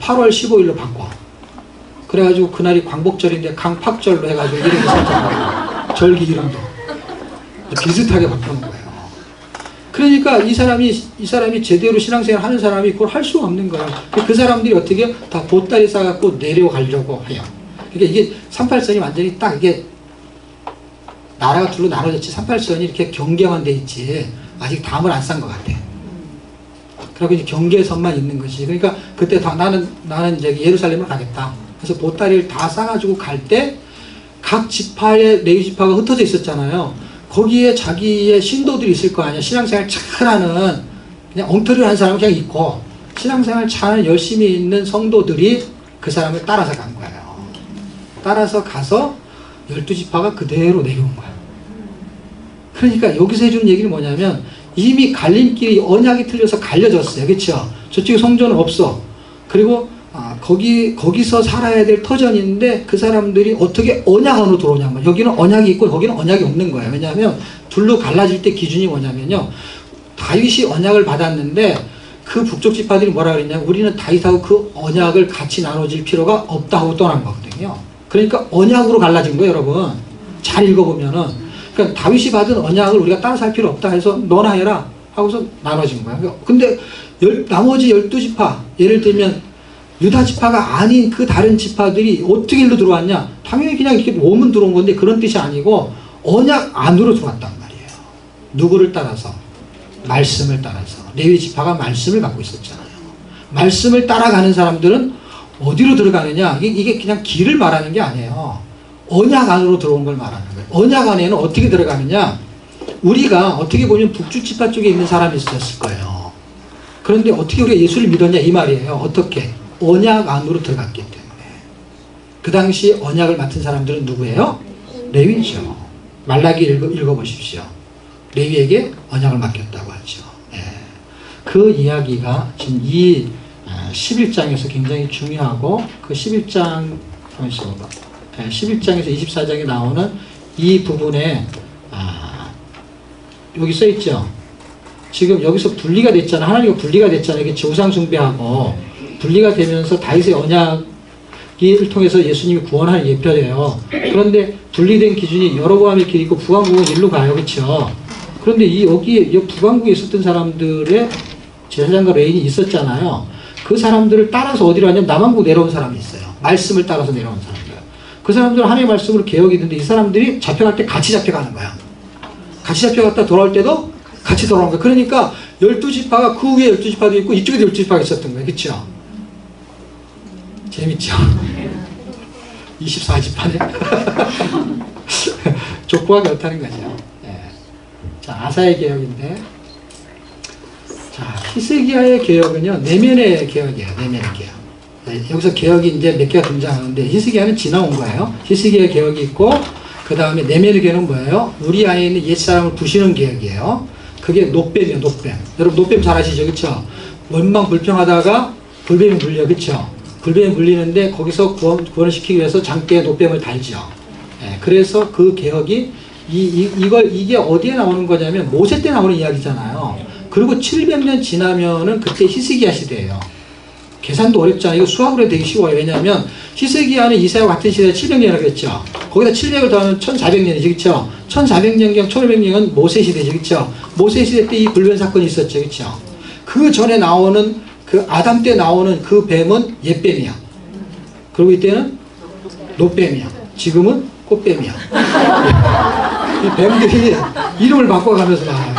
S1: 8월 15일로 바꿔. 그래가지고 그날이 광복절인데 강팍절로 해가지고 이름이 살짝 절기 이름도 비슷하게 바꾸는 거예요. 그러니까 이 사람이 제대로 신앙생활 하는 사람이 그걸 할 수가 없는 거예요. 그 사람들이 어떻게 다 보따리 싸갖고 내려가려고 해요. 그러니까 이게 38선이 완전히 딱 이게 나라가 둘로 나눠졌지 38선이 이렇게 경계만 돼 있지 아직 담을 안 싼 것 같아. 그리고 이제 경계선만 있는 것이. 그러니까 그때 다 나는 이제 예루살렘을 가겠다. 그래서 보따리를 다 싸가지고 갈 때 각 지파의 레위 지파가 흩어져 있었잖아요. 거기에 자기의 신도들이 있을 거 아니야. 신앙생활 잘하는 그냥 엉터리를 하는 사람은 그냥 있고 신앙생활 잘 열심히 있는 성도들이 그 사람을 따라서 간 거예요. 따라서 가서 12지파가 그대로 내려온 거야. 그러니까 여기서 해주는 얘기는 뭐냐면 이미 갈림길이 언약이 틀려서 갈려졌어요. 그렇죠? 저쪽에 성전은 없어. 그리고 거기서 살아야 될 터전인데 그 사람들이 어떻게 언약 안으로 들어오냐면 여기는 언약이 있고 거기는 언약이 없는 거예요. 왜냐하면 둘로 갈라질 때 기준이 뭐냐면요. 다윗이 언약을 받았는데 그 북쪽 지파들이 뭐라 그랬냐면 우리는 다윗하고 그 언약을 같이 나눠질 필요가 없다 하고 떠난 거거든요. 그러니까 언약으로 갈라진 거예요, 여러분. 잘 읽어보면은. 그러니까 다윗이 받은 언약을 우리가 따라 살 필요 없다 해서 너나 해라 하고서 나눠진 거예요. 근데 나머지 12지파, 예를 들면 유다 지파가 아닌 그 다른 지파들이 어떻게 일로 들어왔냐? 당연히 그냥 이렇게 오면 들어온 건데 그런 뜻이 아니고 언약 안으로 들어왔단 말이에요. 누구를 따라서? 말씀을 따라서. 레위 지파가 말씀을 갖고 있었잖아요. 말씀을 따라가는 사람들은 어디로 들어가느냐? 이게 그냥 길을 말하는 게 아니에요. 언약 안으로 들어온 걸 말하는 거예요. 언약 안에는 어떻게 들어가느냐? 우리가 어떻게 보면 북주 지파 쪽에 있는 사람이 있었을 거예요. 그런데 어떻게 우리가 예수를 믿었냐? 이 말이에요. 어떻게? 언약 안으로 들어갔기 때문에. 그 당시 언약을 맡은 사람들은 누구예요? 레위죠. 말라기 읽어보십시오. 레위에게 언약을 맡겼다고 하죠. 예. 그 이야기가 지금 이 11장에서 굉장히 중요하고 그 11장 11장에서 24장에 나오는 이 부분에 여기 써있죠. 지금 여기서 분리가 됐잖아. 하나님과 분리가 됐잖아. 이게 우상 숭배하고 분리가 되면서 다윗의 언약을 통해서 예수님이 구원하는 예표예요. 그런데 분리된 기준이 여로보암의 길이 있고 북왕국은 일로 가요. 그렇죠? 그런데 여기에 북왕국에 있었던 사람들의 제사장과 레인이 있었잖아요. 그 사람들을 따라서 어디로 왔냐면 남왕국 내려온 사람이 있어요. 말씀을 따라서 내려온 사람들. 그 사람들은 하나님의 말씀으로 개혁이 있는데 이 사람들이 잡혀갈 때 같이 잡혀가는 거야. 같이 잡혀갔다 돌아올 때도 같이 돌아온 거야. 그러니까 12지파가 그 위에 12지파도 있고 이쪽에도 12지파가 있었던 거예요. 그렇죠? 재밌죠? 24지파네. 족보가 그렇다는 거죠. 예. 자, 아사의 개혁인데, 자, 히스기야의 개혁은요, 내면의 개혁이에요. 내면의 개혁. 네, 여기서 개혁이 이제 몇 개가 등장하는데, 히스기야는 지나온 거예요. 히스기야의 개혁이 있고, 그 다음에 내면의 개혁은 뭐예요? 우리 안에 있는 옛사람을 부시는 개혁이에요. 그게 노뱀이에요, 노뱀. 여러분, 노뱀 잘 아시죠? 그쵸? 원망 불평하다가 불뱀이 물려, 그쵸? 불뱀이 물리는데 거기서 구원을 시키기 위해서 장대에 노뱀을 달죠. 예, 그래서 그 개혁이 이게 어디에 나오는 거냐면 모세 때 나오는 이야기잖아요. 그리고 700년 지나면은 그때 히스기야 시대예요. 계산도 어렵잖아요. 이거 수학으로 되게 쉬워요. 왜냐하면 히스기야는 이사야와 같은 시대에 700년이라고 했죠. 거기다 700을 더하면 1400년이죠. 그렇죠? 1400년경 1500년은 모세 시대죠. 그렇죠? 모세 시대 때 이 불변 사건이 있었죠. 그렇죠? 그 전에 나오는 그 아담 때 나오는 그 뱀은 옛뱀이야. 그리고 이때는 노뱀이야. 지금은 꽃뱀이야. 이 뱀들이 이름을 바꿔가면서 나와요.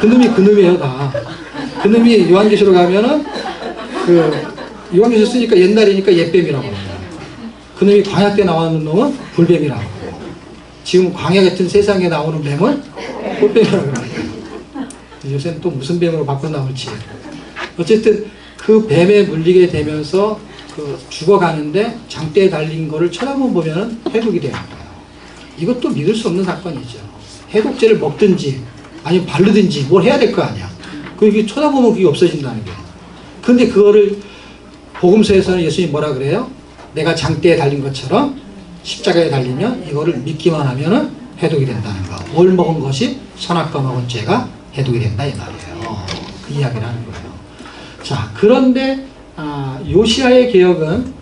S1: 그놈이에요, 다. 그놈이 요한계시로 가면은 요한계시로 쓰니까 옛날이니까 옛뱀이라고 합니다. 그놈이 광야 때 나오는 놈은 불뱀이라고 하고, 지금 광야 같은 세상에 나오는 뱀은 꽃뱀이라고 합니다. 요새는 또 무슨 뱀으로 바꿔 나올지. 어쨌든 그 뱀에 물리게 되면서 죽어가는데 장대에 달린 거를 쳐다만 보면 해독이 되는 거예요. 이것도 믿을 수 없는 사건이죠. 해독제를 먹든지 아니면 바르든지 뭘 해야 될 거 아니야. 그게 쳐다보면 그게 없어진다는 거예요. 근데 그거를 복음서에서는 예수님이 뭐라 그래요? 내가 장대에 달린 것처럼 십자가에 달리면 이거를 믿기만 하면은 해독이 된다는 거. 뭘 먹은 것이 선악과 먹은 죄가 해독이 된다 이 말이에요. 그 이야기를 하는 거예요. 자, 그런데 요시야의 개혁은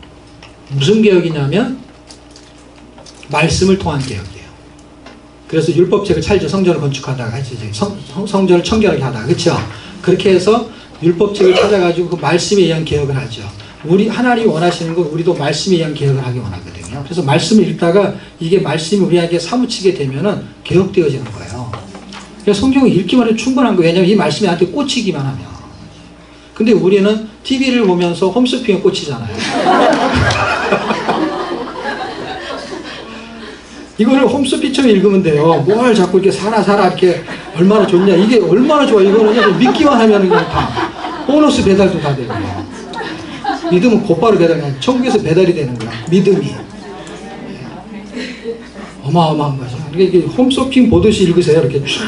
S1: 무슨 개혁이냐면 말씀을 통한 개혁이에요. 그래서 율법책을 찰죠. 성전을 건축하다가 성전을 청결하게 하다가 그렇죠. 그렇게 해서 율법책을 찾아가지고 그 말씀에 의한 개혁을 하죠. 우리 하나님이 원하시는 건 우리도 말씀에 의한 개혁을 하기 원하거든요. 그래서 말씀을 읽다가 이게 말씀이 우리에게 사무치게 되면은 개혁되어지는 거예요. 그래서 성경을 읽기만 해도 충분한 거예요. 왜냐하면 이 말씀이 나한테 꽂히기만 하면. 근데 우리는 TV를 보면서 홈쇼핑에 꽂히잖아요. 이거를 홈쇼핑처럼 읽으면 돼요. 뭘 자꾸 이렇게 사라 이렇게 얼마나 좋냐. 이게 얼마나 좋아. 이거는 그냥 믿기만 하면 그냥 다 보너스 배달도 다 되고. 믿음은 곧바로 배달, 천국에서 배달이 되는 거야. 믿음이. 어마어마한 거죠. 그러니까 이게 홈쇼핑 보듯이 읽으세요. 이렇게 쭉.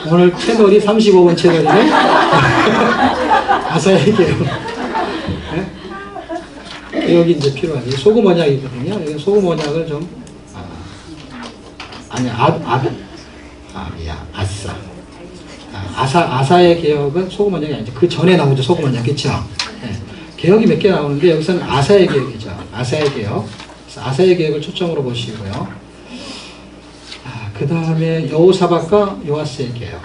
S1: 오늘 채널이 35번 채널이네. 아사야 얘기해요. 네? 여기 이제 필요하죠. 소금 언약이거든요. 여기 소금 언약을 좀, 아사의 개혁은 소금 언약이 아니죠. 그 전에 나오죠. 소금 언약. 그쵸? 네. 개혁이 몇 개 나오는데 여기서는 아사의 개혁이죠. 아사의 개혁. 아사의 개혁을 초점으로 보시고요. 그 다음에 여호사밧과 요아스의 개혁.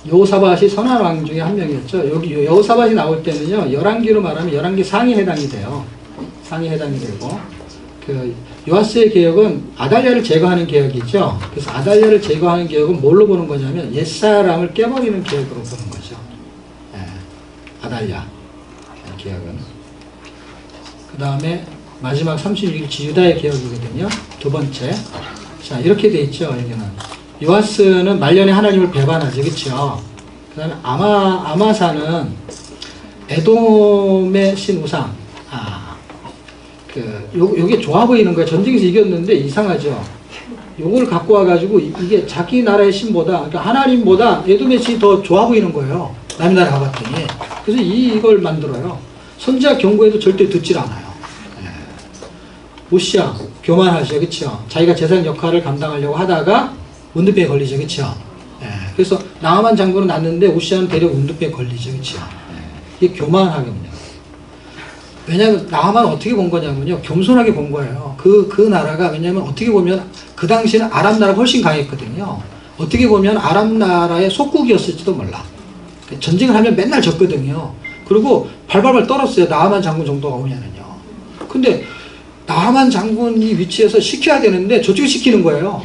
S1: 여호사밧이 선한 왕 중에 한 명이었죠. 여기 여호사밧이 나올 때는요, 열왕기로 말하면 열왕기 상에 해당이 돼요. 상에 해당이 되고, 그 요아스의 개혁은 아달랴를 제거하는 개혁이죠. 그래서 아달랴를 제거하는 개혁은 뭘로 보는 거냐면 옛사람을 깨버리는 개혁으로 보는 거죠. 예, 아달랴 개혁은. 그 다음에 마지막 36일치 유다의 개혁이거든요. 두 번째. 자, 이렇게 돼 있죠. 여기는 요아스는 말년에 하나님을 배반하지, 그렇죠? 그 다음에 아마사는 에돔의 신 우상. 요게 좋아 보이는 거예요. 전쟁에서 이겼는데 이상하죠. 요걸 갖고 와가지고 이게 자기 나라의 신보다, 그러니까 하나님보다 에돔의 신이 더 좋아 보이는 거예요. 남의 나라 가봤더니. 그래서 이걸 만들어요. 선지자 경고에도 절대 듣질 않아요. 우시야 교만하죠, 그렇죠? 자기가 제사장 역할을 감당하려고 하다가 문둥병에 걸리죠, 그렇죠? 그래서 나하만 장군은 났는데 우시야는 대략 문둥병에 걸리죠, 그렇죠? 이게 교만하거든요. 왜냐하면 나하만 어떻게 본 거냐면요, 겸손하게 본 거예요. 그 나라가 왜냐하면 어떻게 보면 그 당시에는 아람 나라가 훨씬 강했거든요. 어떻게 보면 아람 나라의 속국이었을지도 몰라. 전쟁을 하면 맨날 졌거든요. 그리고 발발발 떨었어요. 나하만 장군 정도가 오냐면요. 근데 나하만 장군이 위치해서 시켜야 되는데 저쪽이 시키는 거예요.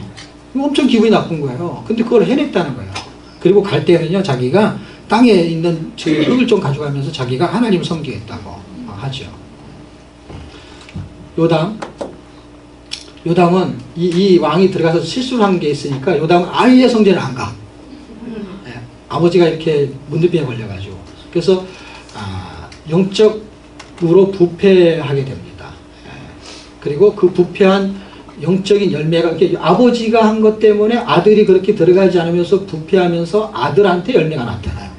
S1: 엄청 기분이 나쁜 거예요. 근데 그걸 해냈다는 거예요. 그리고 갈 때는요, 자기가 땅에 있는 저 흙을 좀 가져가면서 자기가 하나님을 섬기겠다고 하죠. 요담은 이 왕이 들어가서 실수를 한 게 있으니까 요담은 아예 성전을 안 가. 아버지가 이렇게 문둥병에 걸려가지고. 그래서 영적으로 부패하게 됩니다. 그리고 그 부패한 영적인 열매가, 이렇게 아버지가 한 것 때문에 아들이 그렇게 들어가지 않으면서 부패하면서 아들한테 열매가 나타나요.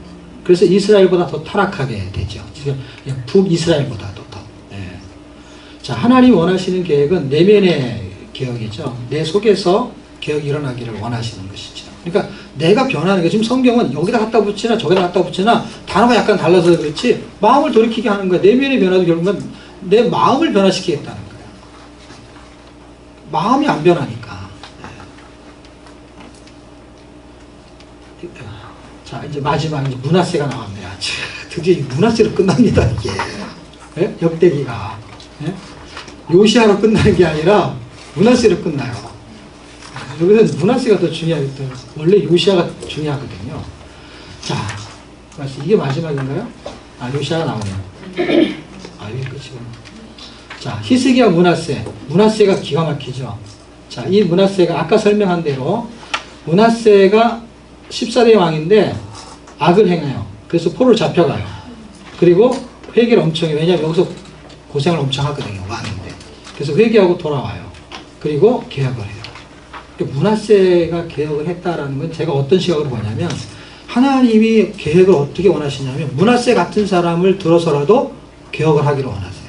S1: 그래서 이스라엘보다 더 타락하게 되죠. 북이스라엘보다도 더. 자, 하나님 원하시는 계획은 내면의 개혁이죠. 내 속에서 개혁이 일어나기를 원하시는 것이죠. 그러니까 내가 변하는 게, 지금 성경은 여기다 갖다 붙이나 저기다 갖다 붙이나 단어가 약간 달라서 그렇지 마음을 돌이키게 하는 거야. 내면의 변화도 결국은 내 마음을 변화시키겠다는 거야. 마음이 안 변하니까. 자, 이제 마지막 이제 므낫세가 나왔네요. 드디어 므낫세로 끝납니다, 이게. 네? 역대기가. 네? 요시아로 끝나는 게 아니라 므낫세로 끝나요. 여기서 므낫세가 더 중요하겠다. 원래 요시아가 중요하거든요. 자, 이게 마지막인가요? 요시아가 나오네요. 여기 끝이구나. 자, 히스기야 므낫세가 기가 막히죠. 자, 이 므낫세가 아까 설명한 대로 므낫세가 14대 왕인데 악을 행해요. 그래서 포로로 잡혀가요. 그리고 회개를 엄청 해요. 왜냐하면 여기서 고생을 엄청 하거든요, 왕인데. 그래서 회개하고 돌아와요. 그리고 개혁을 해요. 므낫세가 개혁을 했다라는 건 제가 어떤 시각으로 보냐면, 하나님이 개혁을 어떻게 원하시냐면 므낫세 같은 사람을 들어서라도 개혁을 하기를 원하세요.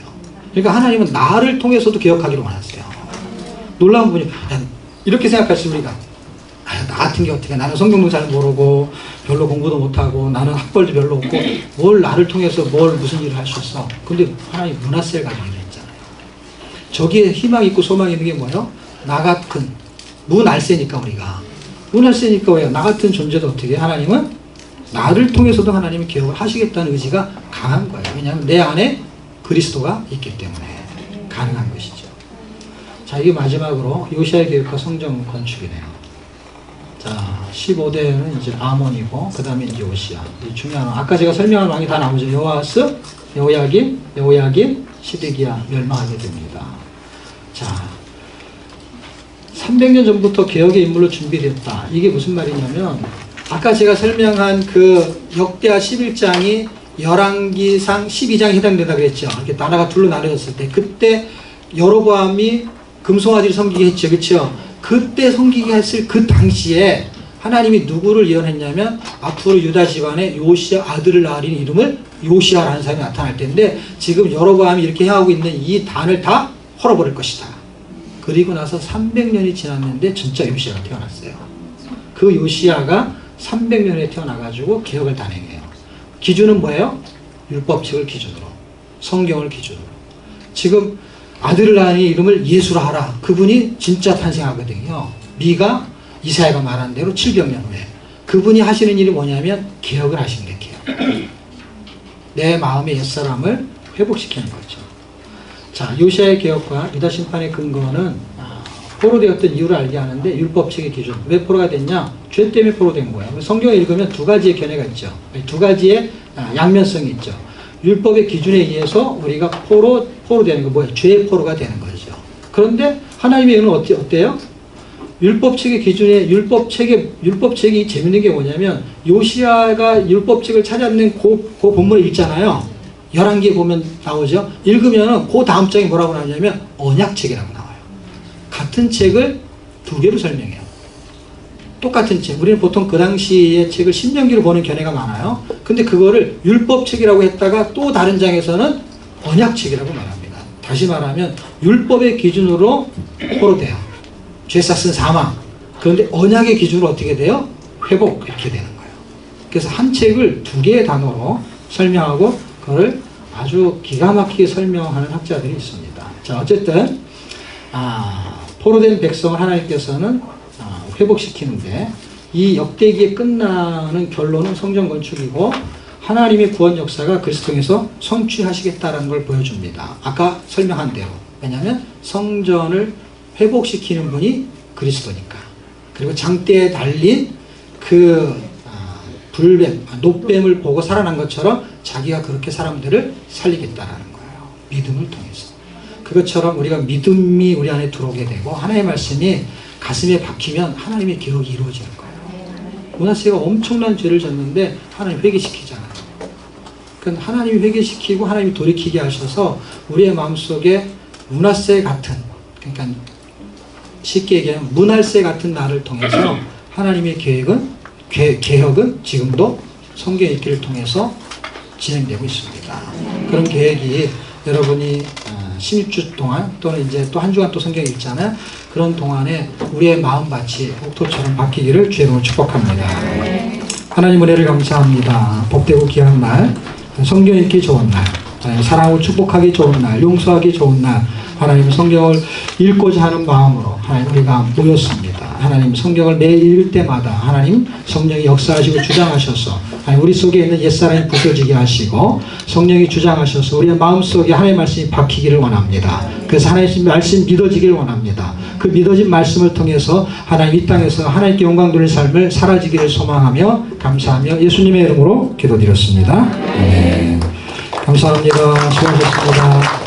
S1: 그러니까 하나님은 나를 통해서도 개혁하기를 원하세요. 놀라운 분이, 이렇게 생각하십니까? 같은 게 어떻게, 나는 성경도 잘 모르고 별로 공부도 못하고 나는 학벌도 별로 없고 뭘 나를 통해서 무슨 일을 할 수 있어. 근데 하나님 므낫세를 가지고 있잖아요. 저기에 희망 있고 소망이 있는 게 뭐예요? 나 같은 므낫세니까, 우리가 므낫세니까 왜요? 나 같은 존재도 어떻게 해? 하나님은 나를 통해서도 하나님이 기억을 하시겠다는 의지가 강한 거예요. 왜냐하면 내 안에 그리스도가 있기 때문에 가능한 것이죠. 자, 이게 마지막으로 요시아의 계획과 성전 건축이네요. 자, 15대는 이제 아몬이고, 그 다음에 이제 요시야. 중요한, 아까 제가 설명한 왕이 다 나오죠. 여호아스, 여호야김, 시드기야 멸망하게 됩니다. 자, 300년 전부터 개혁의 인물로 준비됐다. 이게 무슨 말이냐면, 아까 제가 설명한 그 역대하 11장이 열왕기상 12장에 해당된다 그랬죠. 이렇게 나라가 둘로 나눠졌을 때, 그때 여로보암이 금송아지를 섬기게 했죠. 그렇죠? 그때 섬기게 했을 그 당시에 하나님이 누구를 예언했냐면, 앞으로 유다 집안에 요시야 아들을 낳으린 이름을 요시야라는 사람이 나타날 텐데, 지금 여로보암이 이렇게 하고 있는 이 단을 다 헐어버릴 것이다. 그리고 나서 300년이 지났는데 진짜 요시야가 태어났어요. 그 요시야가 300년에 태어나가지고 개혁을 단행해요. 기준은 뭐예요? 율법책을 기준으로, 성경을 기준으로. 지금 아들을 낳으니 이름을 예수라 하라. 그분이 진짜 탄생하거든요. 미가 이사야가 말한 대로 700년 후에. 그분이 하시는 일이 뭐냐면 개혁을 하시는 게 개혁. 내 마음의 옛사람을 회복시키는 거죠. 자, 요시아의 개혁과 유다 심판의 근거는 포로되었던 이유를 알게 하는데, 율법책의 기준. 왜 포로가 됐냐? 죄 때문에 포로된 거예요. 성경을 읽으면 두 가지의 견해가 있죠. 두 가지의 양면성이 있죠. 율법의 기준에 의해서 우리가 포로되는 거 뭐예요? 죄의 포로가 되는 거죠. 그런데 하나님의 의는 어때요? 율법책의 기준에, 율법책이 재밌는 게 뭐냐면, 요시아가 율법책을 찾아낸 그 본문을 읽잖아요. 11개 보면 나오죠. 읽으면 그 다음 장에 뭐라고 나오냐면 언약책이라고 나와요. 같은 책을 두 개로 설명해요. 똑같은 책. 우리는 보통 그 당시의 책을 신명기로 보는 견해가 많아요. 근데 그거를 율법책이라고 했다가 또 다른 장에서는 언약책이라고 말합니다. 다시 말하면 율법의 기준으로 포로돼요. 죄 쌌은 사망. 그런데 언약의 기준으로 어떻게 돼요? 회복. 이렇게 되는 거예요. 그래서 한 책을 두 개의 단어로 설명하고 그걸 아주 기가 막히게 설명하는 학자들이 있습니다. 자, 어쨌든 포로된 백성을 하나님께서는 회복시키는데, 이 역대기에 끝나는 결론은 성전 건축이고, 하나님의 구원 역사가 그리스도 통해서 성취하시겠다는 걸 보여줍니다. 아까 설명한 대로. 왜냐하면 성전을 회복시키는 분이 그리스도니까. 그리고 장대에 달린 그 노뱀을 보고 살아난 것처럼 자기가 그렇게 사람들을 살리겠다라는 거예요. 믿음을 통해서. 그것처럼 우리가 믿음이 우리 안에 들어오게 되고, 하나님의 말씀이 가슴에 박히면 하나님의 개혁이 이루어지는 거예요. 므낫세가 엄청난 죄를 졌는데 하나님 회개시키잖아요. 그건 하나님이 회개시키고 하나님이 돌이키게 하셔서 우리의 마음속에 므낫세 같은, 그러니까 쉽게 얘기하면 므낫세 같은 나를 통해서 하나님의 개혁은 지금도 성경 읽기를 통해서 진행되고 있습니다. 그런 계획이 여러분이 16주 동안, 또는 이제 또 한 주간 또 성경 읽잖아요. 그런 동안에 우리의 마음밭이 옥토처럼 바뀌기를 주의로 축복합니다. 하나님 은혜를 감사합니다. 복되고 귀한 날, 성경 읽기 좋은 날, 사랑을 축복하기 좋은 날, 용서하기 좋은 날, 하나님 성경을 읽고자 하는 마음으로 하나님 우리가 모였습니다. 하나님 성경을 매일 읽을 때마다 하나님 성령이 역사하시고 주장하셔서 하나님 우리 속에 있는 옛사람이 부서지게 하시고, 성령이 주장하셔서 우리의 마음속에 하나님의 말씀이 박히기를 원합니다. 그래서 하나님의 말씀 믿어지기를 원합니다. 그 믿어진 말씀을 통해서 하나님 이 땅에서 하나님께 영광 돌릴 삶을 살아지기를 소망하며 감사하며 예수님의 이름으로 기도드렸습니다. 네. 감사합니다. 수고하셨습니다.